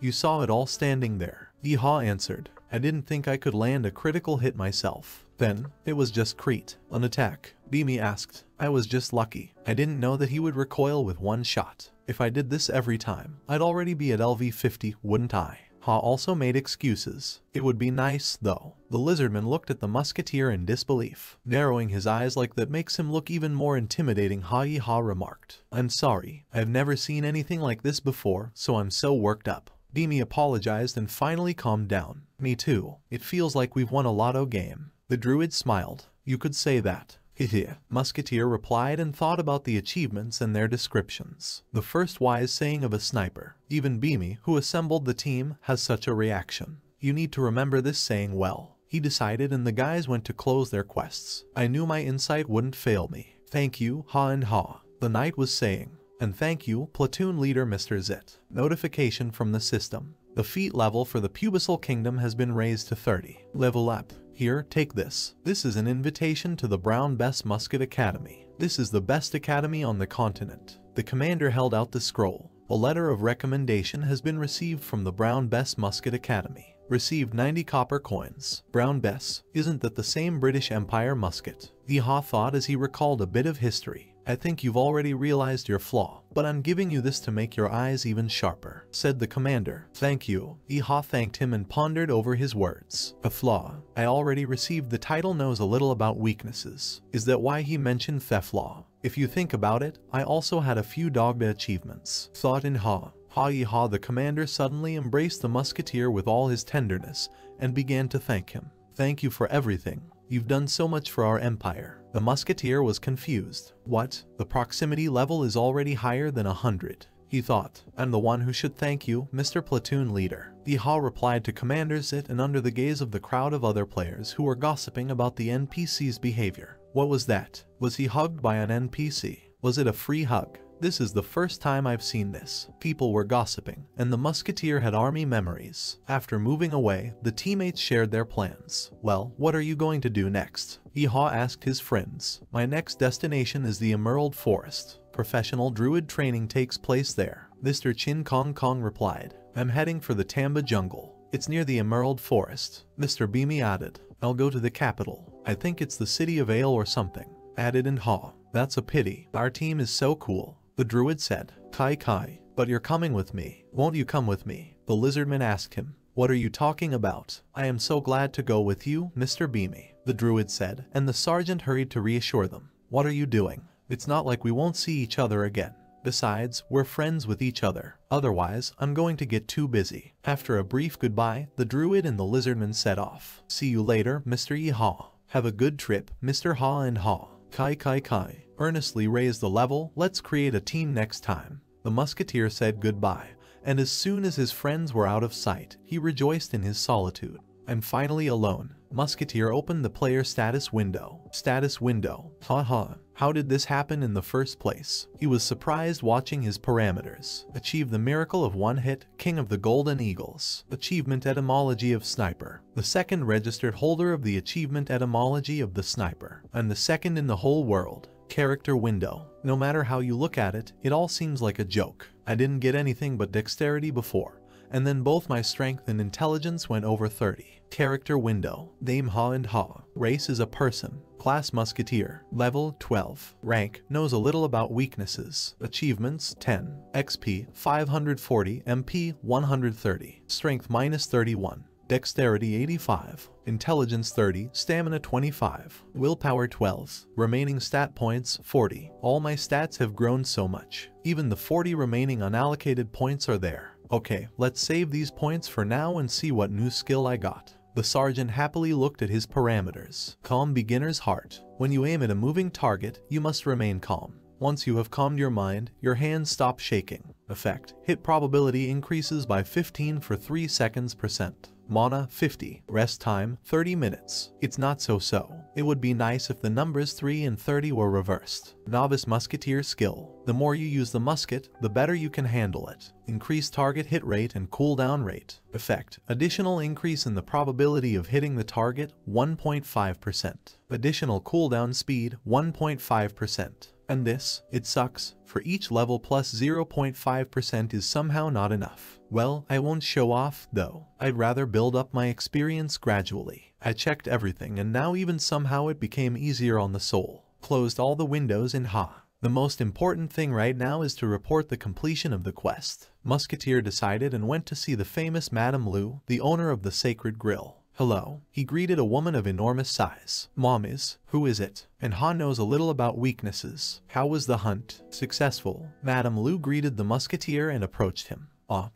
You saw it all standing there. Iha answered. I didn't think I could land a critical hit myself. Then, it was just Crete. An attack. Beamy asked. I was just lucky. I didn't know that he would recoil with one shot. If I did this every time, I'd already be at LV50, wouldn't I? Ha also made excuses. It would be nice, though. The lizardman looked at the musketeer in disbelief, narrowing his eyes like that makes him look even more intimidating. Iha remarked. I'm sorry, I've never seen anything like this before, so I'm so worked up. Beamy apologized and finally calmed down. Me too. It feels like we've won a lotto game. The druid smiled. You could say that. Musketeer replied and thought about the achievements and their descriptions. The first wise saying of a sniper. Even Beamy, who assembled the team, has such a reaction. You need to remember this saying well. He decided and the guys went to close their quests. I knew my insight wouldn't fail me. Thank you, Ha and Ha. The knight was saying. And thank you, platoon leader Mr. Zit. Notification from the system. The feat level for the Pubicil Kingdom has been raised to 30. Level up. Here, take this. This is an invitation to the Brown Bess Musket Academy. This is the best academy on the continent. The commander held out the scroll. A letter of recommendation has been received from the Brown Bess Musket Academy. Received 90 copper coins. Brown Bess, isn't that the same British Empire musket? Iha thought as he recalled a bit of history. I think you've already realized your flaw, but I'm giving you this to make your eyes even sharper, said the commander. Thank you. Iha thanked him and pondered over his words. A flaw. I already received the title knows a little about weaknesses. Is that why he mentioned Theflaw? If you think about it, I also had a few Dogda achievements. Thought in Ha. Ha-Iha, the commander suddenly embraced the musketeer with all his tenderness and began to thank him. Thank you for everything. You've done so much for our empire. The musketeer was confused. What? The proximity level is already higher than 100. He thought. I'm the one who should thank you, Mr. Platoon Leader. Iha replied to Commander Zit and under the gaze of the crowd of other players who were gossiping about the NPC's behavior. What was that? Was he hugged by an NPC? Was it a free hug? This is the first time I've seen this. People were gossiping, and the musketeer had army memories. After moving away, the teammates shared their plans. Well, what are you going to do next? Iha asked his friends. My next destination is the Emerald Forest. Professional druid training takes place there. Mr. Chin Kong Kong replied. I'm heading for the Tamba jungle. It's near the Emerald Forest. Mr. Beamy added. I'll go to the capital. I think it's the city of Ale or something. Added in Ha. That's a pity. Our team is so cool. The druid said. Kai Kai. But you're coming with me. Won't you come with me? The lizardman asked him. What are you talking about? I am so glad to go with you, Mr. Beamy. The druid said, and the sergeant hurried to reassure them. What are you doing? It's not like we won't see each other again. Besides, we're friends with each other. Otherwise, I'm going to get too busy. After a brief goodbye, the druid and the lizardman set off. See you later, Mr. Iha. Have a good trip, Mr. Ha and Ha. Kai Kai Kai. Earnestly raise the level, let's create a team next time. The musketeer said goodbye, and as soon as his friends were out of sight, he rejoiced in his solitude. I'm finally alone. Musketeer opened the player status window. Status window. Haha. How did this happen in the first place? He was surprised watching his parameters. Achieve the miracle of one hit, King of the Golden Eagles. Achievement etymology of Sniper. The second registered holder of the achievement etymology of the Sniper. And the second in the whole world. Character window. No matter how you look at it, it all seems like a joke. I didn't get anything but dexterity before, and then both my strength and intelligence went over 30. Character window. Name Ha and Ha. Race is a person. Class Musketeer. Level 12. Rank. Knows a little about weaknesses. Achievements 10. XP 540. MP 130. Strength -31. Dexterity 85, Intelligence 30, Stamina 25, Willpower 12, remaining stat points 40. All my stats have grown so much. Even the 40 remaining unallocated points are there. Okay, let's save these points for now and see what new skill I got. The sergeant happily looked at his parameters. Calm beginner's heart. When you aim at a moving target, you must remain calm. Once you have calmed your mind, your hands stop shaking. Effect: hit probability increases by 15 for 3 seconds %. Mana 50. Rest time 30 minutes. It's not so. It would be nice if the numbers 3 and 30 were reversed. Novice musketeer skill. The more you use the musket, the better you can handle it. Increase target hit rate and cooldown rate. Effect: additional increase in the probability of hitting the target 1.5%. Additional cooldown speed 1.5%. And this, it sucks, for each level plus 0.5% is somehow not enough. Well, I won't show off, though. I'd rather build up my experience gradually. I checked everything and now even somehow it became easier on the soul. Closed all the windows in Ha. The most important thing right now is to report the completion of the quest. Musketeer decided and went to see the famous Madame Lu, the owner of the Sacred Grill. Hello, he greeted a woman of enormous size. Mom is, who is it? And Ha knows a little about weaknesses. How was the hunt? Successful. Madame Lu greeted the musketeer and approached him.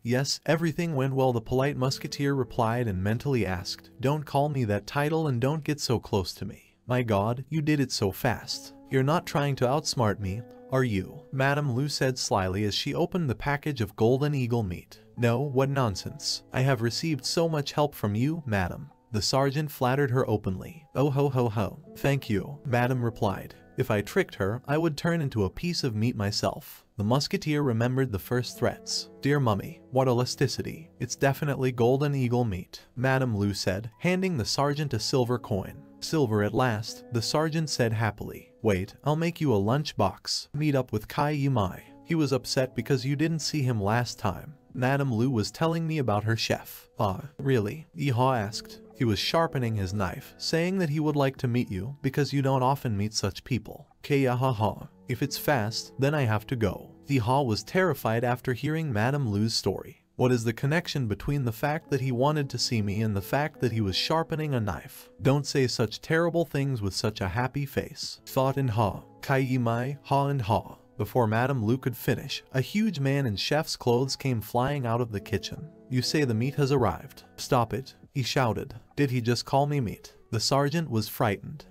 Yes, everything went well, the polite musketeer replied and mentally asked, don't call me that title and don't get so close to me. My god, you did it so fast. You're not trying to outsmart me, are you? Madame Lu said slyly as she opened the package of golden eagle meat. No, what nonsense. I have received so much help from you, madam. The sergeant flattered her openly. Oh ho. Thank you, madam replied. If I tricked her, I would turn into a piece of meat myself. The musketeer remembered the first threats. Dear mummy, what elasticity. It's definitely golden eagle meat, Madame Lu said, handing the sergeant a silver coin. Silver at last, the sergeant said happily. Wait, I'll make you a lunch box. Meet up with Kai Yimai. He was upset because you didn't see him last time. Madame Lu was telling me about her chef. Really? Yeehaw asked. He was sharpening his knife, saying that he would like to meet you because you don't often meet such people. Kayahaha. If it's fast, then I have to go. Yeehaw was terrified after hearing Madame Lu's story. What is the connection between the fact that he wanted to see me and the fact that he was sharpening a knife? Don't say such terrible things with such a happy face. Thought in Ha. Kai Yimai, Ha and Ha. Before Madame Lu could finish, a huge man in chef's clothes came flying out of the kitchen. You say the meat has arrived. Stop it, he shouted. Did he just call me meat? The sergeant was frightened.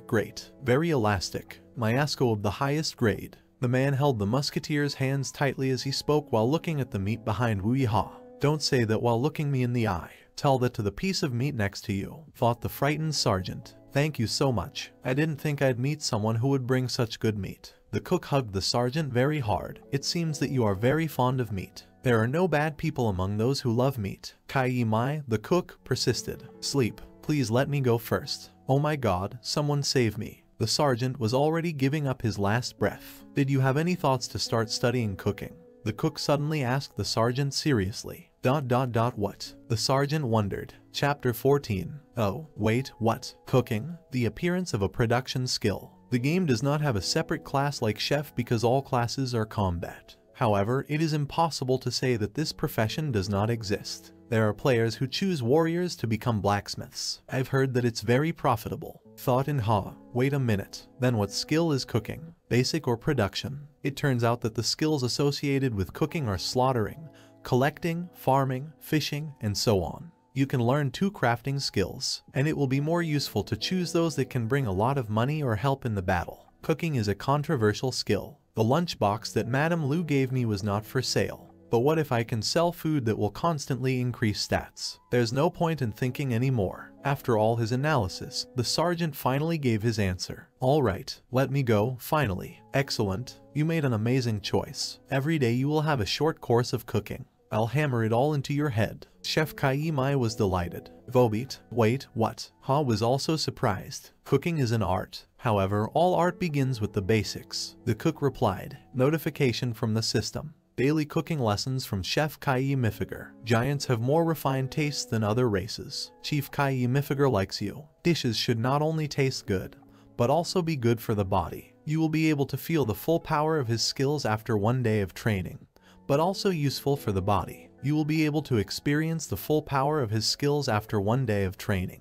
Great. Very elastic. Myasco of the highest grade. The man held the musketeer's hands tightly as he spoke while looking at the meat behind Wu Yiha. Don't say that while looking me in the eye. Tell that to the piece of meat next to you, thought the frightened sergeant. Thank you so much. I didn't think I'd meet someone who would bring such good meat. The cook hugged the sergeant very hard. It seems that you are very fond of meat. There are no bad people among those who love meat. Kai Yimai, the cook, persisted. Sleep. Please let me go first. Oh my god, someone save me. The sergeant was already giving up his last breath. Did you have any thoughts to start studying cooking? The cook suddenly asked the sergeant seriously. What? The sergeant wondered. Chapter 14. Oh, wait, what? Cooking? The appearance of a production skill. The game does not have a separate class like chef because all classes are combat. However, it is impossible to say that this profession does not exist. There are players who choose warriors to become blacksmiths. I've heard that it's very profitable. Thought in Ha. Wait a minute. Then what skill is cooking? Basic or production? It turns out that the skills associated with cooking are slaughtering, collecting, farming, fishing, and so on. You can learn 2 crafting skills, and it will be more useful to choose those that can bring a lot of money or help in the battle. Cooking is a controversial skill. The lunchbox that Madame Lu gave me was not for sale. But what if I can sell food that will constantly increase stats? There's no point in thinking anymore. After all his analysis, the sergeant finally gave his answer. Alright, let me go, finally. Excellent. You made an amazing choice. Every day you will have a short course of cooking. I'll hammer it all into your head. Chef Kai Yimai was delighted. Vobit, wait, what? Ha was also surprised. Cooking is an art. However, all art begins with the basics. The cook replied. Notification from the system. Daily cooking lessons from Chef Kai Yimifiger. Giants have more refined tastes than other races. Chief Kai Yimifiger likes you. Dishes should not only taste good, but also be good for the body. You will be able to feel the full power of his skills after 1 day of training, but also useful for the body. You will be able to experience the full power of his skills after one day of training.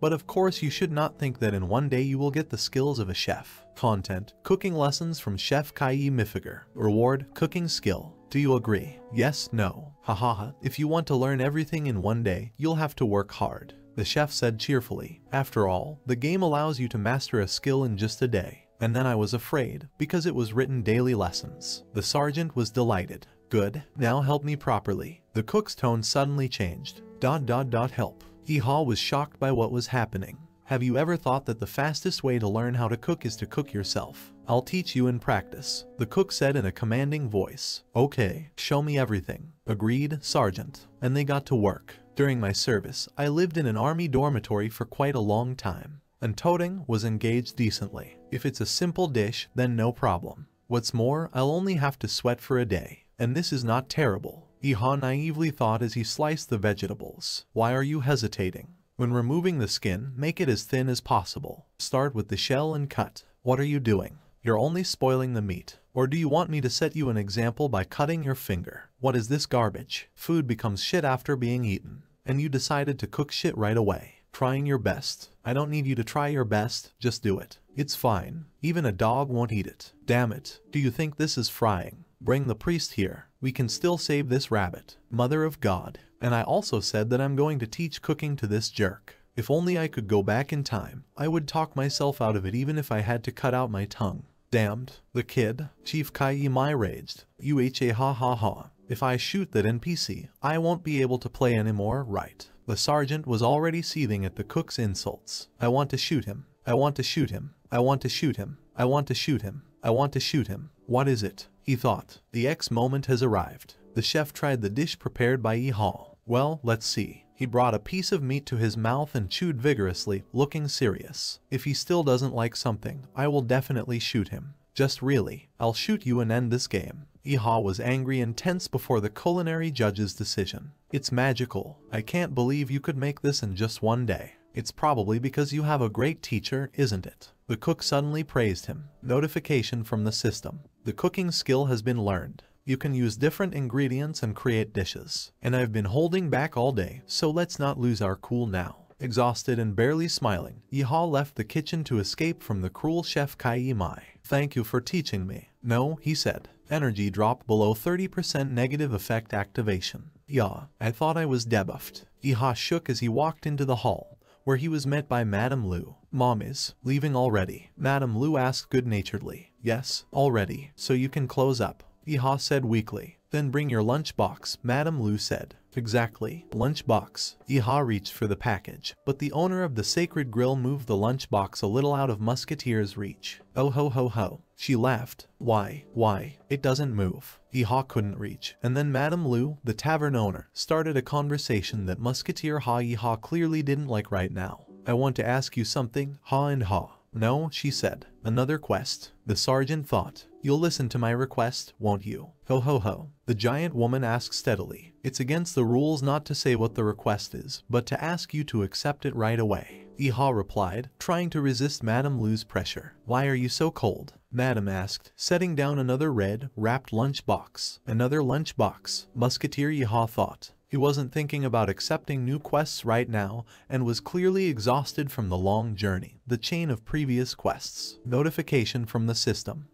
But of course you should not think that in one day you will get the skills of a chef. Content: cooking lessons from Chef Kai Mifiger. Reward: cooking skill. Do you agree? Yes, no. Hahaha. If you want to learn everything in one day, you'll have to work hard, the chef said cheerfully. After all, the game allows you to master a skill in just a day. And then I was afraid, because it was written daily lessons. The sergeant was delighted. Good, now help me properly. The cook's tone suddenly changed. Help. Yeehaw was shocked by what was happening. Have you ever thought that the fastest way to learn how to cook is to cook yourself? I'll teach you in practice, the cook said in a commanding voice. Okay, show me everything. Agreed, Sergeant. And they got to work. During my service, I lived in an army dormitory for quite a long time, and toting was engaged decently. If it's a simple dish, then no problem. What's more, I'll only have to sweat for a day, and this is not terrible, Yeehaw naively thought as he sliced the vegetables. Why are you hesitating? When removing the skin, make it as thin as possible. Start with the shell and cut. What are you doing? You're only spoiling the meat. Or do you want me to set you an example by cutting your finger? What is this garbage? Food becomes shit after being eaten. And you decided to cook shit right away. Trying your best. I don't need you to try your best, just do it. It's fine. Even a dog won't eat it. Damn it. Do you think this is frying? Bring the priest here. We can still save this rabbit. Mother of God. And I also said that I'm going to teach cooking to this jerk. If only I could go back in time, I would talk myself out of it even if I had to cut out my tongue. Damned. The kid. Chief Kai Mai raged. Ha. If I shoot that NPC, I won't be able to play anymore, right? The sergeant was already seething at the cook's insults. I want to shoot him. I want to shoot him. I want to shoot him. I want to shoot him. I want to shoot him. What is it? He thought. The X moment has arrived. The chef tried the dish prepared by Yeehaw. Well, let's see. He brought a piece of meat to his mouth and chewed vigorously, looking serious. If he still doesn't like something, I will definitely shoot him. Just really, I'll shoot you and end this game. Yeehaw was angry and tense before the culinary judge's decision. It's magical. I can't believe you could make this in just one day. It's probably because you have a great teacher, isn't it? The cook suddenly praised him. Notification from the system. The cooking skill has been learned. You can use different ingredients and create dishes. And I've been holding back all day, so let's not lose our cool now. Exhausted and barely smiling, Yeehaw left the kitchen to escape from the cruel chef Kai Mai. Thank you for teaching me. No, he said. Energy dropped below 30% negative effect activation. Yeah, I thought I was debuffed. Yeehaw shook as he walked into the hall, where he was met by Madame Lu. Mom is leaving already? Madame Lu asked good-naturedly. Yes, already, so you can close up, Yeehaw said weakly. Then bring your lunchbox, Madame Lu said. Exactly, lunchbox. Yeehaw reached for the package, but the owner of the sacred grill moved the lunchbox a little out of Musketeer's reach. Oh ho ho ho. She laughed. Why? It doesn't move. Yeehaw couldn't reach. And then Madame Lu, the tavern owner, started a conversation that Musketeer Yeehaw clearly didn't like right now. I want to ask you something, Ha and Ha. No, she said. Another quest. The sergeant thought. You'll listen to my request, won't you? Ho ho ho. The giant woman asked steadily. It's against the rules not to say what the request is, but to ask you to accept it right away. Yeehaw replied, trying to resist Madame Lu's pressure. Why are you so cold? Madame asked, setting down another red, wrapped lunchbox. Another lunchbox. Musketeer Yeehaw thought. He wasn't thinking about accepting new quests right now and was clearly exhausted from the long journey. The chain of previous quests. Notification from the system.